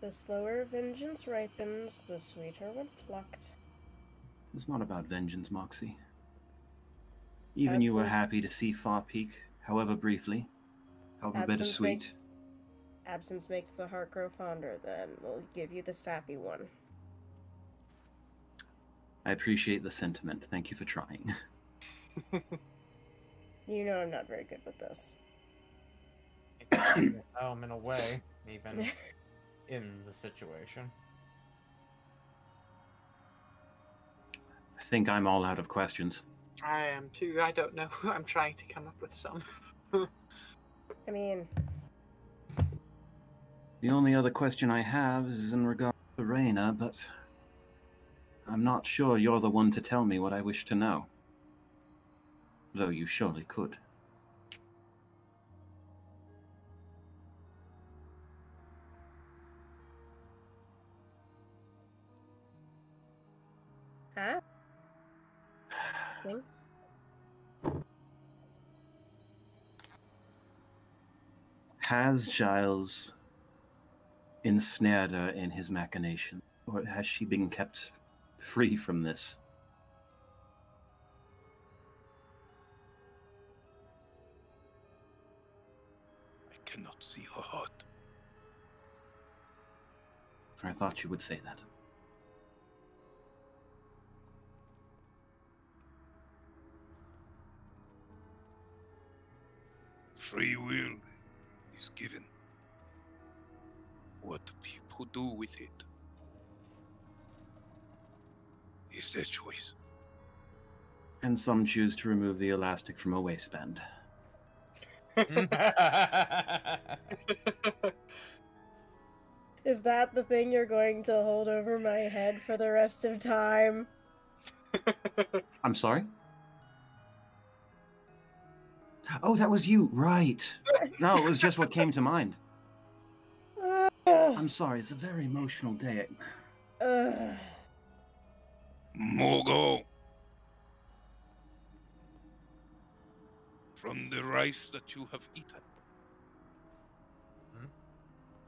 The slower vengeance ripens, the sweeter when plucked. It's not about vengeance, Moxie. Even you were Absence- happy to see Far Peak, however briefly, however bittersweet. Absence makes the heart grow fonder, then we'll give you the sappy one. I appreciate the sentiment. Thank you for trying. You know I'm not very good with this. In a way, even in the situation. I think I'm all out of questions. I am too. I don't know. I'm trying to come up with some. I mean, The only other question I have is in regard to Reyna, but I'm not sure you're the one to tell me what I wish to know. Though you surely could. huh? Thing? Has Giles ensnared her in his machination, or has she been kept free from this? I cannot see her heart. I thought you would say that. Free will is given What people do with it is their choice. And some choose to remove the elastic from a waistband. Is that the thing you're going to hold over my head for the rest of time? I'm sorry? Oh, that was you, right. No, it was just what came to mind. I'm sorry, it's a very emotional day. Mogo. From the rice that you have eaten,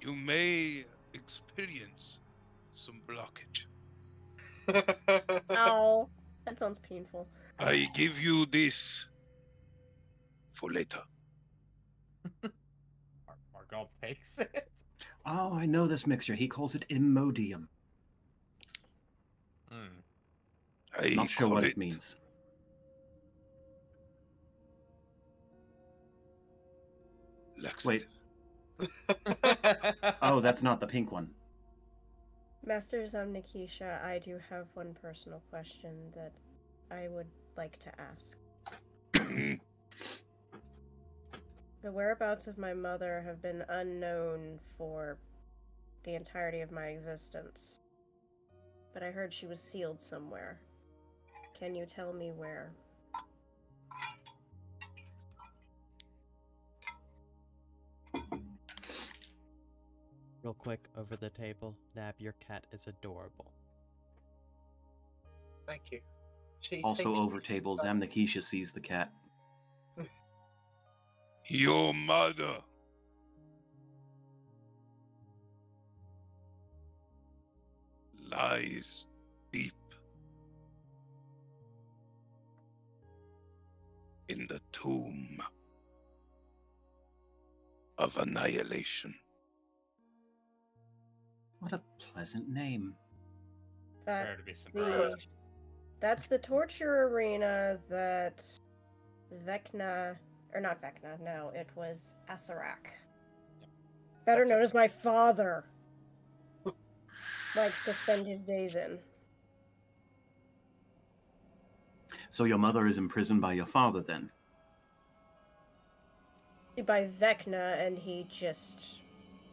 you may experience some blockage. Ow. That sounds painful. I give you this for later. Margol takes it. Oh, I know this mixture. He calls it Imodium. I Not sure call what it means. Laxative. Wait. Oh, that's not the pink one. Masters of Nikisha, I do have one personal question that I would like to ask. The whereabouts of my mother have been unknown for the entirety of my existence. But I heard she was sealed somewhere. Can you tell me where? Real quick, over the table, Nab, your cat is adorable. Thank you. She Also thinks over tables, Amnikisha sees the cat. Your mother lies deep in the tomb of annihilation. What a pleasant name. Fair to be surprised. That's the torture arena that Vecna, or not Vecna, no, it was Asarak. Better known as my father. Likes to spend his days in. So your mother is imprisoned by your father, then? By Vecna, and he just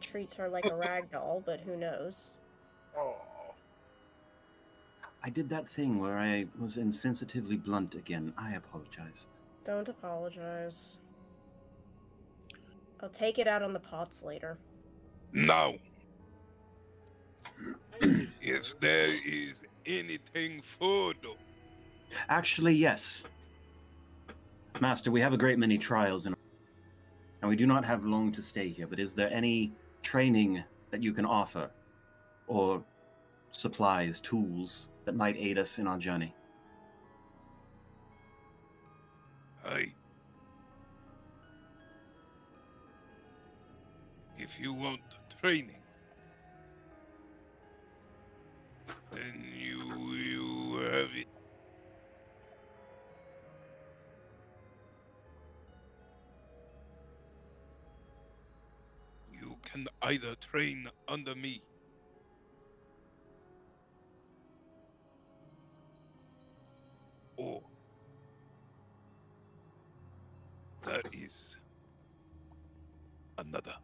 treats her like a rag doll, but who knows? Oh. I did that thing where I was insensitively blunt again. I apologize. Don't apologize. I'll take it out on the pots later. Now, if there is anything further, Actually, yes. Master, we have a great many trials, and we do not have long to stay here, but is there any training that you can offer? Or supplies, tools, that might aid us in our journey? if you want training, then you have it. You can either train under me or there is another.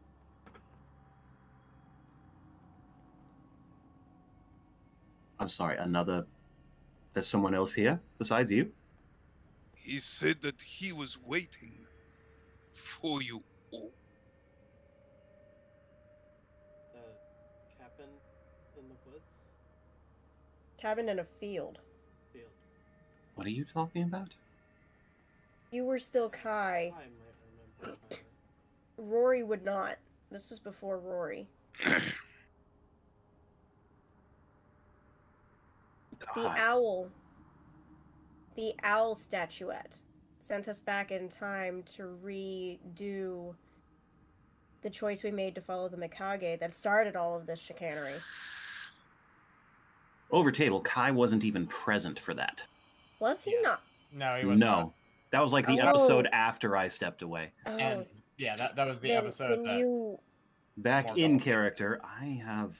I'm sorry, another... There's someone else here besides you? He said that he was waiting for you all. Cabin in the woods? Cabin in a field. What are you talking about? You were still Kai. I might remember better. Rory would not. This was before Rory. The God. owl. The owl statuette sent us back in time to redo the choice we made to follow the Mikage that started all of this chicanery. Over table, Kai wasn't even present for that. Was he not? No, he was No. not. That was like the Oh. episode after I stepped away. Oh, And yeah, that was the then, episode then that you Back More in golf. character, I have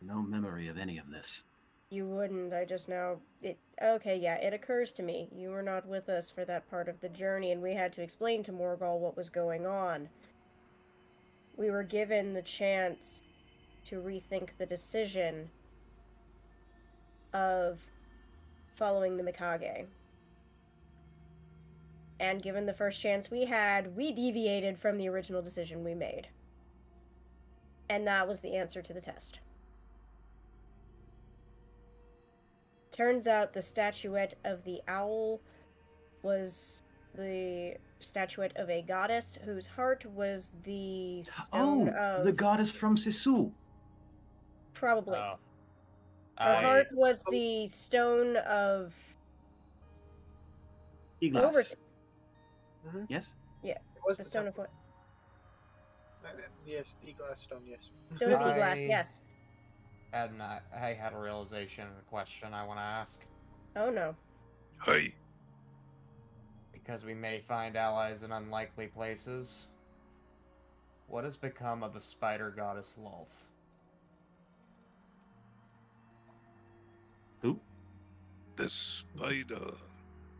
no memory of any of this. You wouldn't. I just now. Okay, yeah, it occurs to me. You were not with us for that part of the journey, and we had to explain to Morgul what was going on. We were given the chance to rethink the decision of following the Mikage. And given the first chance we had, we deviated from the original decision we made. And that was the answer to the test. Turns out the statuette of the owl was the statuette of a goddess whose heart was the stone of... the goddess from Sisu. Probably. Oh. Her heart was the stone of... Iglas. Mm-hmm. Yes? Yeah, It was the stone of what? Yes, the glass stone, yes. Stone of Iglas, yes. I had a realization and a question I want to ask. Oh no. Hey, Because we may find allies in unlikely places. What has become of the spider goddess Lolth? Who? the spider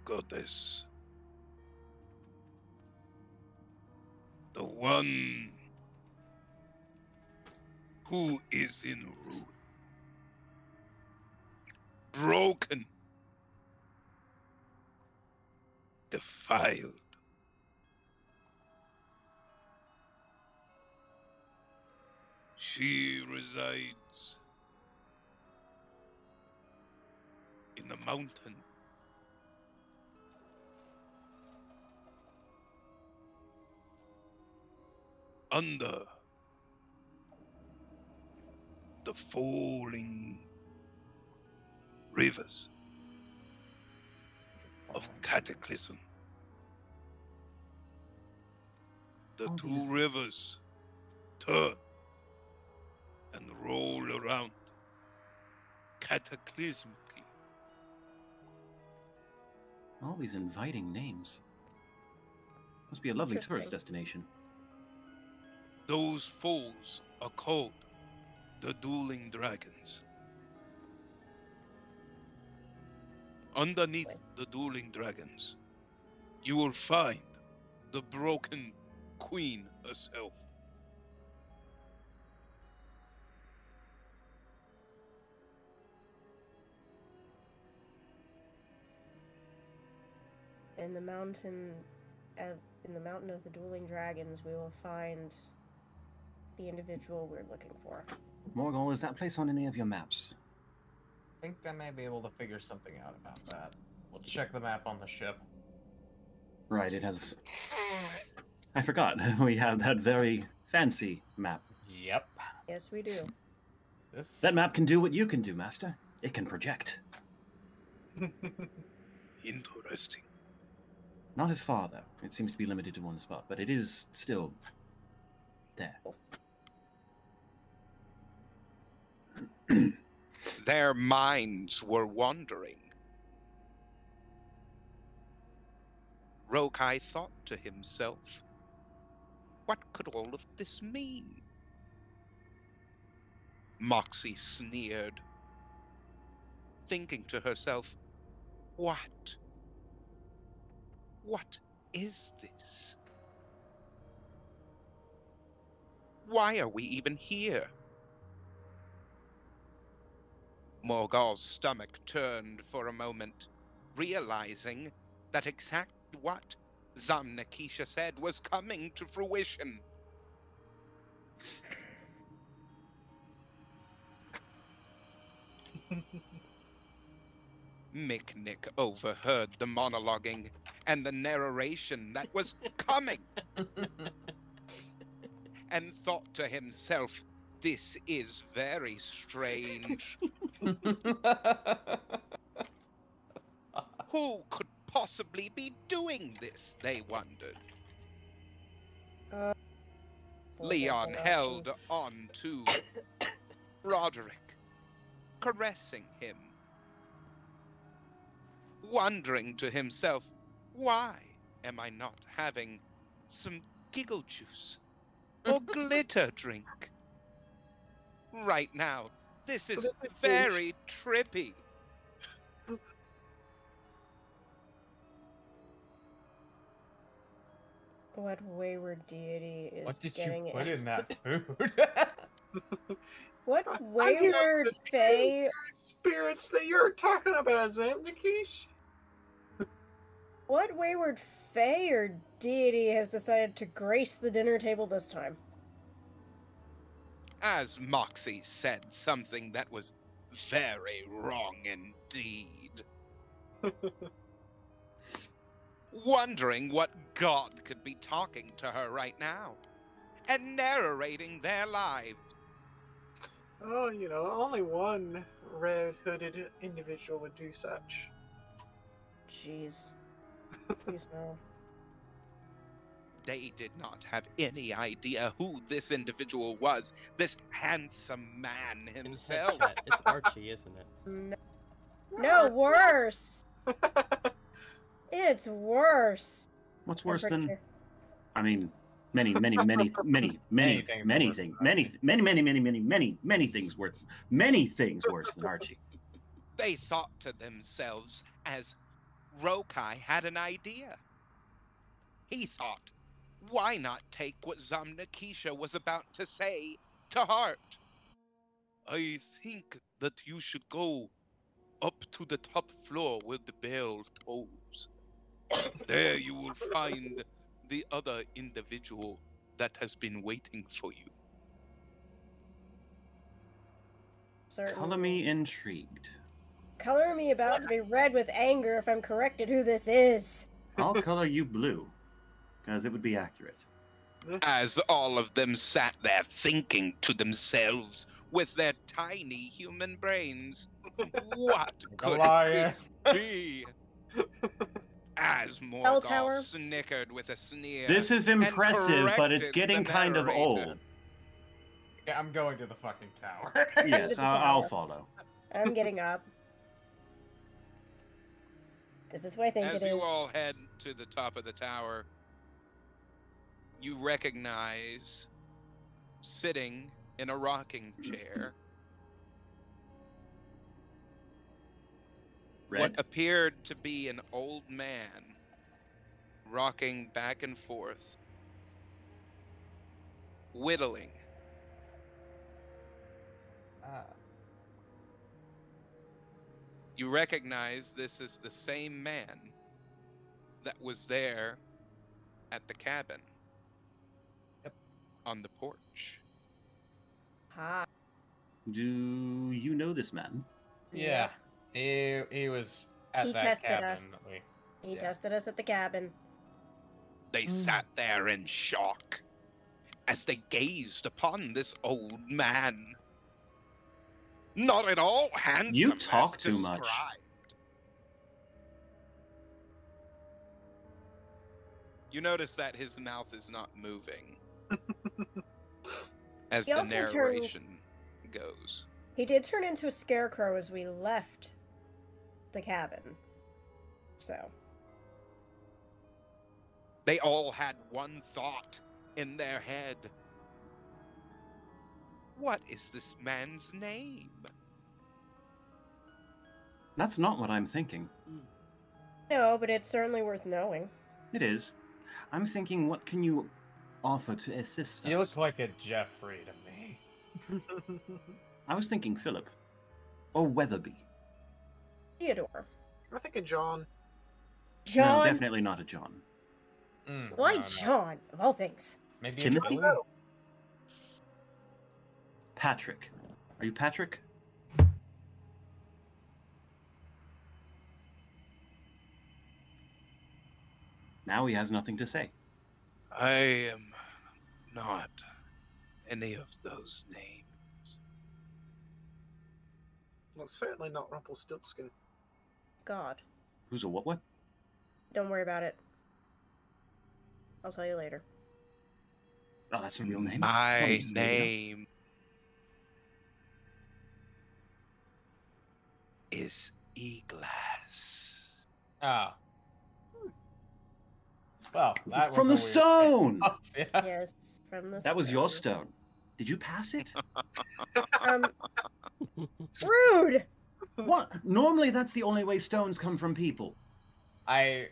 goddess. The one who is in ruin. Broken. Defiled. She resides in the mountain. Under the falling rivers of cataclysm. The All two these- rivers turn and roll around cataclysmically. All these inviting names. Must be a lovely tourist Interesting. destination. Those foes are called the dueling dragons. Underneath the dueling dragons, you will find the broken queen herself. In the mountain of the dueling dragons, we will find the individual we're looking for. Morgul, is that place on any of your maps? I think I may be able to figure something out about that. We'll check the map on the ship. Right, it has... I forgot. We have that very fancy map. Yep. Yes, we do. This That map can do what you can do, Master. It can project. Interesting. Not as far, though. It seems to be limited to one spot, but it is still there. Their minds were wandering. Rokai thought to himself, what could all of this mean? Moxie sneered, thinking to herself, what? What is this? Why are we even here? Morgul's stomach turned for a moment, realizing that exactly what Zamnakisha said was coming to fruition. Miknik overheard the monologuing and the narration that was coming, and thought to himself, this is very strange. Who could possibly be doing this, they wondered. Leon held on to Roderick, caressing him, wondering to himself, why am I not having some giggle juice or glitter drink? right now. This is But if it very trippy. What wayward deity is What did getting you put it? in that food? What I'm hearing wayward the fae? spirits that you're talking about, Zamnikish? What wayward fae or deity has decided to grace the dinner table this time? As Moxie said something that was very wrong indeed. Wondering what god could be talking to her right now and narrating their lives. Oh, only one red-hooded individual would do such. Jeez. Please no. They did not have any idea who this individual was, this handsome man In himself. headset, it's Archie, isn't it? No, worse! It's worse! What's I'm worse pretty than? sure. I mean, many things worse than Archie. They thought to themselves as Rokai had an idea. He thought, why not take what Zamnakisha was about to say to heart? I think that you should go up to the top floor where the bell tolls. There you will find the other individual that has been waiting for you. Color me intrigued. Color me about to be red with anger if I'm corrected who this is. I'll color you blue, because it would be accurate. As all of them sat there thinking to themselves with their tiny human brains, what could this be? As Bell tower. Morgoth snickered with a sneer. This is and impressive, but it's corrected getting the kind of narrator. old. Yeah, I'm going to the fucking tower. Yes, I'll follow. I'm getting up. This is what I think As it you is. all head to the top of the tower, you recognize sitting in a rocking chair Red? what appeared to be an old man rocking back and forth, whittling. You recognize this is the same man that was there at the cabin. Yep. On the porch. Ha. Do you know this man? Yeah, he was at He that tested cabin. us. that we- He Yeah. tested us at the cabin. They sat there in shock as they gazed upon this old man. Not at all handsome. You talk as too much. described. You notice that his mouth is not moving as He the also turned- narration goes. He did turn into a scarecrow as we left the cabin. So. They all had one thought in their head. What is this man's name? That's not what I'm thinking. No, but it's certainly worth knowing. It is. I'm thinking, what can you offer to assist us? You look like a Jeffrey to me. I was thinking Philip. Or Weatherby. Theodore. I'm thinking John. John. No, definitely not a John. Why no, no. John? Of all things. Maybe Timothy? a Billy? Patrick. Are you Patrick? Now he has nothing to say. I am not any of those names. Well, certainly not Rumpelstiltskin. God. Who's a what? Don't worry about it. I'll tell you later. Oh, that's a real name. My Oh, he's made it up. name is Eglass. Ah. Well, that was From a the weird stone! Oh, yeah. Yes, from the That was your stone. stone. Did you pass it? Rude! What? Normally, that's the only way stones come from people. You're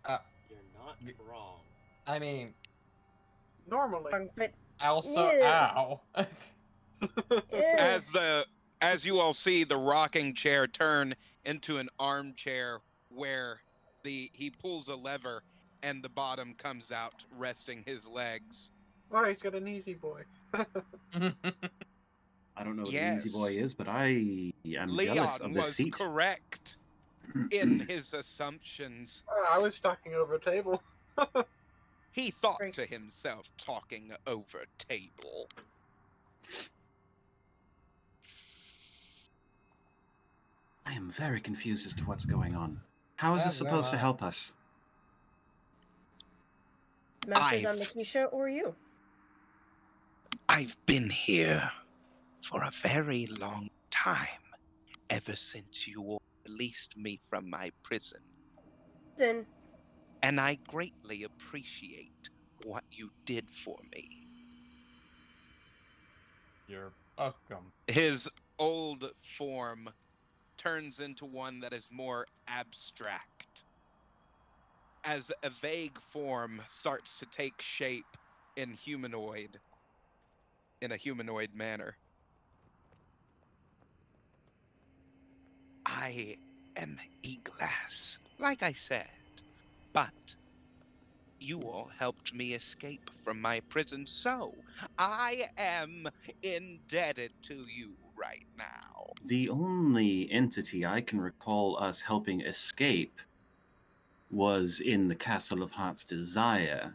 not wrong. I mean, Normally. But also, Yeah. ow. As you all see the rocking chair turn into an armchair where he pulls a lever and the bottom comes out resting his legs. Oh, he's got an easy boy. I don't know what an easy boy Yes. is, but I am jealous Leon of this was seat. correct in his assumptions. I was talking over a table. He thought Great. to himself, talking over table. I am very confused as to what's going on. How is this Yeah, supposed to no. help us? Masters on I've- Nikisha or you? I've been here for a very long time, ever since you all released me from my prison. Listen, And I greatly appreciate what you did for me. You're welcome. His old form turns into one that is more abstract, as a vague form starts to take shape in a humanoid manner. I am E-Glass, like I said, but you all helped me escape from my prison, so I am indebted to you right now. The only entity I can recall us helping escape was in the Castle of Heart's Desire.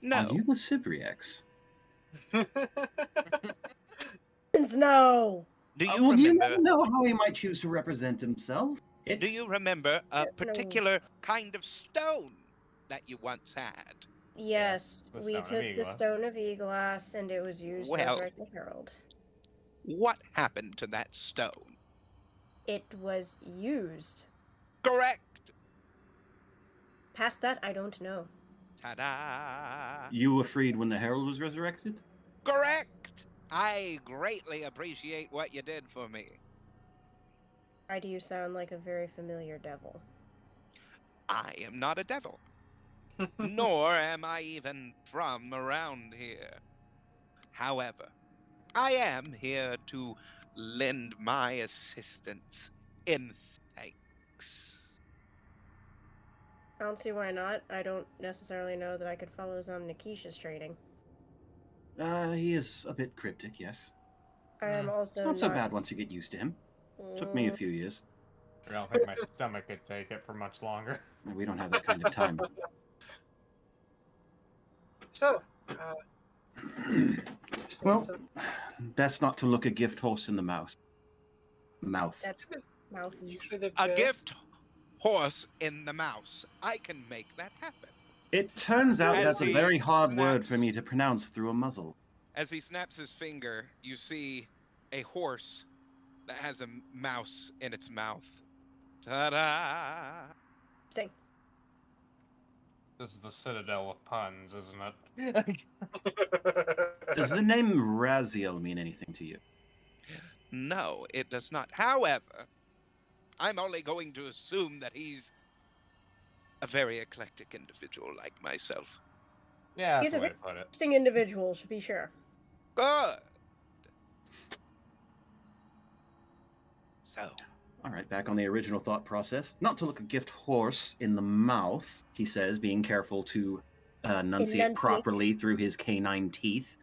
No, Are you the Cybriax? no. do you Well, you remember? never know how he might choose to represent himself. Do you remember a No. particular kind of stone that you once had? Yes, the we Stone of took the E-Glass. Stone of E-Glass and it was used to Well- resurrect the Herald. What happened to that stone? It was used. Correct. Past that, I don't know. Ta-da! You were freed when the Herald was resurrected? Correct. I greatly appreciate what you did for me. Why do you sound like a very familiar devil? I am not a devil, nor am I even from around here. However, I am here to lend my assistance in thanks. I don't see why not. I don't necessarily know that I could follow Nikisha's training. He is a bit cryptic, yes. I am Hmm. also It's not so bad once you get used to him. Took me a few years. I don't think my stomach could take it for much longer. We don't have that kind of time. So, Well, best not to look a gift horse in the mouth. That's mouth. usually they've A gift horse in the mouse. I can make that happen. It turns out As that's a he very hard word for me snaps- to pronounce through a muzzle. As he snaps his finger, you see a horse that has a mouse in its mouth. Ta-da! Sting. This is the citadel of puns, isn't it? Does the name Raziel mean anything to you? No, it does not. However, I'm only going to assume that he's a very eclectic individual like myself. Yeah, He's that's a the way to put it. Interesting individual, to be sure. Good. So, All right, back on the original thought process. Not to look a gift horse in the mouth, he says, being careful to enunciate Enunciate. properly through his canine teeth.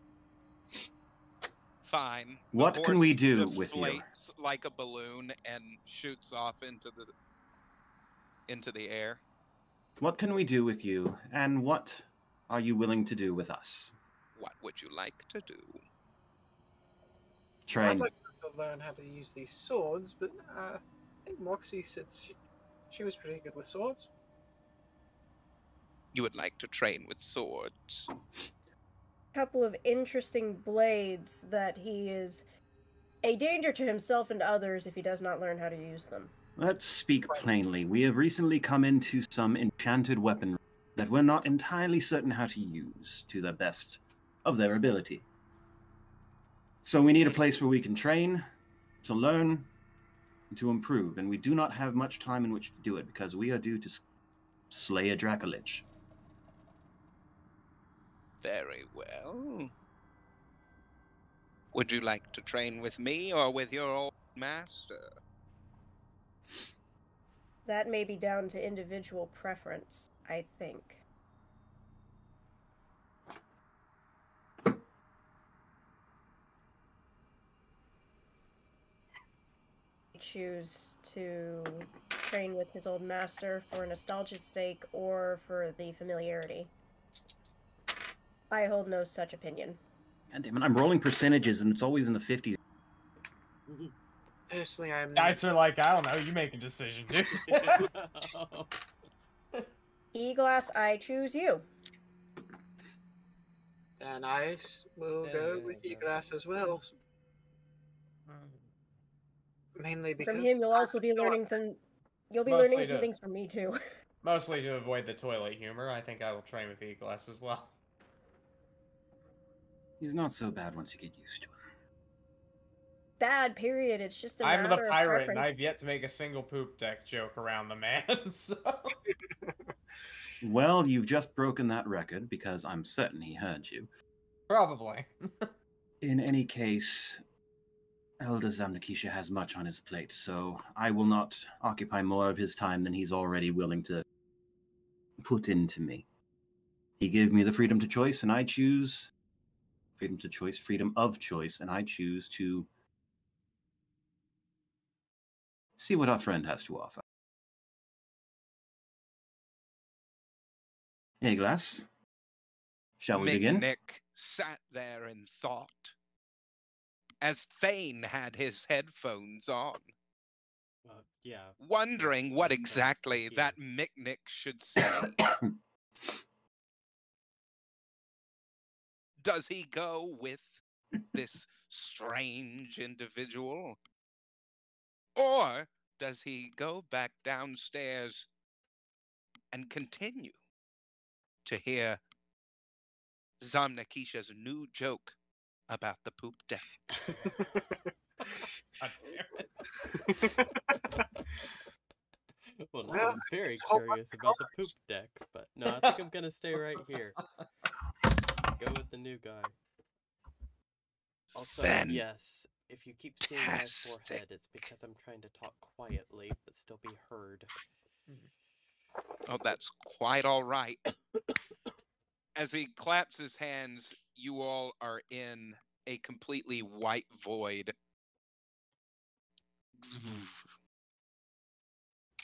Fine. The What can we horse do with you? deflates like a balloon and shoots off into the air. What can we do with you, and what are you willing to do with us? What would you like to do? I'd Train. like to learn how to use these swords, but I think Moxie said she was pretty good with swords. You would like to train with swords. Couple of interesting blades that he is a danger to himself and others if he does not learn how to use them. Let's speak plainly. We have recently come into some enchanted weaponry that we're not entirely certain how to use to the best of their ability. So we need a place where we can train, to learn, and to improve, and we do not have much time in which to do it because we are due to slay a Dracolich. Very well. Would you like to train with me or with your old master? That may be down to individual preference, I think. Choose to train with his old master for nostalgia's sake or for the familiarity. I hold no such opinion. God damn it, I'm rolling percentages and it's always in the 50s. Personally, I'm. Guys are like, I don't know, you make a decision, dude. E-Glass, I choose you. And I will go with E-Glass as well. Mainly because From him, you'll also be learning You'll be Mostly learning some to- things from me too. Mostly to avoid the toilet humor, I think I will train with E-Glass as well. He's not so bad once you get used to him. Bad, period. It's just a I'm the matter of pirate, preference. and I've yet to make a single poop deck joke around the man, so... Well, you've just broken that record because I'm certain he heard you. Probably. In any case, Elder Zamnakisha has much on his plate, so I will not occupy more of his time than he's already willing to put into me. He gave me the freedom to choice, and I choose freedom to choice, freedom of choice, and I choose to see what our friend has to offer. Hey, Glass. Shall we begin? Nick sat there in thought as Thane had his headphones on, Yeah. wondering what Makes sense to exactly hear. that Mick should say. Does he go with this strange individual? Or does he go back downstairs and continue to hear Zamnakisha's new joke about the poop deck? God damn it. Well, now Well, I'm very it's all curious about about the poop colors. deck, but no, I think I'm gonna stay right here. Go with the new guy. Also, yes, if you keep seeing my forehead, Fantastic. it's because I'm trying to talk quietly but still be heard. Oh, that's quite all right. As he claps his hands, you all are in a completely white void.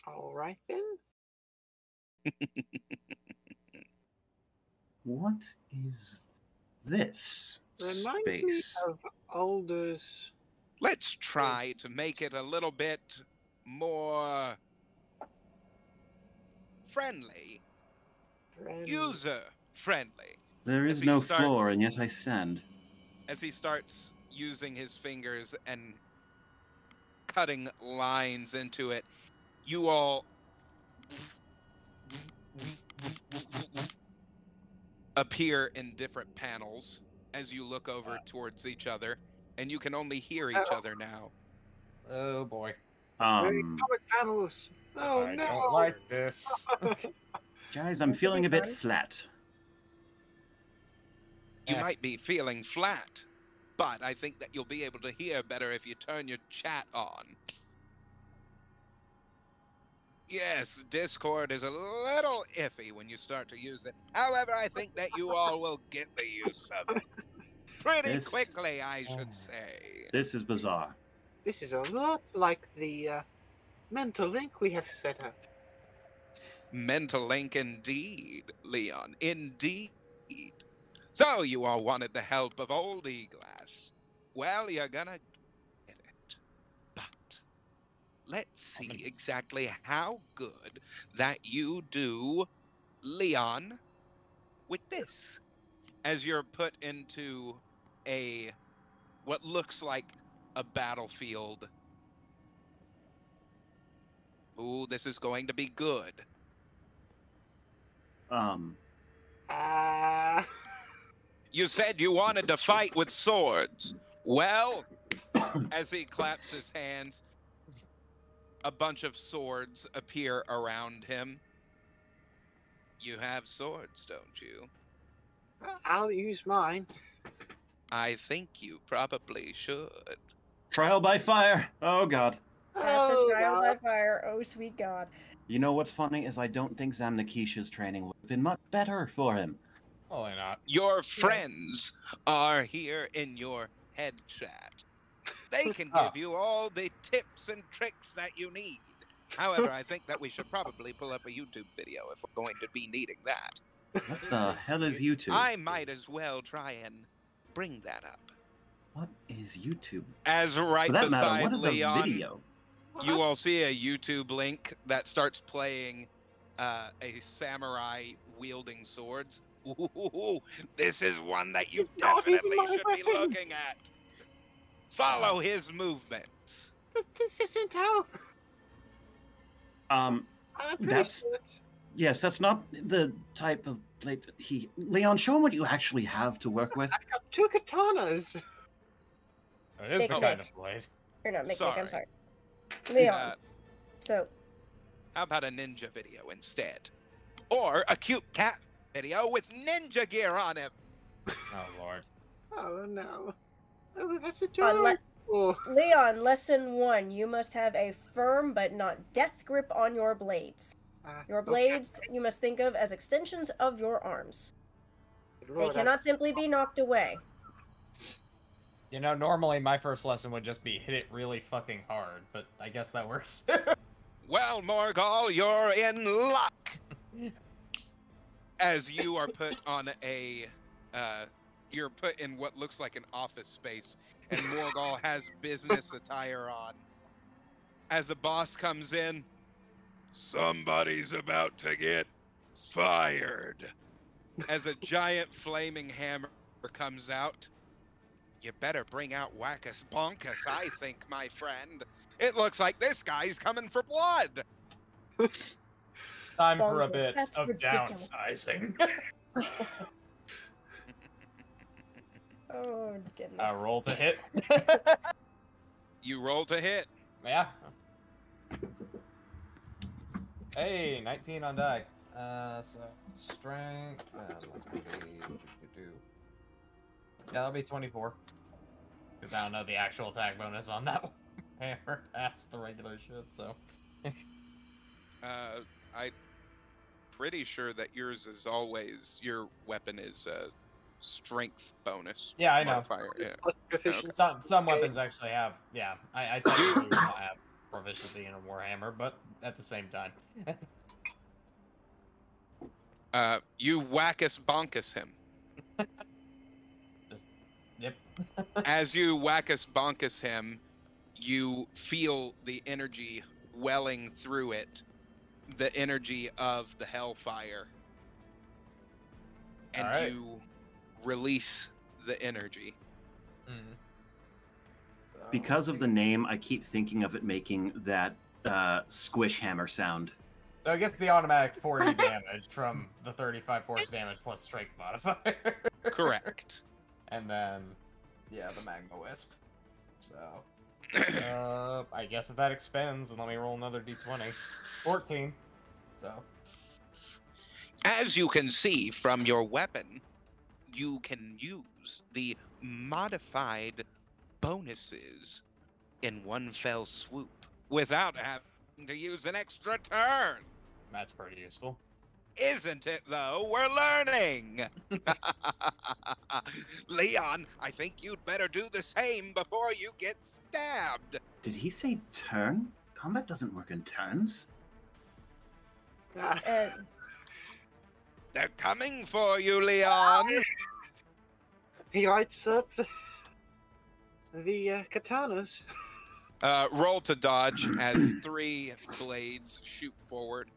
All right then. What is this Reminds space? me of Alder's. Let's try to make it a little bit more friendly, Friend. user friendly. There As is he no starts- floor, and yet I stand. As he starts using his fingers and cutting lines into it, you all appear in different panels as you look over towards each other, and you can only hear each other now. Oh boy. Very comic panels. Oh I no! don't like this. Guys, I'm This will feeling be a bit fun. flat. You Eh. might be feeling flat, but I think that you'll be able to hear better if you turn your chat on. Yes, Discord is a little iffy when you start to use it. However, I think that you all will get the use of it pretty This- quickly, I should say. This is bizarre. This is a lot like the mental link we have set up. Mental link indeed, Leon, indeed. So you all wanted the help of old E-Glass. Well, you're gonna get it. But let's see exactly how good that you do, Leon, with this. As you're put into what looks like a battlefield. Ooh, this is going to be good. Ah. You said you wanted to fight with swords. Well, as he claps his hands, a bunch of swords appear around him. You have swords, don't you? I'll use mine. I think you probably should. Trial by fire. Oh god. That's a Oh, trial by God. fire. Oh, sweet God. You know what's funny is I don't think Zamnakisha's training would have been much better for him. Probably not. Your friends are here in your head chat. They can give you all the tips and tricks that you need. However, I think that we should probably pull up a YouTube video if we're going to be needing that. What the hell is YouTube? I might as well try and bring that up. What is YouTube? As right For that matter, beside what is Leon, a video? you will see a YouTube link that starts playing a samurai wielding swords. Ooh, this is one that you It's not even definitely my should be weapon. looking at. Follow his movements. This isn't how. Um, I'm pretty That's- sure it's- yes, that's not the type of blade Leon, show him what you actually have to work with. I've got 2 katanas. It is Big the Nick. kind of blade. Or not, Mick, I'm sorry. Uh, Leon. So, How about a ninja video instead? Or a cute cat video with ninja gear on him. Oh lord. Oh no. Oh, that's On adorable. Leon, lesson 1. You must have a firm but not death grip on your blades. Your Okay. blades you must think of as extensions of your arms. They Lord, cannot simply be knocked away. You know, normally my first lesson would just be hit it really fucking hard, but I guess that works. Well, Morgul, you're in luck. As you are put on you're put in what looks like an office space, and Morgul has business attire on. As a boss comes in, somebody's about to get fired. As a giant flaming hammer comes out, you better bring out Wackus Bonkus, I think, my friend. It looks like this guy's coming for blood. Time for a Bongus, bit that's of ridiculous. downsizing. Oh, goodness. Roll to hit. You roll to hit. Yeah. Hey, 19 on die. So strength. That's gonna be. Yeah, that'll be 24. Because I don't know the actual attack bonus on that one. Hammer past the regular shit, so. I'm pretty sure that yours is always, your weapon is strength bonus. Yeah, I know. modifier. Yeah. Plus proficiency. Some Okay. weapons actually have, yeah. I technically will not have proficiency in a Warhammer, but at the same time. You Wackus Bonkus him. Yep. As you Wackus Bonkus him, you feel the energy welling through it, the energy of the hellfire. And Alright. you release the energy. Mm. Because of the name, I keep thinking of it making that squish hammer sound. So it gets the automatic 40 damage from the 35 force damage plus strength modifier. Correct. And then, yeah, the Magma Wisp. So, I guess if that expends, then let me roll another d20. 14. So, As you can see from your weapon, you can use the modified bonuses in one fell swoop without having to use an extra turn. that's pretty useful. Isn't it, though? We're learning! Leon, I think you'd better do the same before you get stabbed. Did he say turn? Combat doesn't work in turns. Ah, They're coming for you, Leon. he lights up the katanas. Roll to dodge as 3 blades shoot forward.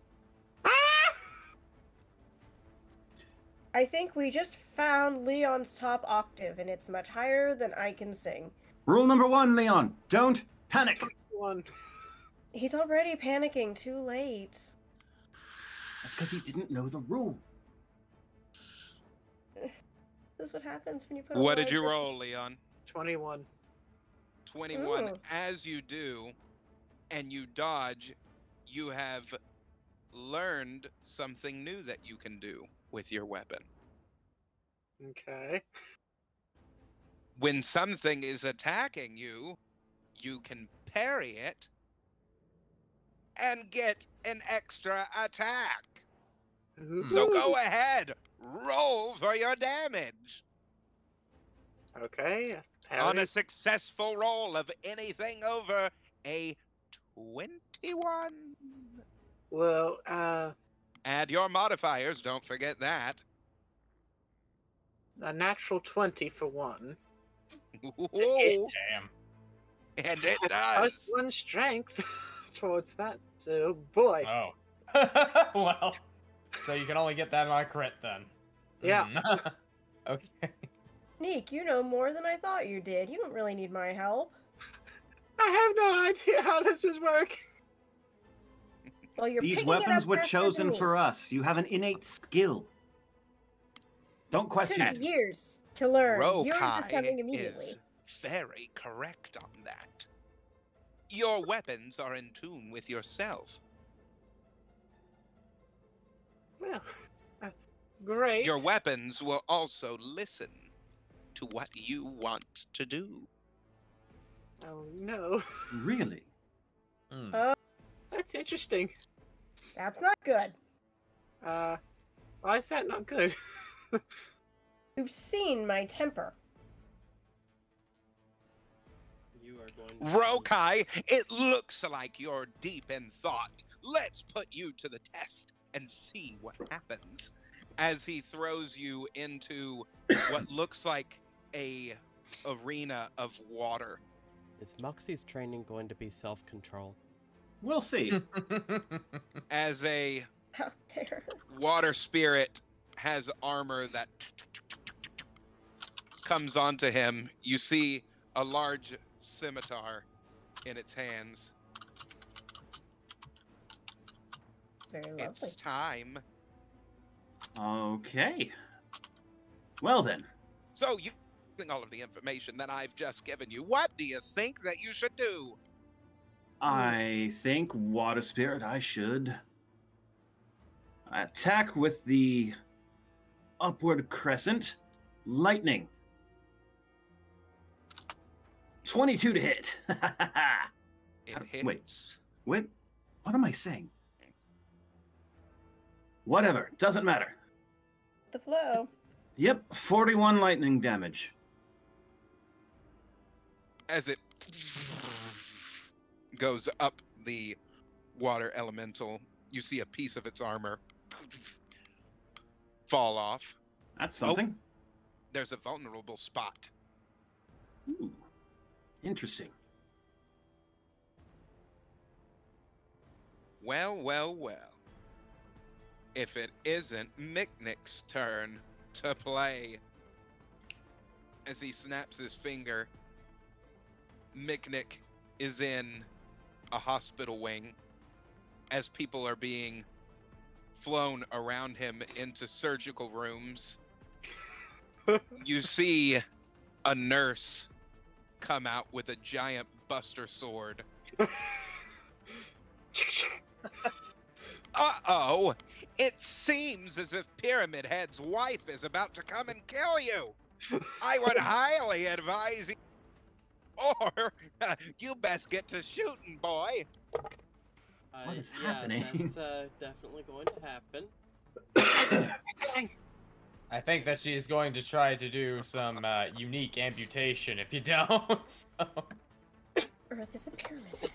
I think we just found Leon's top octave, and it's much higher than I can sing. Rule number 1, Leon, don't panic. One. He's already panicking. Too late. That's because he didn't know the rule. The this what happens when you put. What did you roll, Leon? 21. 21. Ooh. As you do, and you dodge, you have learned something new that you can do with your weapon. Okay. When something is attacking you, you can parry it and get an extra attack. So go ahead, roll for your damage. Okay. On Parry. a successful roll of anything over a 21. Well, Add your modifiers, don't forget that. a natural 20 for one. Ooh, Damn. and it Plus does. 1 strength towards that. So, boy. Oh. Well, so you can only get that on a crit then. Yeah. Okay. Neek, you know more than I thought you did. You don't really need my help. I have no idea how this is working. Well, you're These picking it weapons up were faster chosen than me. for us. You have an innate skill. Don't Took question it. years to learn. Yours is coming Rokai immediately. is very correct on that. Your weapons are in tune with yourself. Well, great. Your weapons will also listen to what you want to do. Oh, no. Really? That's interesting. That's not good. Why is that not good? You've seen my temper. You are going to Rokai, it looks like you're deep in thought. Let's put you to the test and see what happens. As he throws you into what looks like a arena of water. Is Moxie's training going to be self-control? We'll see. As a How fair. water spirit has armor that comes onto him, you see a large scimitar in its hands. Very lovely. It's time. Okay. Well then. So you, using all of the information that I've just given you, what do you think that you should do? I think, Water Spirit, I should attack with the upward crescent lightning. 22 to hit. It Wait. hits. Wait, what am I saying? Whatever, doesn't matter. The flow. Yep, 41 lightning damage. As it goes up the water elemental, you see a piece of its armor fall off. That's something. There's a vulnerable spot. Ooh, interesting. Well, well, well. If it isn't Miknik's turn to play. As he snaps his finger, Miknik is in a hospital wing as people are being flown around him into surgical rooms. You see a nurse come out with a giant buster sword. Uh-oh! It seems as if Pyramid Head's wife is about to come and kill you! I would highly advise you, or you best get to shooting, boy! What is yeah, happening? That's definitely going to happen. I think that she's going to try to do some unique amputation if you don't. So. Earth is a pyramid head.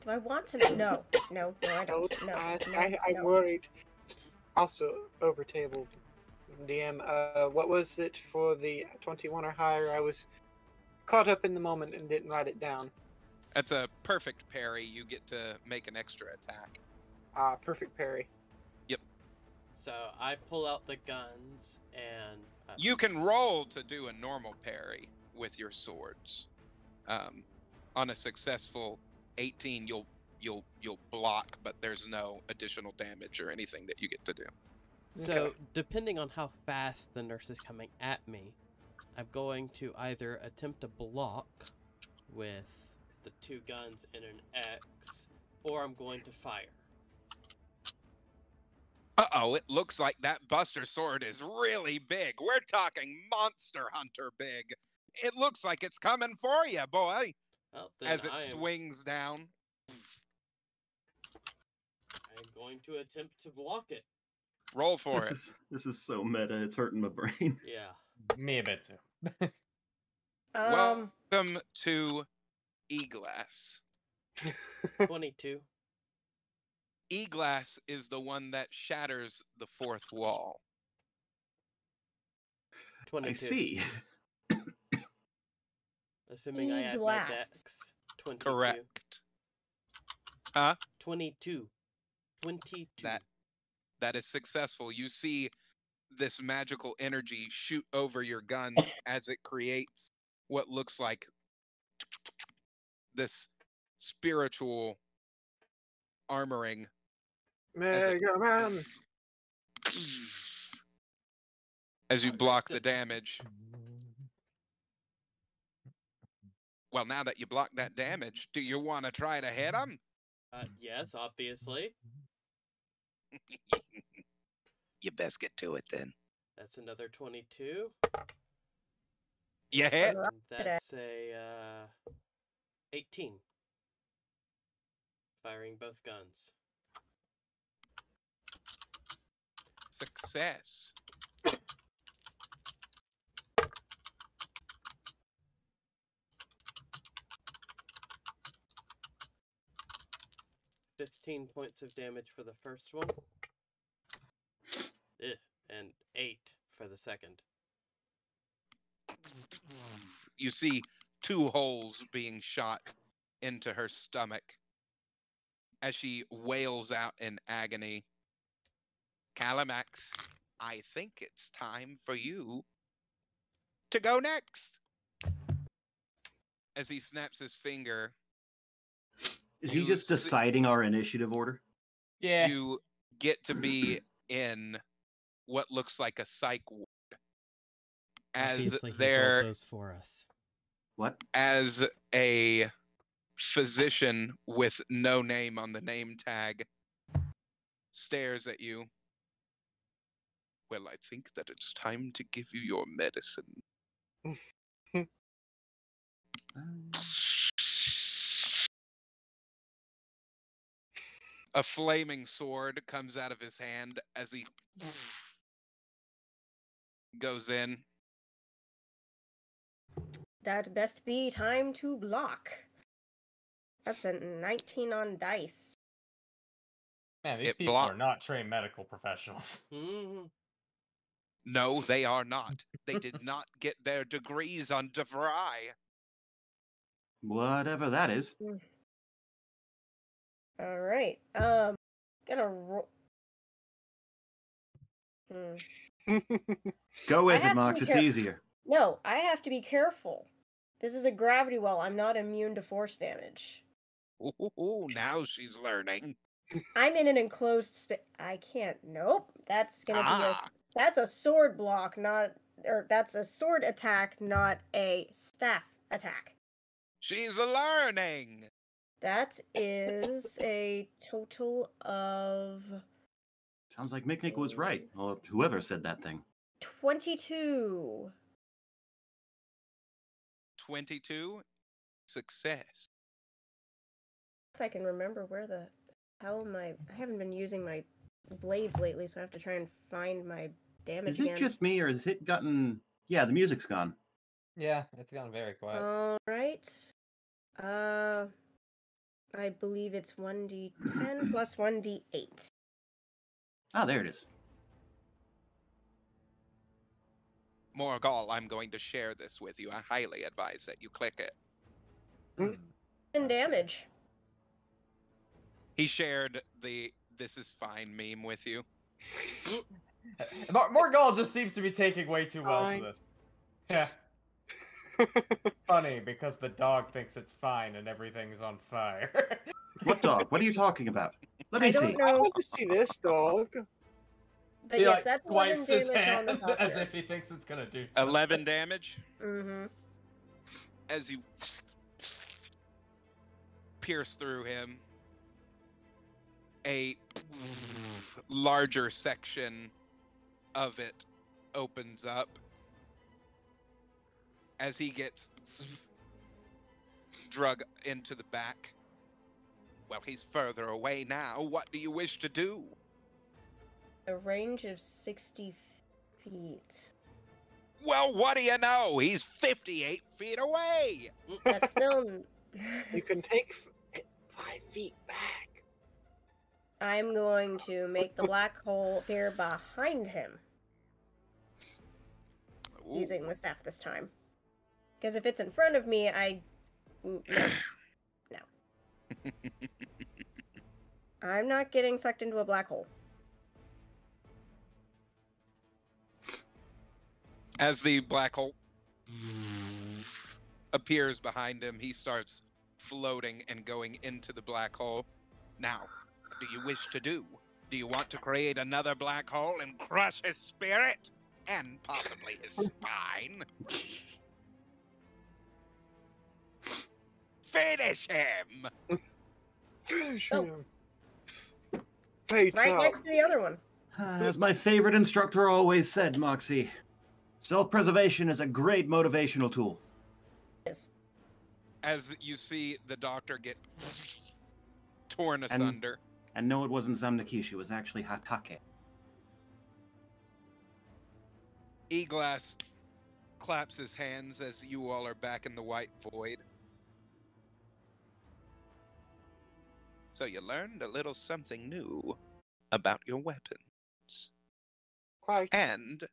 Do I want to? No, no, I don't. No, I'm no. worried. Also, over table, DM. What was it for the 21 or higher? I was caught up in the moment and didn't write it down. That's a perfect parry. You get to make an extra attack. Perfect parry. So I pull out the guns and You can roll to do a normal parry with your swords. On a successful 18, you'll block, but there's no additional damage or anything that you get to do. So, Okay. depending on how fast the nurse is coming at me, I'm going to either attempt to block with the 2 guns and an X, or I'm going to fire. Uh-oh, it looks like that Buster Sword is really big. We're talking Monster Hunter big. It looks like it's coming for you, boy, Well, then as it I'm swings down. going to attempt to block it. Roll for it. This is so meta. It's hurting my brain. Yeah. Me a bit too. Welcome to E-Glass. 22. E-Glass is the one that shatters the 4th wall. 22. I see. Assuming I add my E-glass. dex. 22. Correct. Huh? 22. 22. That is successful. You see this magical energy shoot over your guns as it creates what looks like this spiritual armoring. Mega Man. As you block the damage. Well, now that you block that damage, do you want to try to hit him? Yes, obviously. You best get to it then. That's another 22. You hit. And that's a 18. Firing both guns. Success. 15 points of damage for the first one. And 8 for the second. You see 2 holes being shot into her stomach as she wails out in agony. Calimax, I think it's time for you to go next. As he snaps his finger, Is he You just see- deciding our initiative order? Yeah. you get to be in what looks like a psych ward. As Obviously, he there rolled those for us. What? as a physician with no name on the name tag stares at you. Well, I think that it's time to give you your medicine. A flaming sword comes out of his hand as he goes in. That best be time to block. That's a 19 on dice. Man, these It people block- are not trained medical professionals. Mhm. No, they are not. They did not get their degrees on DeVry. Whatever that is. All right. Gonna roll. Go with I have it, to Mox. be It's careful. easier. No, I have to be careful. This is a gravity well. I'm not immune to force damage. Ooh, now she's learning. I'm in an enclosed space. I can't. Nope. That's gonna be a. Ah, That's a sword block, not. Or that's a sword attack, not a staff attack. she's learning. That is a total of Sounds like Mick was right. Or whoever said that thing. 22. 22. Success. If I can remember where the hell I haven't been using my blades lately, so I have to try and find my damage Is it again. just me, or has it gotten... Yeah, the music's gone. Yeah, it's gone very quiet. All right. I believe it's 1d10 plus 1d8. Ah, there it is. Morgal, I'm going to share this with you. I highly advise that you click it. And damage. He shared the "this is fine" meme with you. Morgal just seems to be taking way too well Fine. to this. Yeah. Funny, because the dog thinks it's fine and everything's on fire. What dog? What are you talking about? Let me I see. don't I know. want to see this dog. But He yes, like that's 11 swipes his damage on the hand doctor. as if he thinks it's gonna do something. 11 damage Mm-hmm. as you pierce through him. A larger section of it opens up as he gets drug into the back. Well, he's further away now. What do you wish to do? A range of 60 feet. Well, what do you know? He's 58 feet away. That's still. You can take it 5 feet back. I'm going to make the black hole appear behind him Ooh. using the staff this time. Because if it's in front of me, no. I'm not getting sucked into a black hole. As the black hole appears behind him, he starts floating and going into the black hole. Now, what do you wish to do? Do you want to create another black hole and crush his spirit? And possibly his spine? Finish him! Finish Oh. him. Fate Right out. next to the other one. As my favorite instructor always said, Moxie, self-preservation is a great motivational tool. Yes. As you see the doctor get torn asunder. And no, it wasn't Zamnakish, it was actually Hatake. Eglass claps his hands as you all are back in the white void. So you learned a little something new about your weapons. Quite. And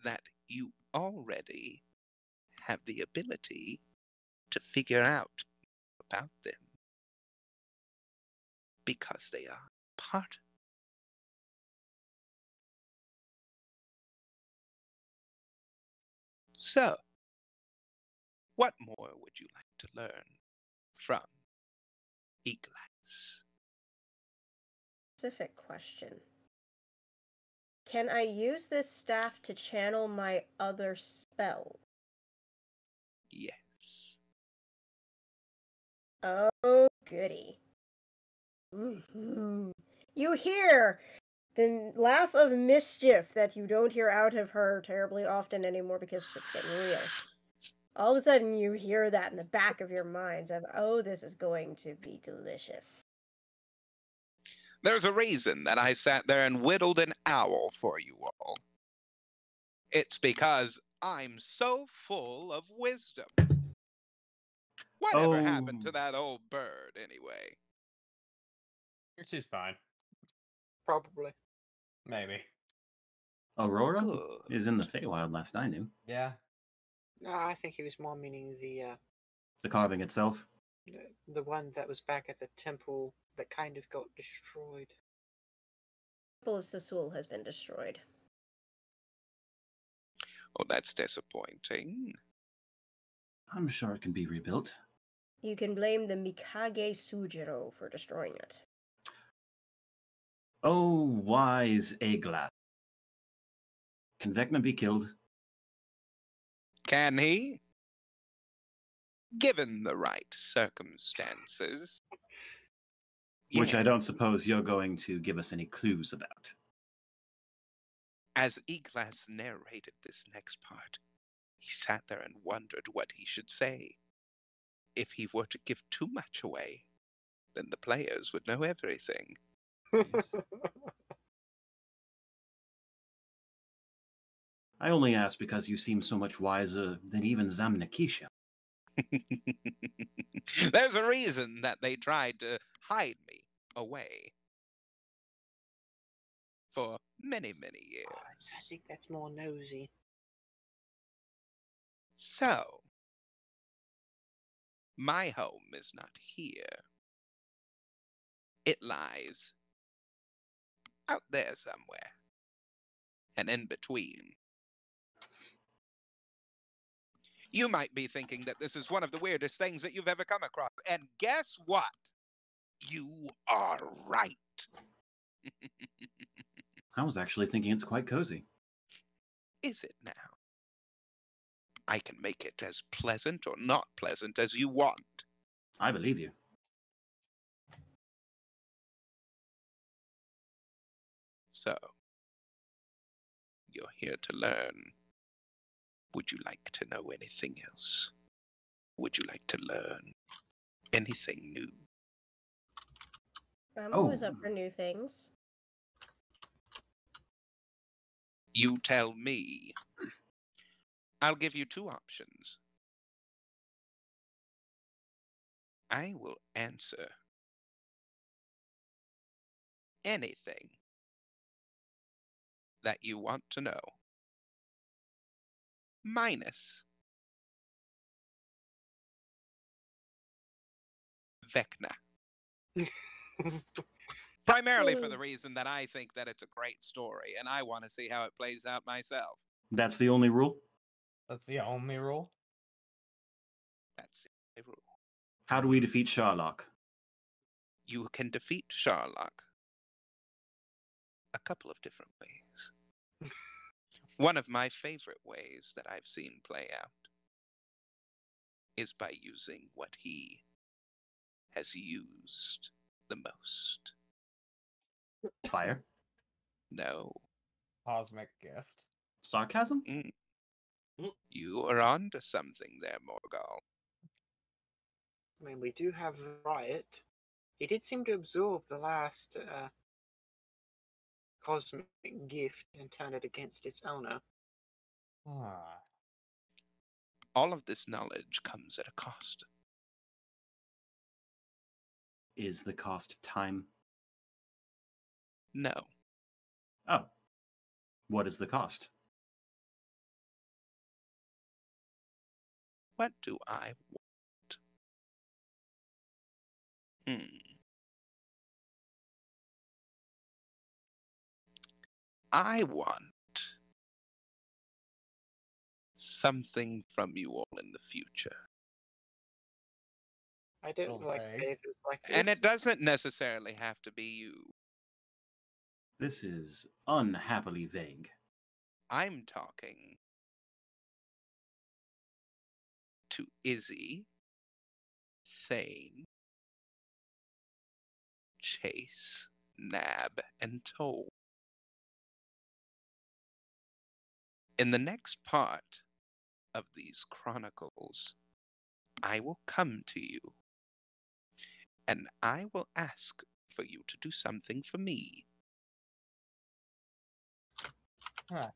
that you already have the ability to figure out about them. Because they are part. So, what more would you like to learn from Eglass? Specific question. Can I use this staff to channel my other spell? Yes. Oh, goody. Mhm. You hear the laugh of mischief that you don't hear out of her terribly often anymore because shit's getting real. All of a sudden, you hear that in the back of your minds of, oh, this is going to be delicious. There's a reason that I sat there and whittled an owl for you all. It's because I'm so full of wisdom. Whatever happened to that old bird, anyway? She's fine. Probably. Maybe. Aurora Good. is in the Feywild last I knew. Yeah. No, I think he was more meaning The carving itself. the one that was back at the temple that kind of got destroyed. Temple of Sasul has been destroyed. Oh, that's disappointing. I'm sure it can be rebuilt. You can blame the Mikage Sujiro for destroying it. Oh, wise Eglass. Can Vecna be killed? Can he? Given the right circumstances. Which Yeah. I don't suppose you're going to give us any clues about. As Eglass narrated this next part, he sat there and wondered what he should say. If he were to give too much away, then the players would know everything. I only ask because you seem so much wiser than even Zamnakisha. There's a reason that they tried to hide me away for many, many years. I think that's more nosy. So, my home is not here. It lies out there somewhere, and in between. You might be thinking that this is one of the weirdest things that you've ever come across. And guess what? You are right. I was actually thinking it's quite cozy. Is it now? I can make it as pleasant or not pleasant as you want. I believe you. So, you're here to learn. Would you like to know anything else? Would you like to learn anything new? I'm always up for new things. You tell me. I'll give you two options. I will answer anything that you want to know, minus Vecna. Primarily for the reason that I think that it's a great story, and I want to see how it plays out myself. That's the only rule? That's the only rule. That's the rule. How do we defeat Sherlock? You can defeat Sherlock a couple of different ways. One of my favorite ways that I've seen play out is by using what he has used the most. Fire? No. Cosmic gift. Sarcasm? You are onto something there, Morgal. I mean, we do have Riot. He did seem to absorb the last cosmic gift and turn it against its owner. Ah. All of this knowledge comes at a cost. Is the cost time? No. Oh. What is the cost? What do I want? I want something from you all in the future. I don't Little like vague. favors like this. And it doesn't necessarily have to be you. This is unhappily vague. I'm talking to Izzy, Thane, Chase, Nab, and Toll. In the next part of these chronicles, I will come to you and I will ask for you to do something for me. Huh.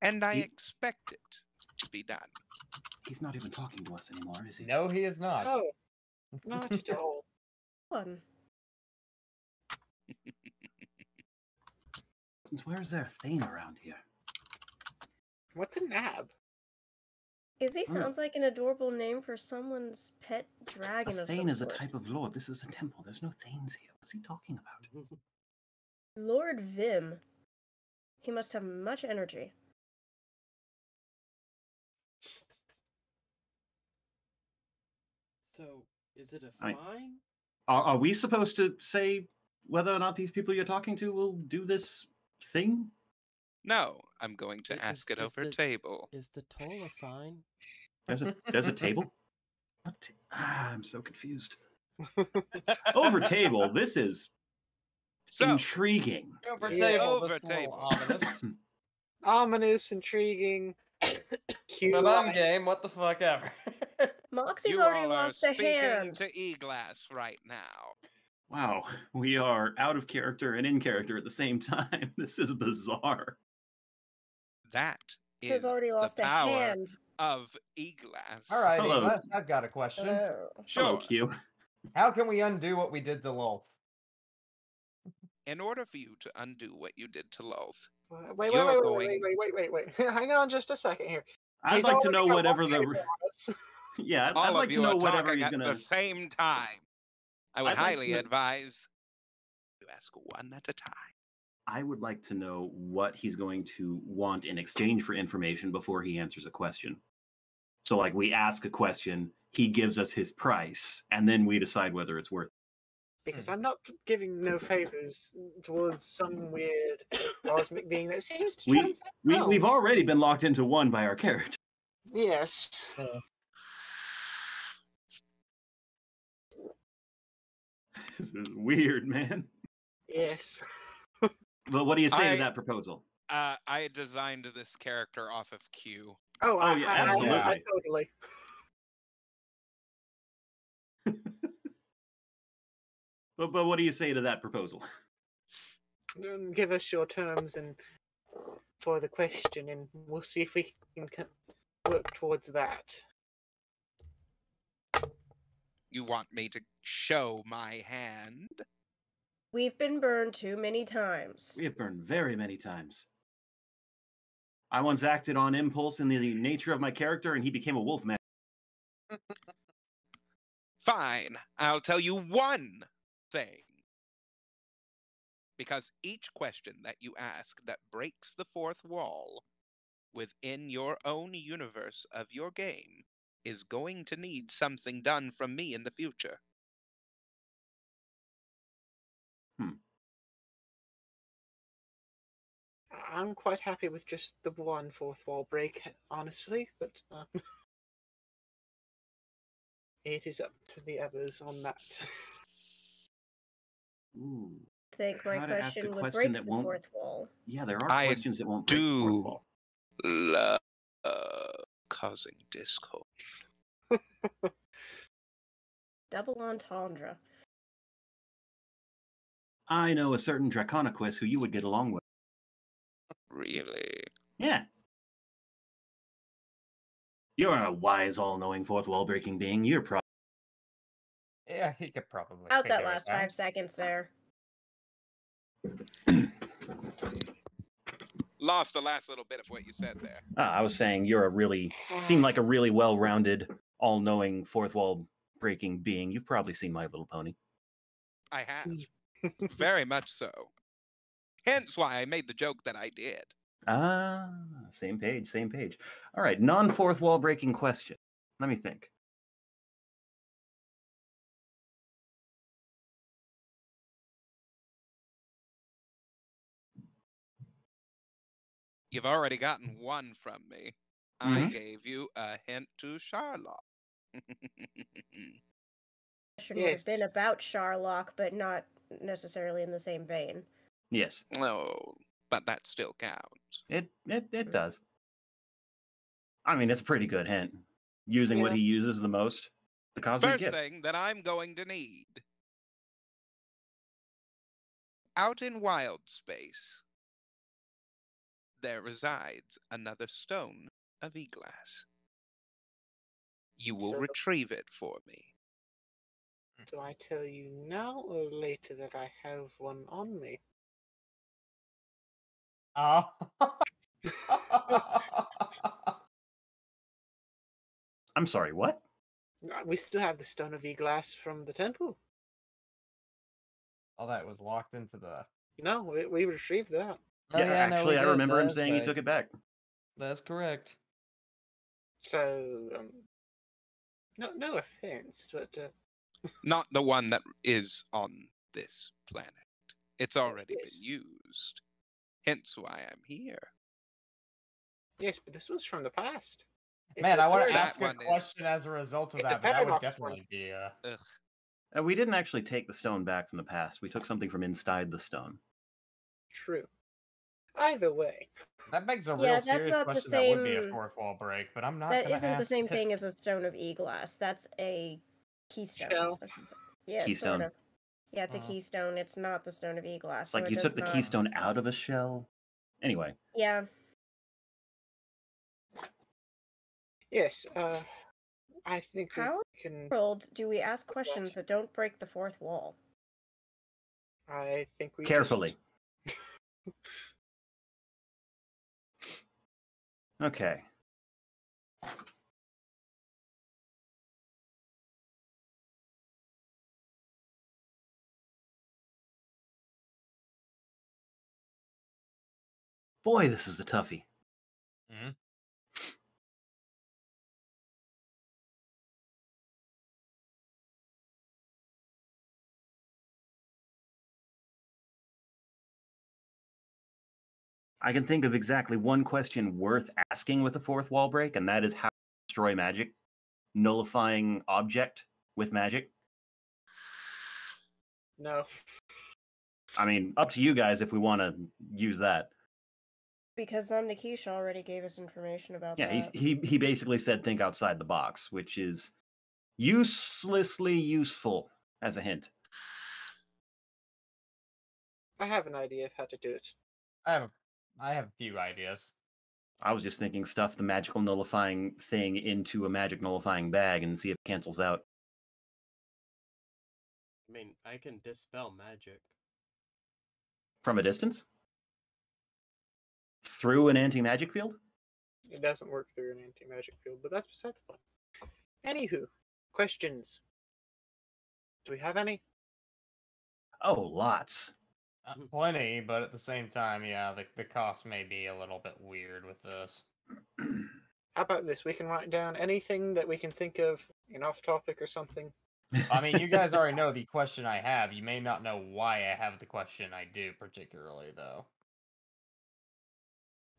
And I He- expect it to be done. He's not even talking to us anymore, is he? No, he is not. Oh, not at all. One. Since where is there a Thane around here? What's a nab? Izzy sounds like an adorable name for someone's pet dragon A of some Thane is a sort. type of lord. This is a temple. There's no Thanes here. What's he talking about? Lord Vim. He must have much energy. So, is it a I- fine? Are we supposed to say whether or not these people you're talking to will do this thing? No, I'm going to ask it over table. Is the toll a fine? There's a table? What I'm so confused. Over table, this is So, intriguing. Over Yeah, table. over This is a little table. ominous. Ominous, intriguing. Cute. But I'm game. What the fuck ever. Moxie's You already all are lost a speaking hand. to E-Glass right now. Wow, we are out of character and in character at the same time. This is bizarre. That He's is already the lost a power hand. of E-Glass. All right, Hello. Eagles, I've got a question. Hello. Hello, Sure. Q. How can we undo what we did to Lolth? In order for you to undo what you did to Lolth, Wait, You're wait, going- wait. Hang on just a second here. I'd He's like to already know got whatever one the. table on us. Yeah, I'd all like of to you know are whatever talking he's at gonna. the same time. I would I'd like to highly know- advise you ask one at a time. I would like to know what he's going to want in exchange for information before he answers a question. So, like, we ask a question, he gives us his price, and then we decide whether it's worth it. Because I'm not giving no favors towards some weird cosmic being that seems to transcend We've realms. already been locked into one by our character. Yes. This is weird, man. Yes. But what do you say to I- that proposal? I designed this character off of Q. Oh, Oh, yeah, absolutely. I totally. But what do you say to that proposal? Give us your terms and for the question, and we'll see if we can work towards that. You want me to show my hand? We've been burned too many times. We have burned very many times. I once acted on impulse in the nature of my character, and he became a wolf man. Fine, I'll tell you one thing. Because each question that you ask that breaks the fourth wall within your own universe of your game is going to need something done from me in the future. I'm quite happy with just the one fourth wall break, honestly, but it is up to the others on that. Ooh. I think my How to ask a question would question break that the won't- fourth wall. Yeah, there are I questions that won't break the fourth do wall. love causing discord. Double entendre. I know a certain Draconequus who you would get along with. Really? Yeah. You're a wise, all-knowing fourth wall-breaking being. You're probably... Yeah, he could probably. Out that figure it last out. 5 seconds there. Lost the last little bit of what you said there. I was saying you're a really... seem like a really well-rounded, all-knowing fourth wall-breaking being. You've probably seen My Little Pony. I have. Very much so. Hence why I made the joke that I did. Ah, same page, same page. All right, non-fourth wall-breaking question. Let me think. You've already gotten one from me. I Mhm. gave you a hint to Charlotte. Question would Yes. have been about Sharlock, but not necessarily in the same vein. Yes, Oh, but that still counts. it does. I mean, it's a pretty good hint. Using what Yeah. he uses the most, the cosmic First gift. thing that I'm going to need. Out in wild space, there resides another stone of e-glass. You will So the- retrieve it for me. Do I tell you now or later that I have one on me? Oh. I'm sorry, what? We still have the stone of e-glass from the temple. All that was locked into the. No, we retrieved that. Oh, Yeah, no, actually, we I did. remember him That's saying he right. took it back. That's correct. So, no offense, but Not the one that is on this planet. It's already Yes. been used. Hence why I'm here. yes, but this was from the past. It's Man, a I want to paradox. ask a That one question is- as a result of It's a that, but that would paradox one. definitely be. Ugh. We didn't actually take the stone back from the past. We took something from inside the stone. True. Either way, That begs a Yeah, real that's serious not the question that would be a same- fourth wall break, but I'm not That gonna isn't the ask same it. thing as the stone of e-glass. That's a keystone. Shell. or something. Yeah, Keystone. sort of. Yeah, it's a Oh. keystone. It's not the stone of e-glass. It's like so you it took does the not... keystone out of a shell. Anyway, Yeah. yes. I think we How can. in the world do we ask questions that don't break the fourth wall? I think we carefully. Okay. Boy, this is a toughie. Mhm. I can think of exactly one question worth asking with a fourth wall break, and that is how to destroy magic, nullifying object with magic. No. I mean, up to you guys if we want to use that. Because Nikisha already gave us information about Yeah, that. he basically said think outside the box, which is uselessly useful as a hint. I have an idea of how to do it. I have a few ideas. I was just thinking stuff the magical nullifying thing into a magic nullifying bag and see if it cancels out. I mean, I can dispel magic. From a distance? Through an anti-magic field? It doesn't work through an anti-magic field, but that's beside the point. Anywho, questions. Do we have any? Oh, lots. Plenty, but at the same time, yeah, the cost may be a little bit weird with this. How about this? We can write down anything that we can think of in off topic or something. I mean, you guys already know the question I have. You may not know why I have the question I do, particularly, though.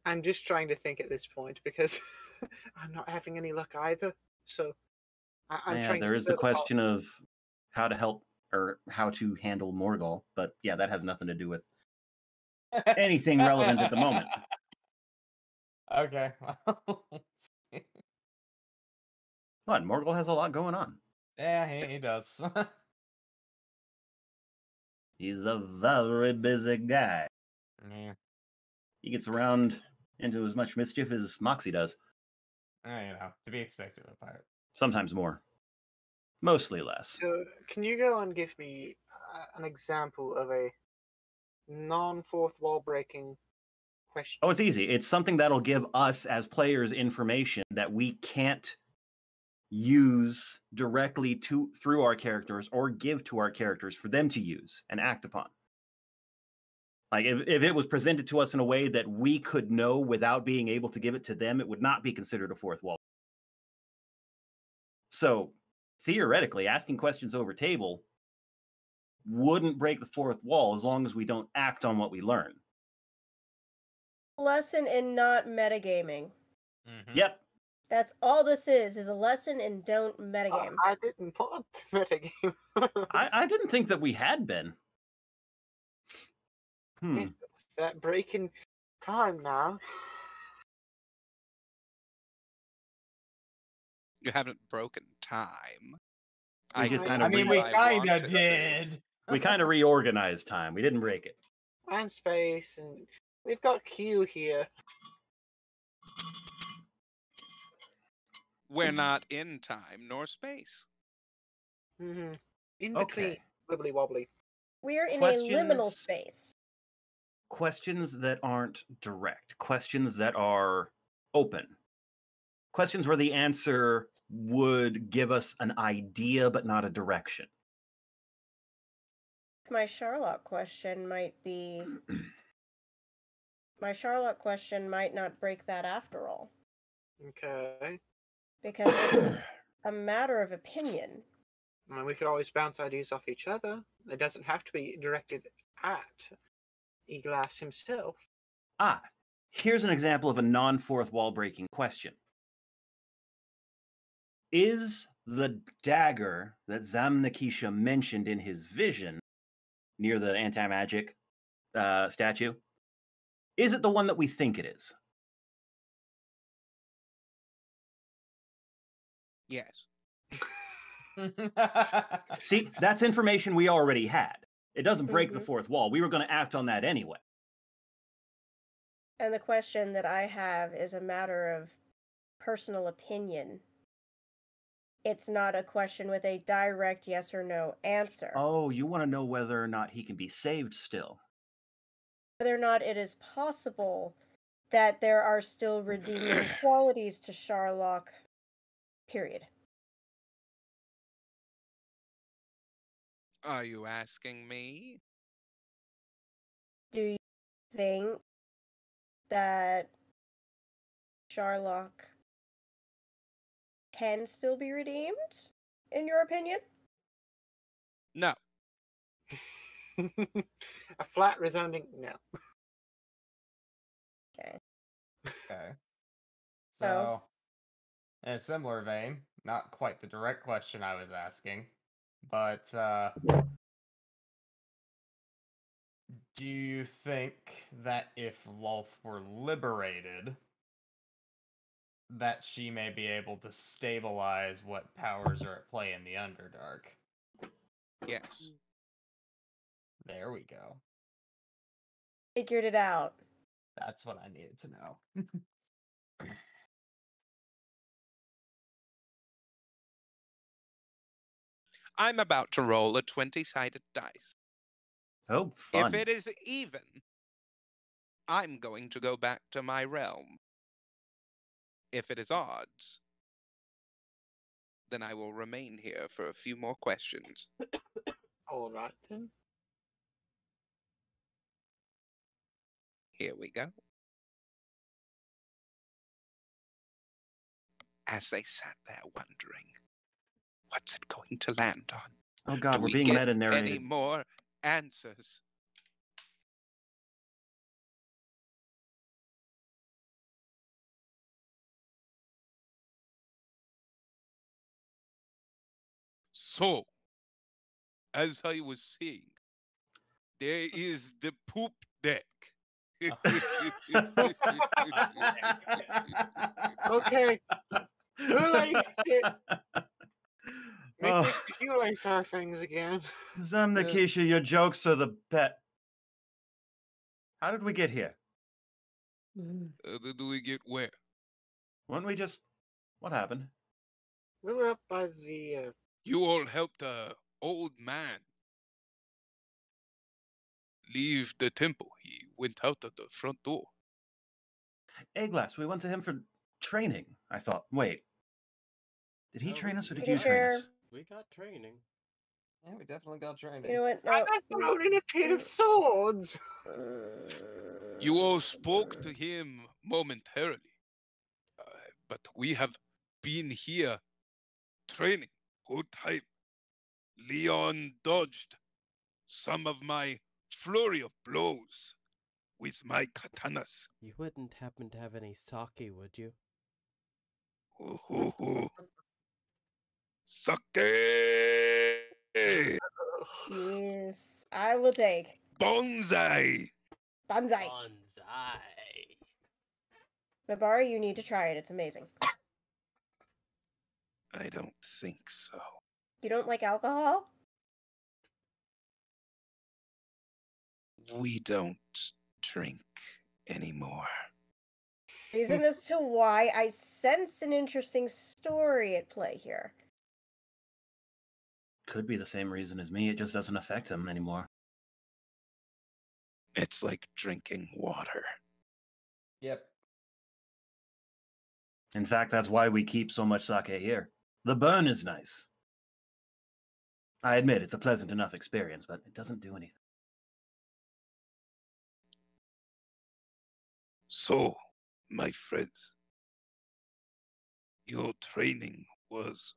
I'm just trying to think at this point because I'm not having any luck either. So I'm Yeah, trying there to is the question of how to help or how to handle Morgul, but yeah, that has nothing to do with anything relevant at the moment. Okay. What? Morgul has a lot going on. Yeah, he does. He's a very busy guy. Yeah. He gets around into as much mischief as Moxie does. You know, to be expected of a pirate. Sometimes more. Mostly less. So, can you go and give me an example of a non-fourth wall breaking question? Oh, it's easy. It's something that'll give us as players information that we can't use directly through our characters or give to our characters for them to use and act upon. Like if it was presented to us in a way that we could know without being able to give it to them, it would not be considered a fourth wall. So theoretically, asking questions over table wouldn't break the fourth wall as long as we don't act on what we learn. Lesson in not metagaming. Mm-hmm. Yep. That's all this is a lesson in don't metagame. I didn't put up the metagame. I didn't think that we had been. It's that breaking time now. You haven't broken time. We just kind I of mean, we kind of did. We kind of reorganized time. We didn't break it. And space, and we've got Q here. We're not in time nor space. Mm-hmm. In between, Okay. wibbly wobbly. We're in Questions- a liminal space. Questions that aren't direct. Questions that are open. Questions where the answer would give us an idea but not a direction. My Charlotte question might be... My Charlotte question might not break that after all. Okay. Because it's a matter of opinion. I mean, we could always bounce ideas off each other. It doesn't have to be directed at Eglass himself. Ah, here's an example of a non-fourth wall breaking question. Is the dagger that Zamnakisha mentioned in his vision near the anti-magic statue, is it the one that we think it is? Yes. See, that's information we already had. It doesn't break the Mhm. fourth wall. We were going to act on that anyway. And the question that I have is a matter of personal opinion. It's not a question with a direct yes or no answer. Oh, you want to know whether or not he can be saved still? Whether or not it is possible that there are still redeeming qualities to Sharlock. Period. Are you asking me? Do you think that Sharlock can still be redeemed, in your opinion? No. A flat, resounding no. Okay. Okay. So? So, in a similar vein, not quite the direct question I was asking, but do you think that if Lulf were liberated, that she may be able to stabilize what powers are at play in the Underdark? Yes. There we go. Figured it out. That's what I needed to know. I'm about to roll a 20-sided dice. Oh, If fun. it is even, I'm going to go back to my realm. If it is odds, then I will remain here for a few more questions. All right then. Here we go. As they sat there wondering, what's it going to land on? Oh god, Do we're we being get meta any narrated. more answers? So, as I was saying, there is the poop deck. Okay, who laced it? Make Oh, me you lace our things again. Zamnikisha, your jokes are the bet. How did we get here? Do we get where? Weren't we just... What happened? We were up by the You all helped a old man leave the temple. He went out of the front door. Aglass, we went to him for training. I thought, wait. Did he Oh, train us or did Pretty you train sure. us? We got training. Yeah, we definitely got training. You know what? I No. got thrown in a pit of swords. You all spoke to him momentarily, but we have been here training whole time. Leon dodged some of my flurry of blows with my katanas. You wouldn't happen to have any sake, would you? Ho, ho, ho. Sake! Yes, I will take. Bonsai! Banzai. Bonsai. Mabara, you need to try it. It's amazing. I don't think so. You don't like alcohol? We don't drink anymore. Reason as to why I sense an interesting story at play here. Could be the same reason as me, it just doesn't affect him anymore. It's like drinking water. Yep. In fact, that's why we keep so much sake here. The burn is nice. I admit it's a pleasant enough experience, but it doesn't do anything. So, my friends, your training was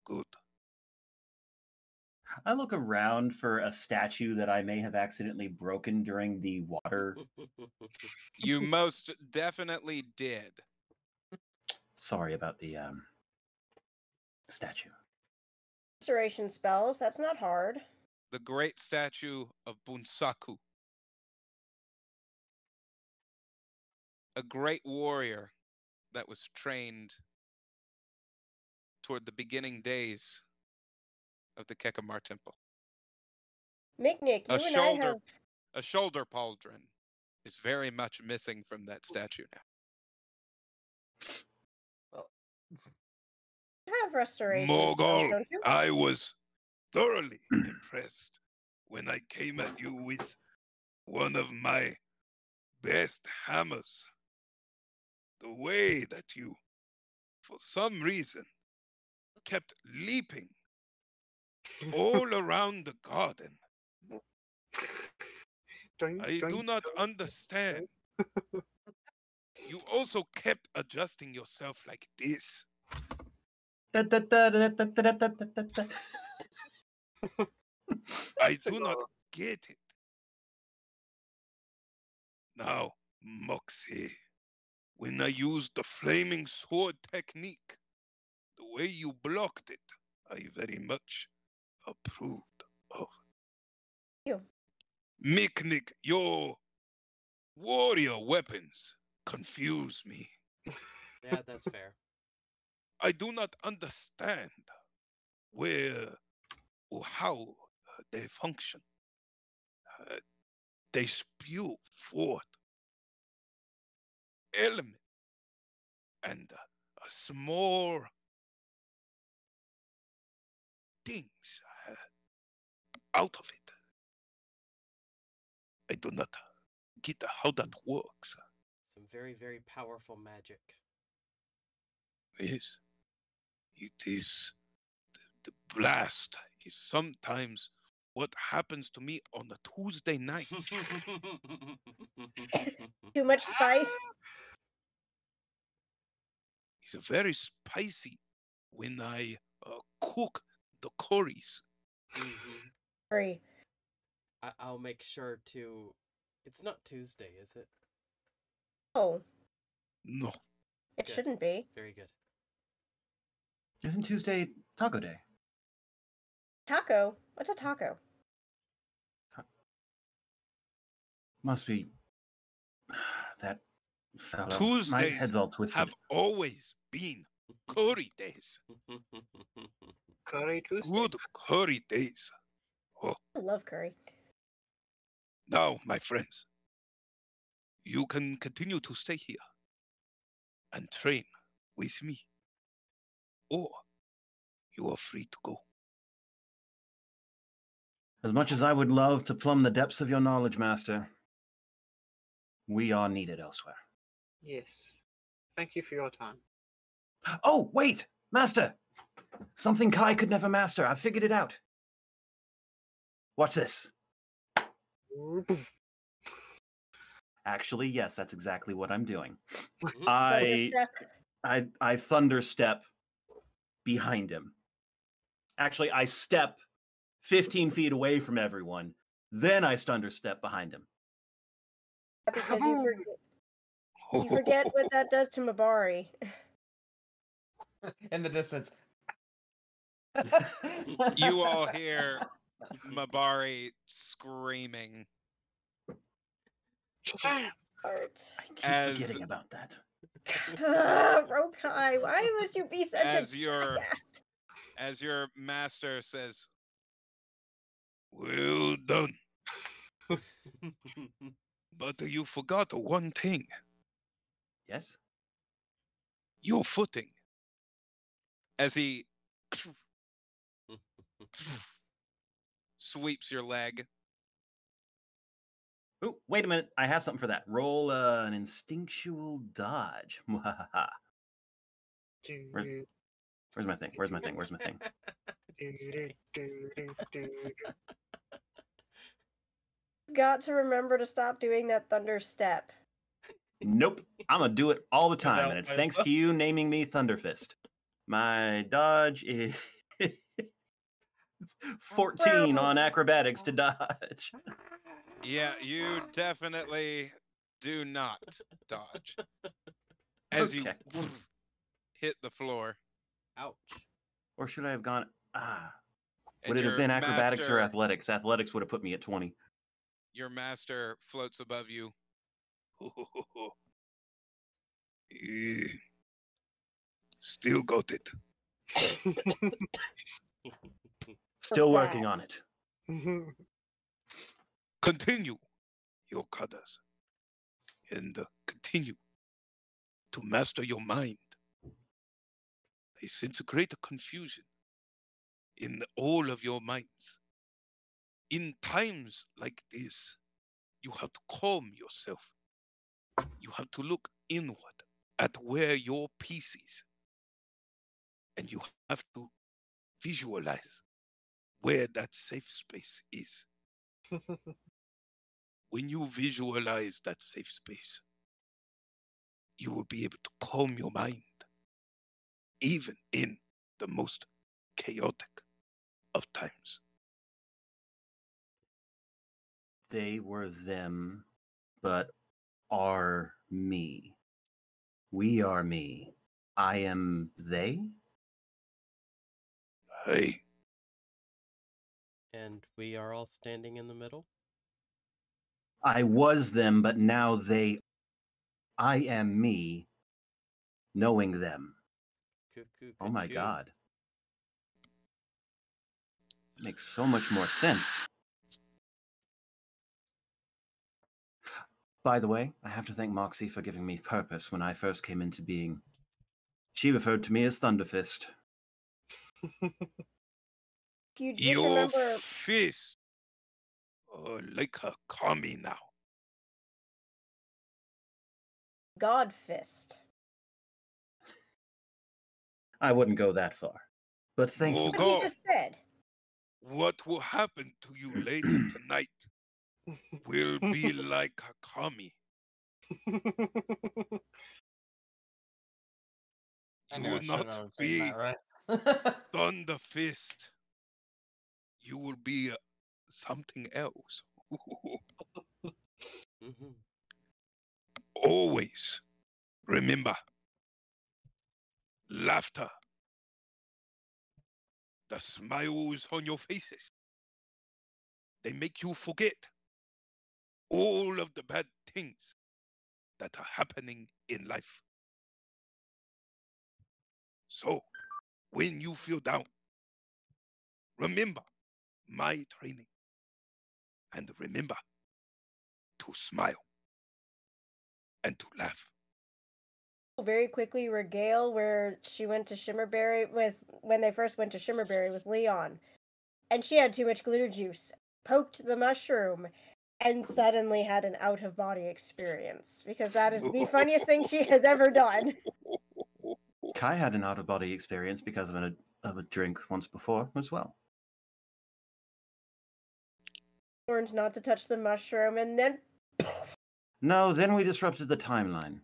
good. I look around for a statue that I may have accidentally broken during the water. You most definitely did. Sorry about the statue. Restoration spells, that's not hard. The great statue of Bunsaku. A great warrior that was trained toward the beginning days of the Kekamar Temple. Nick, you and I have... A shoulder pauldron is very much missing from that statue now. have restoration spells, Mogul, don't you? I was thoroughly impressed when I came at you with one of my best hammers. The way that you, for some reason, kept leaping all around the garden. I do not understand. You also kept adjusting yourself like this. I do not get it. Now, Moxie, when I used the flaming sword technique, the way you blocked it, I very much approved of. You. Miknik, your warrior weapons confuse me. Yeah, that's fair. I do not understand where or how they function. They spew forth element and small things out of it. I do not get how that works. Some very, very powerful magic. Yes, it is the blast is sometimes what happens to me on the Tuesday nights. Too much spice. It's very spicy when I cook the curries. Mhm. Sorry. I'll make sure to. It's not Tuesday, is it? Oh, No, it Good. shouldn't be. Very good. Isn't Tuesday Taco Day? Taco? What's a taco? Must be that fellow. My Tuesdays head's all twisted. have always been curry days. Curry Tuesday. Good curry days. I love curry. Now, my friends, you can continue to stay here and train with me, or you are free to go. As much as I would love to plumb the depths of your knowledge, Master, we are needed elsewhere. Yes. Thank you for your time. Oh, wait! Master! Something Kai could never master. I figured it out. Watch this. Actually, yes, that's exactly what I'm doing. I thunderstep behind him. Actually, I step 15 feet away from everyone. Then I thunderstep behind him. Because you forget what that does to Mabari. In the distance. You all hear Mabari screaming Shazam! Art. I keep As- forgetting about that. Rokai, why must you be such As a your- jackass? as your master says, Well done. But you forgot one thing. Yes? Your footing. as he sweeps your leg. Oh, wait a minute. I have something for that. Roll an instinctual dodge. Where's my thing? Where's my thing? Where's my thing? Got to remember to stop doing that thunder step. Nope. I'm going to do it all the time. out And it's my thanks to you naming me Thunderfist. My dodge is 14 on acrobatics to dodge. Yeah, you definitely do not dodge. As Okay. you hit the floor. Ouch. Or should I have gone? and Would it have your been acrobatics or master- athletics? Athletics would have put me at 20. Your master floats above you. Eh, Still got it. Still that. working on it. Continue your kadas and continue to master your mind. I sense a great confusion in all of your minds. In times like this, you have to calm yourself. You have to look inward at where your peace is. And you have to visualize where that safe space is. When you visualize that safe space, you will be able to calm your mind, even in the most chaotic of times. They were them, but are me. We are me. I am they? Hey, And we are all standing in the middle? I was them, but now they. I am me, knowing them. Cuckoo, Oh my cuckoo. god. Makes so much more sense. By the way, I have to thank Moxie for giving me purpose when I first came into being. She referred to me as Thunderfist. You just your remember fist like a kami now. God Fist. I wouldn't go that far. But thank you. What he Morgul, just said. what will happen to you later tonight will be like a kami. I You knew I will should not have taken be that, right? Thunder Fist. You will be something else. Mm-hmm. Always remember laughter, the smiles on your faces. They make you forget all of the bad things that are happening in life. So, when you feel down, remember my training and remember to smile and to laugh. Very quickly regale where she went to Shimmerberry with when they first went to Shimmerberry with Leon, and she had too much glitter juice, poked the mushroom, and suddenly had an out of body experience because that is the funniest thing she has ever done. Kai had an out of body experience because of a drink once before as well. Warned not to touch the mushroom, and then No, then we disrupted the timeline.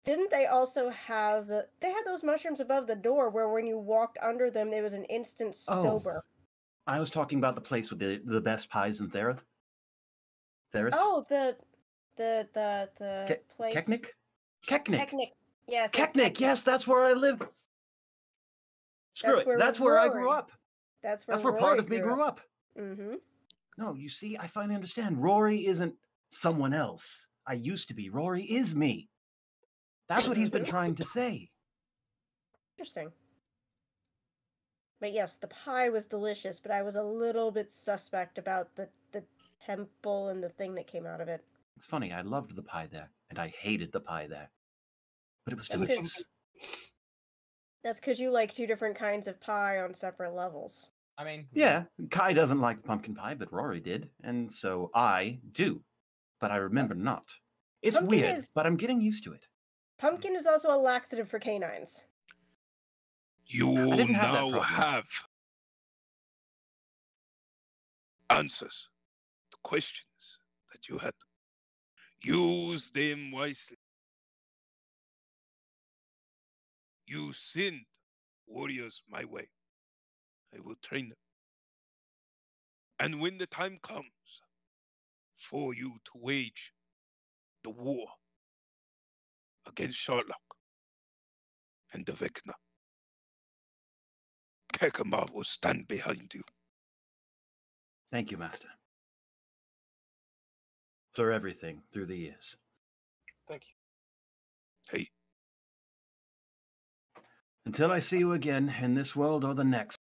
didn't they also have they had those mushrooms above the door where when you walked under them there was an instant sober. I was talking about the place with the best pies in Theris. Oh, the place. Keknik? Keknik. Technic. Yes, Keknik, yes, that's where I lived. Screw That's it. where That's where I grew Rory- up. That's where Part Rory of me grew up. Mm-hmm. No, you see, I finally understand. Rory isn't someone else. I used to be. Rory is me. That's what he's been trying to say. Interesting. But yes, the pie was delicious, but I was a little bit suspect about the temple and the thing that came out of it. It's funny, I loved the pie there, and I hated the pie there. But it was That's 'cause- delicious. That's because you like two different kinds of pie on separate levels. I mean, Yeah, Kai doesn't like pumpkin pie, but Rory did, and so I do. But I remember not. It's Pumpkin weird, is- but I'm getting used to it. Pumpkin is also a laxative for canines. You I didn't have that now problem. have answers to questions that you had. Use them wisely. You send warriors my way. I will train them. And when the time comes for you to wage the war against Sherlock and the Vecna, Kekama will stand behind you. Thank you, Master. For everything through the years. Thank you. Hey, Until I see you again in this world or the next.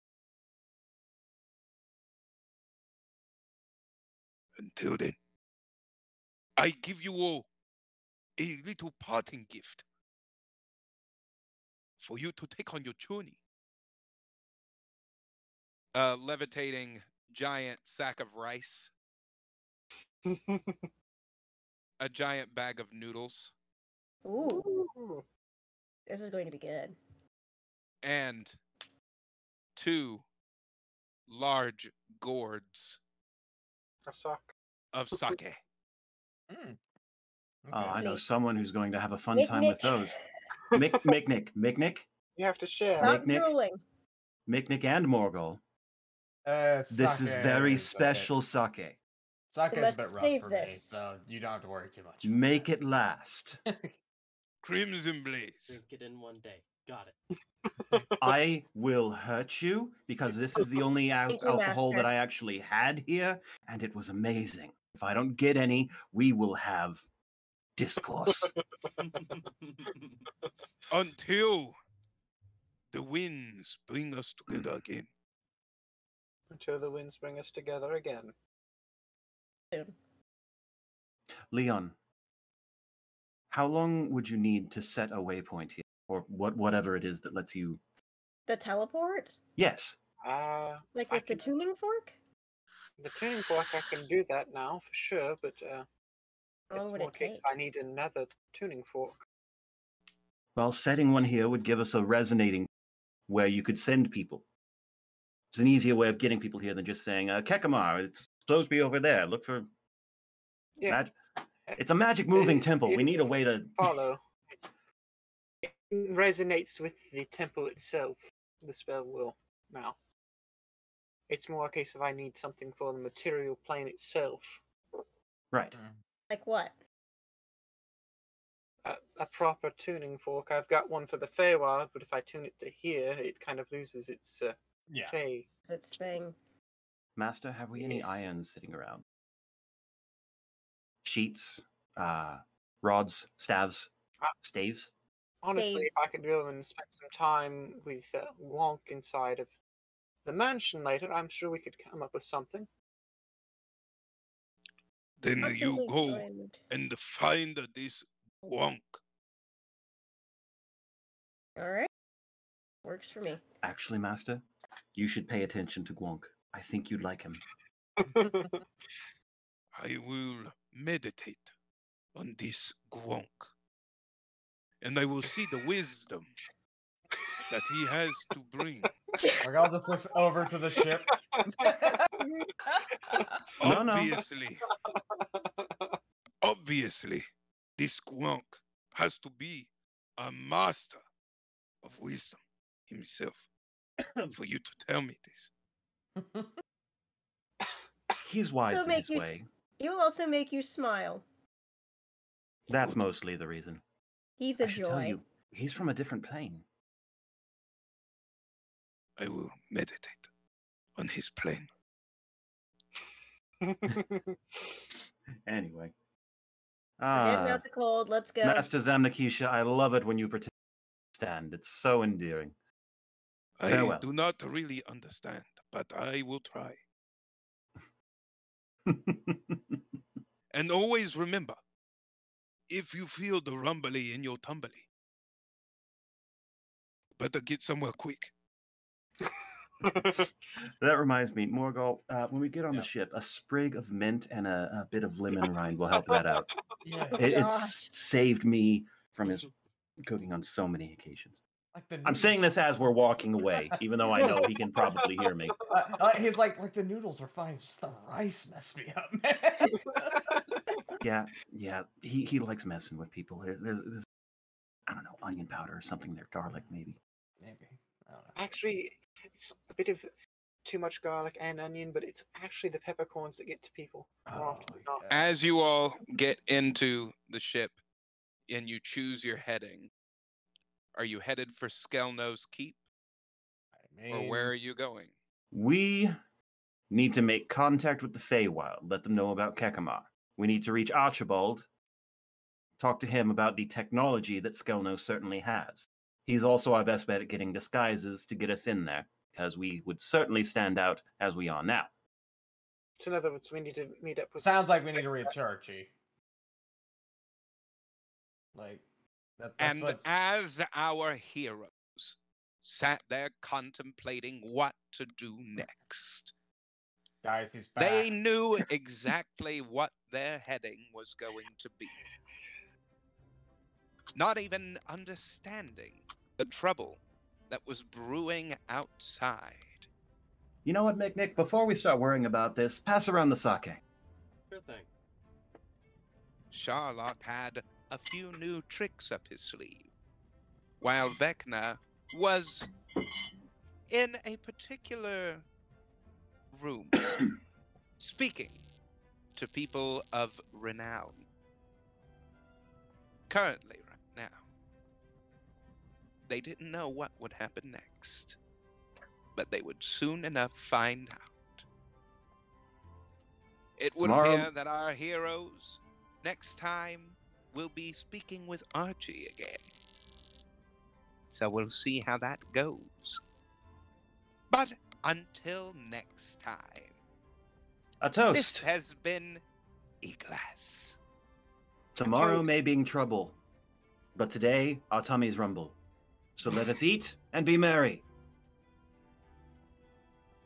until then, I give you all a little parting gift for you to take on your journey. Levitating giant sack of rice, a giant bag of noodles, Ooh, Ooh. this is going to be good. and 2 large gourds I suck. of sake. mm, Oh, I know Please. someone who's going to have a fun Nick, time Nick. with those. Mick, You have to share. Stop Nick. drooling. Mick and Morgul. This is sake very is okay. special sake. Sake is a must bit rough save for me, this. so you don't have to worry too much. about Make it last. Crimson Blaze. Drink it in one day. Got it. I will hurt you because this is the only Thank you, alcohol that Master. I actually had here, and it was amazing. If I don't get any, we will have discourse. Until the winds bring us together again. Until the winds bring us together again. Leon, how long would you need to set a waypoint here, or whatever it is that lets you? The teleport? Yes. Like I with the can- tuning fork? The tuning fork, I can do that now for sure, but How long it's would more it a case take? I need another tuning fork. Well, setting one here would give us a resonating where you could send people. It's an easier way of getting people here than just saying, Kekimar, it's supposed to be over there. Look for Yeah, It's a magic moving It- temple. We it- need a way to follow. It resonates with the temple itself. The spell will now. It's more a case of I need something for the material plane itself. Right. Like what? A proper tuning fork. I've got one for the Feywild, but if I tune it to here, it kind of loses its Yeah. say. It's its thing. Master, have we any Yes. irons sitting around? Sheets, rods, staves, staves. Honestly, if Saves. I could go and spend some time with Wonk inside of the mansion later, I'm sure we could come up with something. Then Not you simply go find- and find this wonk. All right. Works for me. Actually, Master, you should pay attention to Gwonk. I think you'd like him. I will meditate on this gwonk. And I will see the wisdom that he has to bring. Morgal just looks over to the ship. No, no. Obviously, this gwonk has to be a master of wisdom himself for you to tell me this. He's wise So in make his you way. He'll also make you smile. That's mostly the reason. He's I a should tell joy. you, he's from a different plane. I will meditate on his plane. Anyway. We're getting out the cold. Let's go. Master Zamnikisha, I love it when you pretend to stand. It's so endearing. I Farewell. do not really understand, but I will try. And always remember, if you feel the rumbly in your tumbly, better get somewhere quick. That reminds me, Morgal, when we get on Yeah. the ship, a sprig of mint and a bit of lemon rind will help that out. Yeah. It's saved me from his cooking on so many occasions. Like the I'm saying noodles. this as we're walking away, even though I know he can probably hear me. He's like the noodles are fine. It's just the rice messed me up, man. Yeah, he likes messing with people. There's, I don't know, onion powder or something there, garlic maybe. Maybe. I don't know. Actually, it's a bit of too much garlic and onion, but it's actually the peppercorns that get to people more often than not. yeah. As you all get into the ship and you choose your heading, are you headed for Skelno's Keep, I or mean, where are you going? We need to make contact with the Feywild, let them know about Kekimar. We need to reach Archibald, talk to him about the technology that Skelno certainly has. He's also our best bet at getting disguises to get us in there, because we would certainly stand out as we are now. So in other words, we need to meet up with. sounds like we need to read Churchy. Like that's And what's- as our heroes sat there contemplating what to do next, guys, he's back. they knew exactly what their heading was going to be. Not even understanding the trouble that was brewing outside. You know what, Nick? Before we start worrying about this, pass around the sake. Sure thing. Sharlock had a few new tricks up his sleeve, while Vecna was in a particular room speaking to people of renown. Currently, right now, they didn't know what would happen next, but they would soon enough find out. It would Tomorrow- appear that our heroes next time will be speaking with Archie again. So we'll see how that goes. But until next time, A toast. this has been Eglass. Tomorrow may bring trouble, but today our tummies rumble. So let us eat and be merry.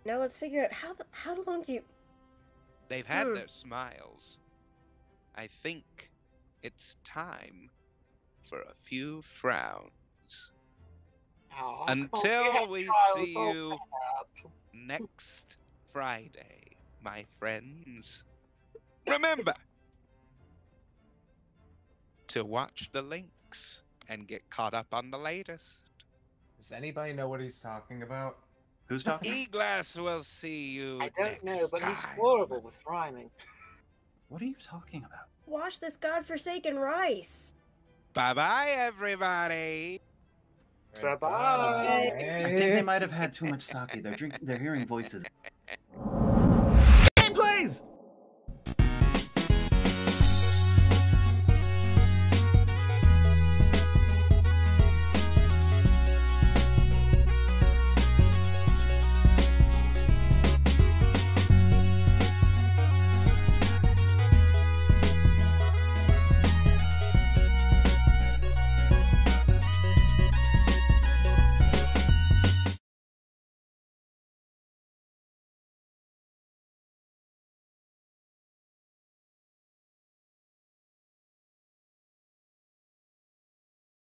Now let's figure out how long do you... They've had their smiles. I think it's time for a few frowns. Oh, come on, Until have we trials see all you set up. next Friday, my friends. Remember to watch the links and get caught up on the latest. Does anybody know what he's talking about? Who's talking? Eglass will see you I don't know, next but he's time. horrible with rhyming. What are you talking about? Wash this godforsaken rice. Bye-bye, everybody. Bye-bye. I think they might have had too much sake. They're hearing voices.